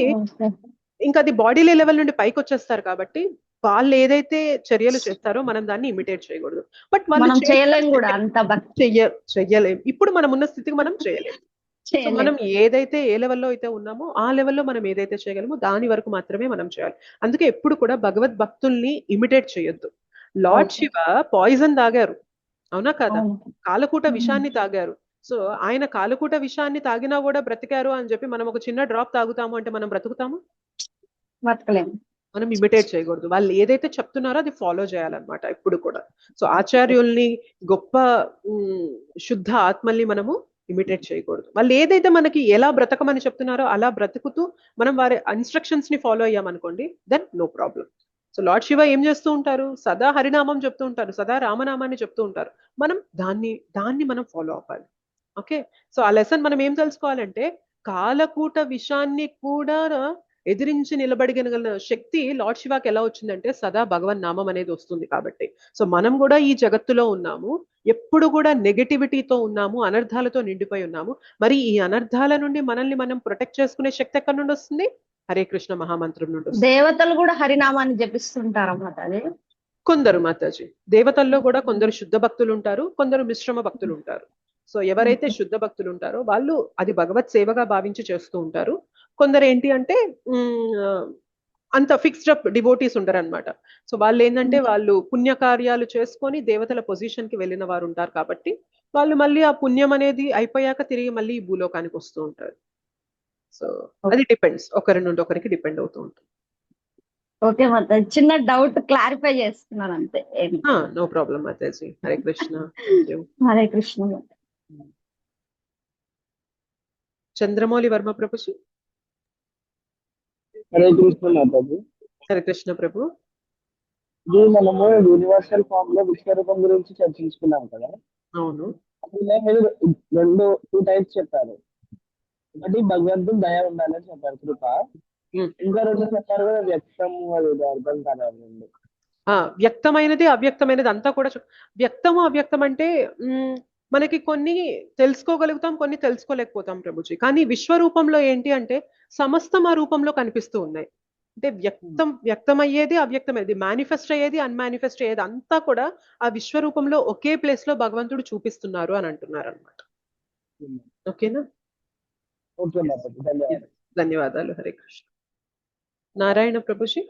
ఇంకా అది బాడీ లెవెల్ నుండి పైకి వచ్చేస్తారు కాబట్టి వాళ్ళు ఏదైతే చర్యలు చేస్తారో మనం దాన్ని ఇమిటేట్ చేయకూడదు. బట్ వాళ్ళు చెయ్యలేం. ఇప్పుడు మనం ఉన్న స్థితికి మనం చేయలేము. మనం ఏదైతే ఏ లెవెల్లో అయితే ఉన్నామో ఆ లెవెల్లో మనం ఏదైతే చేయగలమో దాని వరకు మాత్రమే మనం చేయాలి. అందుకే ఎప్పుడు కూడా భగవద్ భక్తుల్ని ఇమిటేట్ చేయొద్దు. లార్డ్ శివ పాయిజన్ తాగారు, అవునా కదా? కాలకూట విషాన్ని తాగారు. సో ఆయన కాలకూట విషాన్ని తాగినా కూడా బ్రతికారు అని చెప్పి మనం ఒక చిన్న డ్రాప్ తాగుతాము అంటే మనం బ్రతుకుతాము? మనం ఇమిటేట్ చేయకూడదు. వాళ్ళు ఏదైతే చెప్తున్నారో అది ఫాలో చేయాలన్నమాట ఎప్పుడు కూడా. సో ఆచార్యుల్ని, గొప్ప శుద్ధ ఆత్మల్ని మనము ఇమిటేట్ చేయకూడదు. వాళ్ళు ఏదైతే మనకి ఎలా బ్రతకమని చెప్తున్నారో అలా బ్రతుకుతూ మనం వారి ఇన్స్ట్రక్షన్స్ ని ఫాలో అయ్యామనుకోండి, then no problem. So lord Shiva ఏం చేస్తూ ఉంటారు? సదా హరినామం చెప్తూ ఉంటారు, సదా రామనామాన్ని చెప్తూ ఉంటారు. మనం దాన్ని మనం ఫాలో అవ్వాలి. ఓకే, సో ఆ లెసన్ మనం ఏం తెలుసుకోవాలంటే కాలకూట విషాన్ని కూడా ఎదిరించి నిలబడగల శక్తి లార్డ్ శివాకి ఎలా వచ్చిందంటే సదా భగవన్ నామం అనేది వస్తుంది కాబట్టి. సో మనం కూడా ఈ జగత్తులో ఉన్నాము, ఎప్పుడు కూడా నెగటివిటీతో ఉన్నాము, అనర్థాలతో నిండిపోయి ఉన్నాము. మరి ఈ అనర్థాల నుండి మనల్ని మనం ప్రొటెక్ట్ చేసుకునే శక్తి ఎక్కడి నుండి వస్తుంది? హరే కృష్ణ మహామంత్రం నుండి వస్తుంది. దేవతలు కూడా హరినామాన్ని జపిస్తుంటారా మాతాజీ? కొందరు మాతాజీ, దేవతల్లో కూడా కొందరు శుద్ధ భక్తులు ఉంటారు, కొందరు మిశ్రమ భక్తులు ఉంటారు. సో ఎవరైతే శుద్ధ భక్తులు ఉంటారో వాళ్ళు అది భగవత్ సేవగా భావించి చేస్తూ ఉంటారు. కొందరు ఏంటి అంటే అంత ఫిక్స్డ్ అప్ డివోటీస్ ఉంటారు అనమాట. సో వాళ్ళు ఏంటంటే వాళ్ళు పుణ్యకార్యాలు చేసుకొని దేవతల పొజిషన్ కి వెళ్ళిన వారు ఉంటారు కాబట్టి వాళ్ళు మళ్ళీ ఆ పుణ్యం అనేది అయిపోయాక తిరిగి మళ్ళీ ఈ భూలోకానికి వస్తూ ఉంటారు. సో అది డిపెండ్స్, ఒకరి నుండి ఒకరికి డిపెండ్ అవుతూ ఉంటుంది. ఓకే మాతాజీ, చిన్న డౌట్ క్లారిఫై చేస్తున్నాను అంతే. నో ప్రాబ్లం మాతాజీ. హరే కృష్ణ. హరే కృష్ణ. చంద్రమౌళి వర్మ ప్రభుజీ. హరే కృష్ణ మాతాజీ. హరే కృష్ణ ప్రభు. ఇది మనము యూనివర్సల్ ఫామ్ లో విశ్వరూపం గురించి చర్చించుకున్నాం కదా. అవును. అందులో మీరు టూ టైప్స్ చెప్పారు. ఒకటి భగవంతుడు దయ ఉండాలని చెప్పారు, కృప. ఇంకా రెండు చెప్పారు కదా, వ్యక్తం, అది అర్థం కాదండి. వ్యక్తమైనది అవ్యక్తమైనది అంతా కూడా వ్యక్తము అవ్యక్తం అంటే మనకి కొన్ని తెలుసుకోగలుగుతాం, కొన్ని తెలుసుకోలేకపోతాం ప్రభుజీ. కానీ విశ్వరూపంలో ఏంటి అంటే సమస్తం ఆ రూపంలో కనిపిస్తూ ఉన్నాయి. అంటే వ్యక్తమయ్యేది అవ్యక్తమయ్యేది, మేనిఫెస్ట్ అయ్యేది అన్మానిఫెస్ట్ అయ్యేది అంతా కూడా ఆ విశ్వరూపంలో ఒకే ప్లేస్ లో భగవంతుడు చూపిస్తున్నారు అని అంటున్నారు అనమాట. ఓకేనా? ధన్యవాదాలు. హరే కృష్ణ. నారాయణ ప్రభుజీ.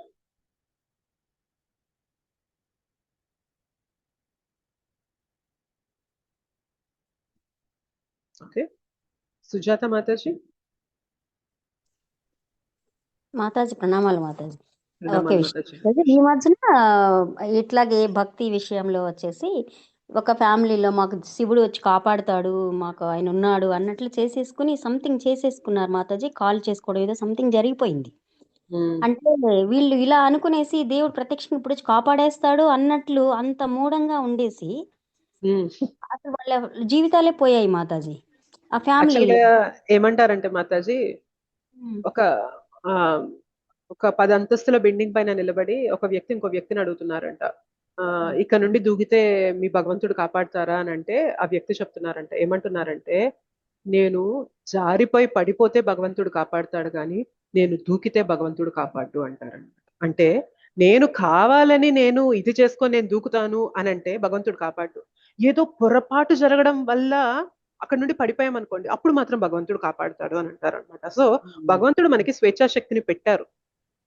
ఓకే. సుజాత మాతాజీ. మాతాజీ ప్రణామాలు మాతాజీ. ఓకే, ఈ మధ్యన ఇట్లాగే భక్తి విషయంలో వచ్చేసి ఒక ఫ్యామిలీలో మాకు శివుడు వచ్చి కాపాడుతాడు, మాకు ఆయన ఉన్నాడు అన్నట్లు చేసేసుకుని సంథింగ్ చేసేసుకున్నారు మాతాజీ. కాల్ చేసుకోవడం ఏదో సంథింగ్ జరిగిపోయింది. అంటే వీళ్ళు ఇలా అనుకునేసి దేవుడు ప్రత్యక్షంగా ఇప్పుడు వచ్చి కాపాడేస్తాడు అన్నట్లు అంత మూఢంగా ఉండేసి అసలు వాళ్ళ జీవితాలే పోయాయి మాతాజీ ఆ ఫ్యామిలీలో. ఏమంటారంటే మాతాజీ, ఒక 10 అంతస్తుల బిల్డింగ్ పైన నిలబడి ఒక వ్యక్తి ఇంకో వ్యక్తిని అడుగుతున్నారంట, ఇక్కడ నుండి దూకితే మీ భగవంతుడు కాపాడుతారా అని అంటే ఆ వ్యక్తి చెప్తున్నారంట, ఏమంటున్నారంటే నేను జారిపోయి పడిపోతే భగవంతుడు కాపాడుతాడు కానీ నేను దూకితే భగవంతుడు కాపాడు అంటారన్నమాట. అంటే నేను కావాలని నేను ఇది చేసుకొని నేను దూకుతాను అని అంటే భగవంతుడు కాపాడు. ఏదో పొరపాటు జరగడం వల్ల అక్కడ నుండి పడిపోయామనుకోండి, అప్పుడు మాత్రం భగవంతుడు కాపాడుతాడు అని అంటారు అనమాట. సో భగవంతుడు మనకి స్వేచ్ఛాశక్తిని పెట్టారు.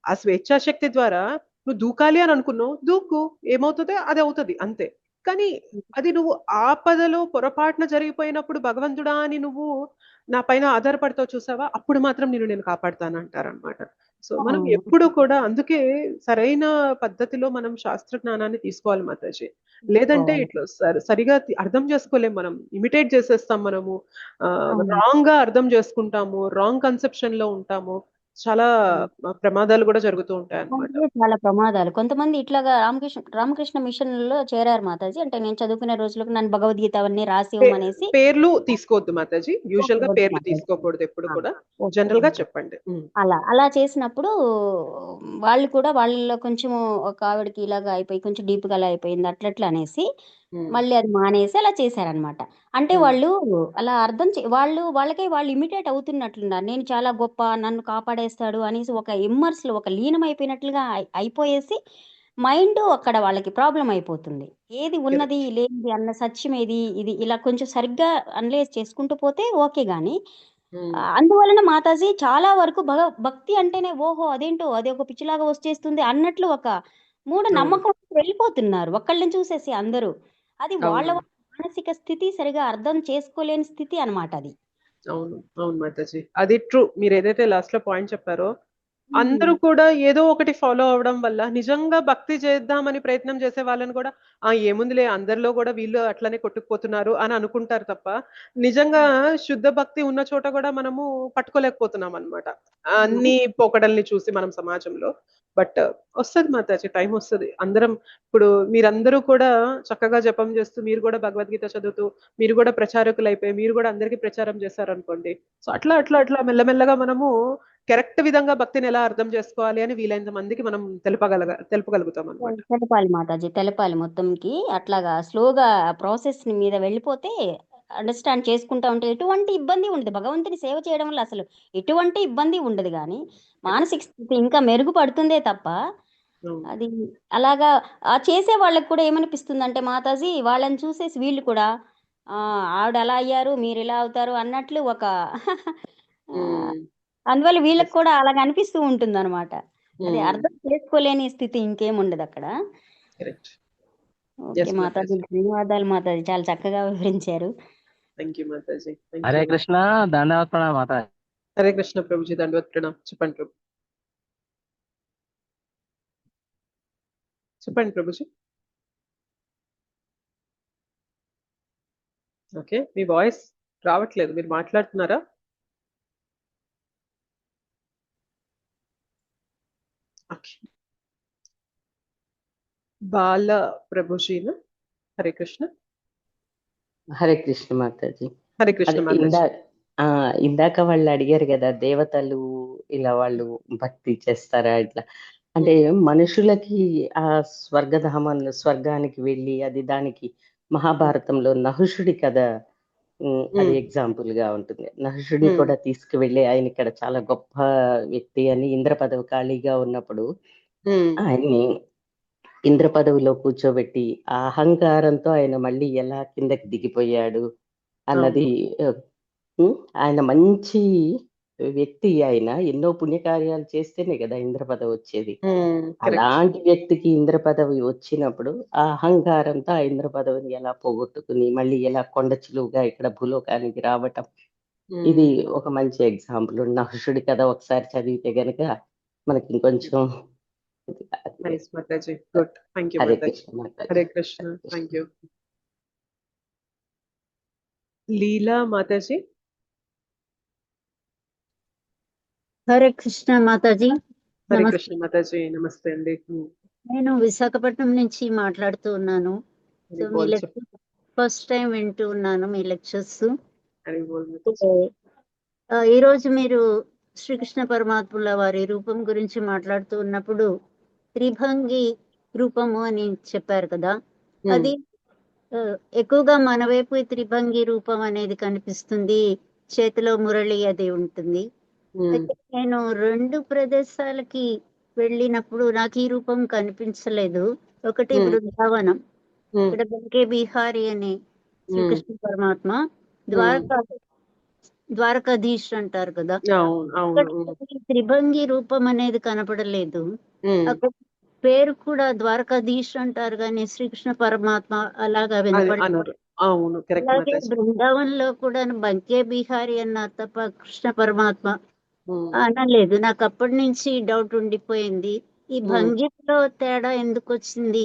ఆ స్వేచ్ఛాశక్తి ద్వారా నువ్వు దూకాలి అని అనుకున్నావు, దూకు, ఏమవుతుందో అది అవుతుంది అంతే. కానీ అది నువ్వు ఆపదలో పొరపాటున జరిగిపోయినప్పుడు భగవంతుడా అని నువ్వు నా పైన ఆధారపడతావు చూసావా, అప్పుడు మాత్రం నేను కాపాడుతాను అంటారనమాట. సో మనం ఎప్పుడు కూడా అందుకే సరైన పద్ధతిలో మనం శాస్త్ర జ్ఞానాన్ని తీసుకోవాలి మాతాజీ. లేదంటే ఇట్లా సరిగా అర్థం చేసుకోలేం, మనం ఇమిటేట్ చేసేస్తాం, మనము రాంగ్ గా అర్థం చేసుకుంటాము, రాంగ్ కన్సెప్షన్ లో ఉంటాము, చాలా ప్రమాదాలు కూడా జరుగుతూ ఉంటాయి అన్నమాట. చాలా ప్రమాదాలు. కొంతమంది ఇట్లాగా రామకృష్ణ మిషన్ లో చేరారు మాతాజీ. అంటే నేను చదువుకునే రోజులకు నన్ను భగవద్గీత అవన్నీ రాసి అనేసి. పేర్లు తీసుకోవద్దు మాతాజీ, యూజువల్ గా పేర్లు తీసుకోకూడదు ఎప్పుడు కూడా, జనరల్ గా చెప్పండి. అలా చేసినప్పుడు వాళ్ళు కూడా వాళ్ళలో కొంచెం ఒక ఆవిడకి ఇలాగా అయిపోయి కొంచెం డీప్ గా అలా అయిపోయింది అట్లట్లా అనేసి మళ్ళీ అది మానేసి అలా చేశారనమాట. అంటే వాళ్ళు అలా వాళ్ళకే వాళ్ళు ఇమిటేట్ అవుతున్నట్లున్నారు. నేను చాలా గొప్ప, నన్ను కాపాడేస్తాడు అనేసి ఒక ఇమ్మర్స్ లో ఒక లీనం అయిపోయినట్లుగా అయిపోయేసి మైండ్ అక్కడ వాళ్ళకి ప్రాబ్లం అయిపోతుంది. ఏది ఉన్నది లేనిది అన్న సత్యం ఏది ఇది ఇలా కొంచెం సరిగ్గా అనలైజ్ చేసుకుంటూ పోతే ఓకే. గాని అందువలన మాతాజీ చాలా వరకు భక్తి అంటేనే ఓహో అదేంటో అదే ఒక పిచ్చిలాగా వచ్చేస్తుంది అన్నట్లు ఒక మూఢ నమ్మకం వెళ్ళిపోతున్నారు ఒకళ్ళని చూసేసి అందరూ. అది వాళ్ళ మానసిక స్థితి సరిగా అర్థం చేసుకోలేని స్థితి అన్నమాట అది. అవును అవును మాతాజీ, అది ట్రూ. మీరు ఏదైతే లాస్ట్ లో పాయింట్ చెప్పారో, అందరూ కూడా ఏదో ఒకటి ఫాలో అవడం వల్ల నిజంగా భక్తి చేద్దామని ప్రయత్నం చేసే వాళ్ళని కూడా ఏముందిలే అందరిలో కూడా వీళ్ళు అట్లనే కొట్టుకుపోతున్నారు అని అనుకుంటారు తప్ప నిజంగా శుద్ధ భక్తి ఉన్న చోట కూడా మనము పట్టుకోలేకపోతున్నాం అన్నమాట అన్ని పోకడల్ని చూసి మనం సమాజంలో. బట్ వస్తుంది మాతాజీ, టైం వస్తుంది. అందరం ఇప్పుడు మీరందరూ కూడా చక్కగా జపం చేస్తూ, మీరు కూడా భగవద్గీత చదువుతూ, మీరు కూడా ప్రచారకులు అయిపోయి మీరు కూడా అందరికీ ప్రచారం చేశారనుకోండి. సో అట్లా అట్లా అట్లా మెల్లమెల్లగా మనము కరెక్ట్ విధంగా భక్తిని ఎలా అర్థం చేసుకోవాలి అని వీలైనంత మందికి మనం తెలుపగలుగుతాం అనమాట. తెలపాలి మాతాజీ, తెలపాలి మొత్తంకి. అట్లాగా స్లోగా ప్రాసెస్ మీద వెళ్ళిపోతే అండర్స్టాండ్ చేసుకుంటా ఉంటే ఎటువంటి ఇబ్బంది ఉండదు. భగవంతుని సేవ చేయడం వల్ల అసలు ఎటువంటి ఇబ్బంది ఉండదు, కానీ మానసిక స్థితి ఇంకా మెరుగుపడుతుందే తప్ప అది అలాగా చేసే వాళ్ళకి కూడా ఏమనిపిస్తుంది అంటే మాతాజీ, వాళ్ళని చూసేసి వీళ్ళు కూడా ఆవిడ అలా అయ్యారు, మీరు ఇలా అవుతారు అన్నట్లు ఒక అందువల్ల వీళ్ళకి కూడా అలాగ అనిపిస్తూ ఉంటుంది అనమాట. అది అర్థం చేసుకోలేని స్థితి ఇంకేం ఉండదు అక్కడ. ఓకే మాతాజీ, ధన్యవాదాలు మాతాజీ, చాలా చక్కగా వివరించారు. హరే కృష్ణ, దండవత్ ప్రణామం మాతాజీ. హరే కృష్ణ ప్రభుజీ, దండవత్ ప్రణామం. చెప్పండి ప్రభు, చెప్పండి ప్రభుజీ. ఓకే, మీ వాయిస్ రావట్లేదు, మీరు మాట్లాడుతున్నారా? ఓకే, బాల ప్రభుజీనా? హరే కృష్ణ. హరే కృష్ణ మాతాజీ. హరే కృష్ణ మాతాజీ. ఇందాక వాళ్ళు అడిగారు కదా, దేవతలు ఇలా వాళ్ళు భక్తి చేస్తారా ఇట్లా అంటే, మనుషులకి ఆ స్వర్గానికి వెళ్ళి అది దానికి మహాభారతంలో నహుషుడి కథ అది ఎగ్జాంపుల్ గా ఉంటుంది. నహుషుడి కూడా తీసుకువెళ్ళి ఆయన ఇక్కడ చాలా గొప్ప వ్యక్తి అని ఇంద్ర పదవి ఖాళీగా ఉన్నప్పుడు ఆయన్ని ఇంద్ర పదవిలో కూర్చోబెట్టి ఆ అహంకారంతో ఆయన మళ్ళీ ఎలా కిందకి దిగిపోయాడు అన్నది. ఆయన మంచి వ్యక్తి, ఆయన ఎన్నో పుణ్యకార్యాలు చేస్తేనే కదా ఇంద్ర పదవి వచ్చేది. అలాంటి వ్యక్తికి ఇంద్ర పదవి వచ్చినప్పుడు ఆ అహంకారంతో ఆ ఇంద్ర పదవిని ఎలా పోగొట్టుకుని మళ్ళీ ఎలా కొండ చిలువుగా ఇక్కడ భూలోకానికి రావటం, ఇది ఒక మంచి ఎగ్జాంపుల్. నహుషుడి కథ ఒకసారి చదివితే గనక మనకి ఇంకొంచెం. హరే కృష్ణ. Thank you. లీలా మాతాజీ. హరే కృష్ణ మాతాజీ. హరే కృష్ణ మాతాజీ, నమస్తే అండి. నేను విశాఖపట్నం నుంచి మాట్లాడుతూ ఉన్నాను. మీ లెక్చర్ ఫస్ట్ టైం వింటూ ఉన్నాను, మీ లెక్చర్స్. ఈ రోజు మీరు శ్రీకృష్ణ పరమాత్ముల వారి రూపం గురించి మాట్లాడుతూ ఉన్నప్పుడు త్రిభంగి రూపము అని చెప్పారు కదా, అది ఎక్కువగా మన వైపు త్రిభంగి రూపం అనేది కనిపిస్తుంది, చేతిలో మురళి అది ఉంటుంది. అయితే నేను 2 ప్రదేశాలకి వెళ్ళినప్పుడు నాకు ఈ రూపం కనిపించలేదు. ఒకటి బృందావనం, ఇక్కడ బంకే బిహారీ అని శ్రీకృష్ణ పరమాత్మ, ద్వారకాధీష్ అంటారు కదా, త్రిభంగి రూపం అనేది కనపడలేదు. అక్కడ పేరు కూడా ద్వారకాధీష్ అంటారు కానీ శ్రీకృష్ణ పరమాత్మ అలాగా వినపడలేదు. అలాగే బృందావనంలో కూడా బంకే బిహారీ అన్నారు తప్ప కృష్ణ పరమాత్మ అనలేదు. నాకు అప్పటి నుంచి డౌట్ ఉండిపోయింది, ఈ భంగిలో తేడా ఎందుకు వచ్చింది,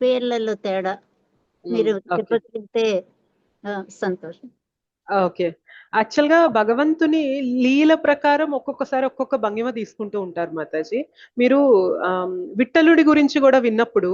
పేర్లలో తేడా మీరు చెప్పగలిగితే సంతోషం. ఓకే, యాక్చువల్ గా భగవంతుని లీల ప్రకారం ఒక్కొక్కసారి ఒక్కొక్క భంగిమ తీసుకుంటూ ఉంటారు మాతాజీ. మీరు విఠలుడి గురించి కూడా విన్నప్పుడు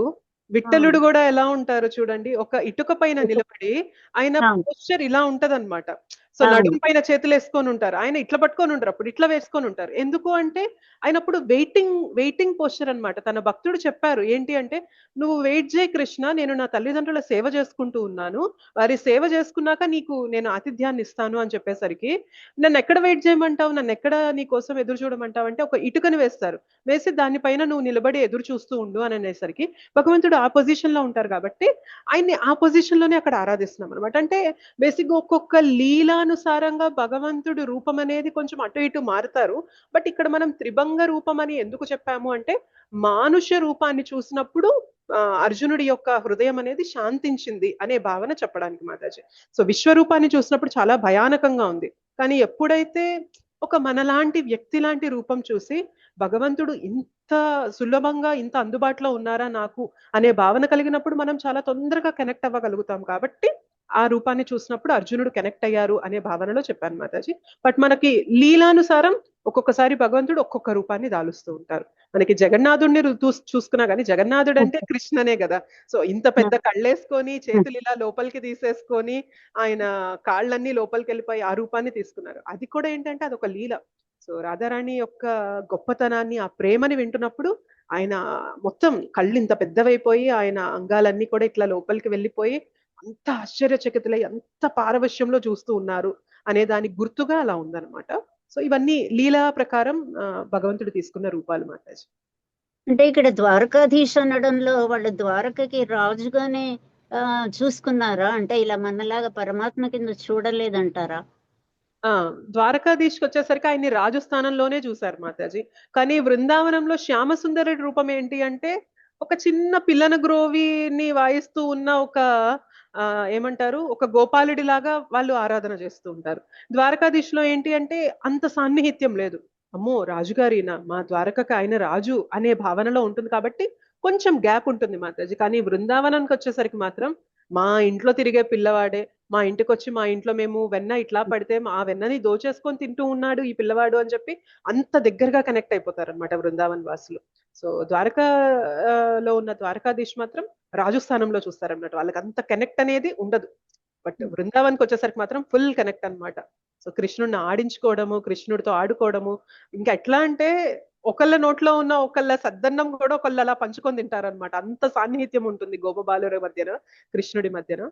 విఠలుడు కూడా ఎలా ఉంటారు చూడండి, ఒక ఇటుక పైన నిలబడి ఆయన పోస్చర్ ఇలా ఉంటదన్నమాట. సో నడుము పైన చేతులు వేసుకొని ఉంటారు, ఆయన ఇట్లా పట్టుకొని ఉంటారు, అప్పుడు ఇట్లా వేసుకొని ఉంటారు. ఎందుకు అంటే ఆయన అప్పుడు వెయిటింగ్ పోస్చర్ అన్నమాట. తన భక్తుడు చెప్పారు ఏంటి అంటే, నువ్వు వెయిట్ చేయి కృష్ణ, నేను నా తల్లిదండ్రుల సేవ చేసుకుంటూ ఉన్నాను, వారి సేవ చేసుకున్నాక నీకు నేను ఆతిథ్యాన్ని ఇస్తాను అని చెప్పేసరికి, నన్ను ఎక్కడ వెయిట్ చేయమంటావు, నన్ను ఎక్కడ నీ కోసం ఎదురు చూడమంటావు అంటే ఒక ఇటుకని వేస్తారు, వేసి దానిపైన నువ్వు నిలబడి ఎదురు చూస్తూ ఉండు అని అనేసరికి భగవంతుడు ఆ పొజిషన్ లో ఉంటారు కాబట్టి ఆయన్ని ఆ పొజిషన్ లోనే అక్కడ ఆరాధిస్తున్నాం అనమాట. అంటే బేసిక్ గా ఒక్కొక్క లీలానుసారంగా భగవంతుడు రూపం అనేది కొంచెం అటు ఇటు మారుతారు. బట్ ఇక్కడ మనం త్రిభంగ రూపం అని ఎందుకు చెప్పాము అంటే, మానుష రూపాన్ని చూసినప్పుడు అర్జునుడి యొక్క హృదయం అనేది శాంతించింది అనే భావన చెప్పడానికి మాతాజీ. సో విశ్వరూపాన్ని చూసినప్పుడు చాలా భయానకంగా ఉంది, కానీ ఎప్పుడైతే ఒక మనలాంటి వ్యక్తి లాంటి రూపం చూసి భగవంతుడు ఇంత సులభంగా ఇంత అందుబాటులో ఉన్నారా నాకు అనే భావన కలిగినప్పుడు మనం చాలా తొందరగా కనెక్ట్ అవ్వగలుగుతాం. కాబట్టి ఆ రూపాన్ని చూసినప్పుడు అర్జునుడు కనెక్ట్ అయ్యారు అనే భావనలో చెప్పాను మాతాజీ. బట్ మనకి లీలానుసారం ఒక్కొక్కసారి భగవంతుడు ఒక్కొక్క రూపాన్ని దాలుస్తూ ఉంటారు. మనకి జగన్నాథుడిని చూసుకున్నా కానీ జగన్నాథుడు అంటే కృష్ణనే కదా. సో ఇంత పెద్ద కళ్ళేసుకొని చేతులు ఇలా లోపలికి తీసేసుకొని ఆయన కాళ్ళన్నీ లోపలికి వెళ్ళిపోయి ఆ రూపాన్ని తీసుకున్నారు. అది కూడా ఏంటంటే అదొక లీల. సో రాధారాణి యొక్క గొప్పతనాన్ని, ఆ ప్రేమని వింటున్నప్పుడు ఆయన మొత్తం కళ్ళు ఇంత పెద్దవైపోయి, ఆయన అంగాలన్నీ కూడా ఇట్లా లోపలికి వెళ్ళిపోయి అంత ఆశ్చర్యచకితులై అంత పారవశ్యంలో చూస్తూ ఉన్నారు అనే దానికి గుర్తుగా అలా ఉందన్నమాట. సో ఇవన్నీ లీలా ప్రకారం భగవంతుడు తీసుకున్న రూపాలు మాతాజీ. అంటే ఇక్కడ ద్వారకాధీశ్ అనడంలో వాళ్ళు ద్వారకకి రాజుగానే చూసుకున్నారా? అంటే ఇలా మనలాగా పరమాత్మ కింద చూడలేదంటారా? ద్వారకాధీష్కి వచ్చేసరికి ఆయన్ని రాజు స్థానంలోనే చూశారు మాతాజీ. కానీ బృందావనంలో శ్యామసుందరుడి రూపం ఏంటి అంటే ఒక చిన్న పిల్లన గ్రోవిని వాయిస్తూ ఉన్న ఒక ఏమంటారు, ఒక గోపాలుడి లాగా వాళ్ళు ఆరాధన చేస్తూ ఉంటారు. ద్వారకాధీష్లో ఏంటి అంటే అంత సాన్నిహిత్యం లేదు. అమ్మో రాజుగారినా, మా ద్వారకకు ఆయన రాజు అనే భావనలో ఉంటుంది కాబట్టి కొంచెం గ్యాప్ ఉంటుంది మాతాజీ. కానీ బృందావనానికి వచ్చేసరికి మాత్రం మా ఇంట్లో తిరిగే పిల్లవాడే, మా ఇంటికి వచ్చి మా ఇంట్లో మేము వెన్న ఇట్లా పడితే ఆ వెన్నని దోచేసుకొని తింటూ ఉన్నాడు ఈ పిల్లవాడు అని చెప్పి అంత దగ్గరగా కనెక్ట్ అయిపోతారు అనమాట బృందావన్ వాసులు. సో ద్వారకలో ఉన్న ద్వారకాధీష్ మాత్రం రాజస్థానంలో చూస్తారన్నమాట. వాళ్ళకి అంత కనెక్ట్ అనేది ఉండదు. బట్ బృందావన్కి వచ్చేసరికి మాత్రం ఫుల్ కనెక్ట్ అనమాట. సో కృష్ణుడిని ఆడించుకోవడము, కృష్ణుడితో ఆడుకోవడము, ఇంకా ఎట్లా అంటే ఒకళ్ళ నోట్లో ఉన్న ఒకళ్ళ సద్దన్నం కూడా ఒకళ్ళు అలా పంచుకొని తింటారనమాట. అంత సాన్నిహిత్యం ఉంటుంది గోపబాలుర మధ్యన, కృష్ణుడి మధ్యన.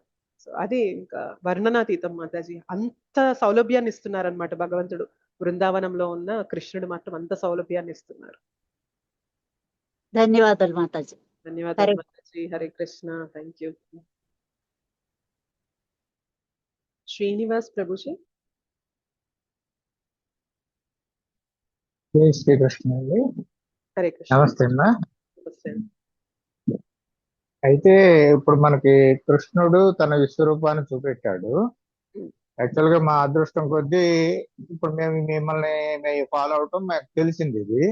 సో అది ఇంకా వర్ణనాతీతం మాతాజీ. అంత సౌలభ్యాన్ని ఇస్తున్నారనమాట భగవంతుడు. బృందావనంలో ఉన్న కృష్ణుడు మాత్రం అంత సౌలభ్యాన్ని ఇస్తున్నారు. ధన్యవాదాలు మాతాజీ. ధన్యవాదాలు మాతాజీ. హరే కృష్ణ. Thank you. శ్రీనివాస్ ప్రభుజీ. శ్రీకృష్ణ అండి. హరే కృష్ణ. నమస్తే అమ్మా. నమస్తే. అయితే ఇప్పుడు మనకి కృష్ణుడు తన విశ్వరూపాన్ని చూపెట్టాడు. యాక్చువల్ గా మా అదృష్టం కొద్దీ ఇప్పుడు మేము మిమ్మల్ని ఫాలో అవటం మాకు తెలిసింది. ఇది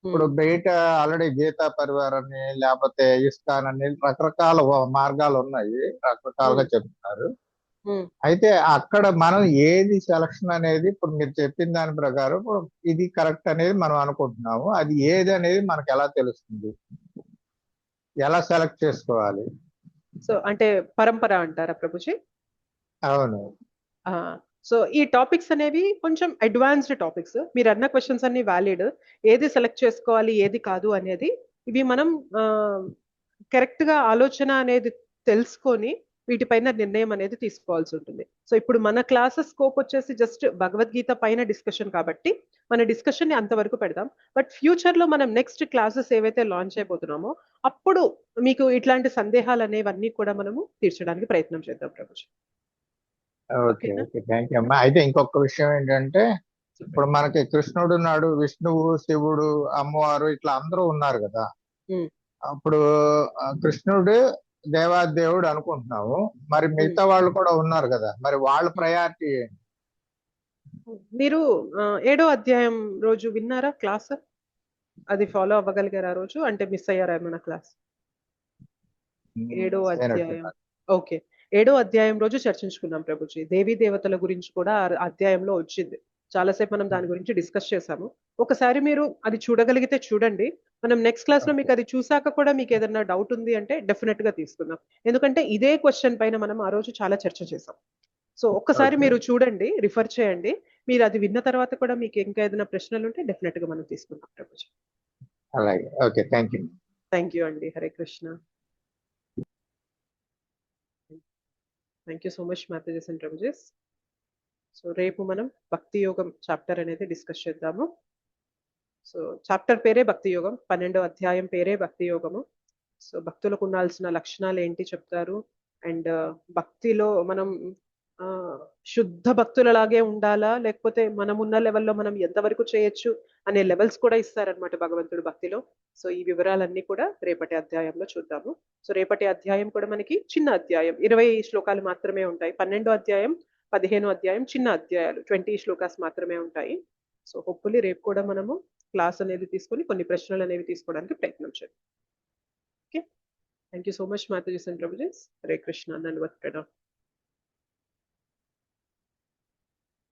ఇప్పుడు బయట ఆల్రెడీ గీతా పరివారాన్ని లేకపోతే ఇస్కాన్ అని రకరకాల మార్గాలు ఉన్నాయి, రకరకాలుగా చెప్తున్నారు. అయితే అక్కడ మనం ఏది సెలక్షన్ అనేది ఇప్పుడు మీరు చెప్పిన దాని ప్రకారం ఇది కరెక్ట్ అనేది మనం అనుకుంటున్నాము. అది ఏది అనేది మనకు ఎలా తెలుస్తుంది, ఎలా సెలెక్ట్ చేసుకోవాలి? సో అంటే పరంపర అంటారా ప్రభుజీ? అవును. సో ఈ టాపిక్స్ అనేవి కొంచెం అడ్వాన్స్డ్ టాపిక్స్. మీరు అన్న క్వశ్చన్స్ అన్ని వ్యాలిడ్. ఏది సెలెక్ట్ చేసుకోవాలి ఏది కాదు అనేది ఇవి మనం కరెక్ట్ గా ఆలోచన అనేది తెలుసుకొని వీటిపైన నిర్ణయం అనేది తీసుకోవాల్సి ఉంటుంది. సో ఇప్పుడు మన క్లాసెస్ స్కోప్ వచ్చేసి జస్ట్ భగవద్గీత పైన డిస్కషన్ కాబట్టి మన డిస్కషన్ ని అంతవరకు పెడదాం. బట్ ఫ్యూచర్ లో మనం నెక్స్ట్ క్లాసెస్ ఏవైతే లాంచ్ అయిపోతున్నామో అప్పుడు మీకు ఇట్లాంటి సందేహాలు అనేవన్నీ కూడా మనము తీర్చడానికి ప్రయత్నం చేద్దాం Prabhuji. Okay okay, thank you అమ్మా. అయితే ఇంకొక విషయం ఏంటంటే ఇప్పుడు మనకి కృష్ణుడు ఉన్నాడు, విష్ణువు, శివుడు, అమ్మవారు ఇట్లా అందరూ ఉన్నారు కదా. అప్పుడు కృష్ణుడు దేవాదేవుడు అనుకుంటున్నాము, మరి మిగతా వాళ్ళు కూడా ఉన్నారు కదా, మరి వాళ్ళ ప్రయారిటీ ఏంటి? మీరు 7వ అధ్యాయం రోజు విన్నారా క్లాస్? అది ఫాలో అవ్వగలిగారా రోజు? అంటే మిస్ అయ్యారా ఏమైనా క్లాస్? 7వ అధ్యాయం. ఓకే, 7వ అధ్యాయం రోజు చర్చించుకున్నాం ప్రభుజీ. దేవీ దేవతల గురించి కూడా అధ్యాయంలో వచ్చింది. చాలాసేపు మనం దాని గురించి డిస్కస్ చేసాము. ఒకసారి మీరు అది చూడగలిగితే చూడండి. మనం నెక్స్ట్ క్లాస్ లో మీకు అది చూసాక కూడా మీకు ఏదైనా డౌట్ ఉంది అంటే డెఫినెట్ గా తీసుకుందాం. ఎందుకంటే ఇదే క్వశ్చన్ పైన మనం ఆ రోజు చాలా చర్చ చేసాం. సో ఒక్కసారి మీరు చూడండి, రిఫర్ చేయండి. మీరు అది విన్న తర్వాత కూడా మీకు ఇంకా ఏదైనా ప్రశ్నలు ఉంటే డెఫినెట్ గా మనం తీసుకుందాం ప్రభుజీ. అలాగే, okay, thank you. Thank you అండి. Hare Krishna. Thank you so much మాతాజీస్ అండ్ ప్రభుజీస్. సో రేపు మనం భక్తి యోగం చాప్టర్ అనేది డిస్కస్ చేద్దాము. సో చాప్టర్ పేరే భక్తి యోగం, 12వ అధ్యాయం పేరే భక్తి యోగము. సో భక్తులకు ఉండాల్సిన లక్షణాలు ఏంటి చెప్తారు. అండ్ భక్తిలో మనం శుద్ధ భక్తులలాగే ఉండాలా, లేకపోతే మనం ఉన్న లెవెల్లో మనం ఎంతవరకు చేయొచ్చు అనే లెవెల్స్ కూడా ఇస్తారనమాట భగవంతుడు భక్తిలో. సో ఈ వివరాలన్నీ కూడా రేపటి అధ్యాయంలో చూద్దాము. సో రేపటి అధ్యాయం కూడా మనకి చిన్న అధ్యాయం, 20 శ్లోకాలు మాత్రమే ఉంటాయి. 12వ అధ్యాయం, 15వ అధ్యాయం చిన్న అధ్యాయాలు, 20 శ్లోకాస్ మాత్రమే ఉంటాయి. సో హోప్ఫుల్లీ రేపు కూడా మనము క్లాస్ అనేది తీసుకొని కొన్ని ప్రశ్నలు అనేవి తీసుకోవడానికి ప్రయత్నం చేద్దాం. Okay, thank you so much మాతాజీస్ అండ్ ప్రభుజీస్. హరే కృష్ణ. ధన్యవాదాలు.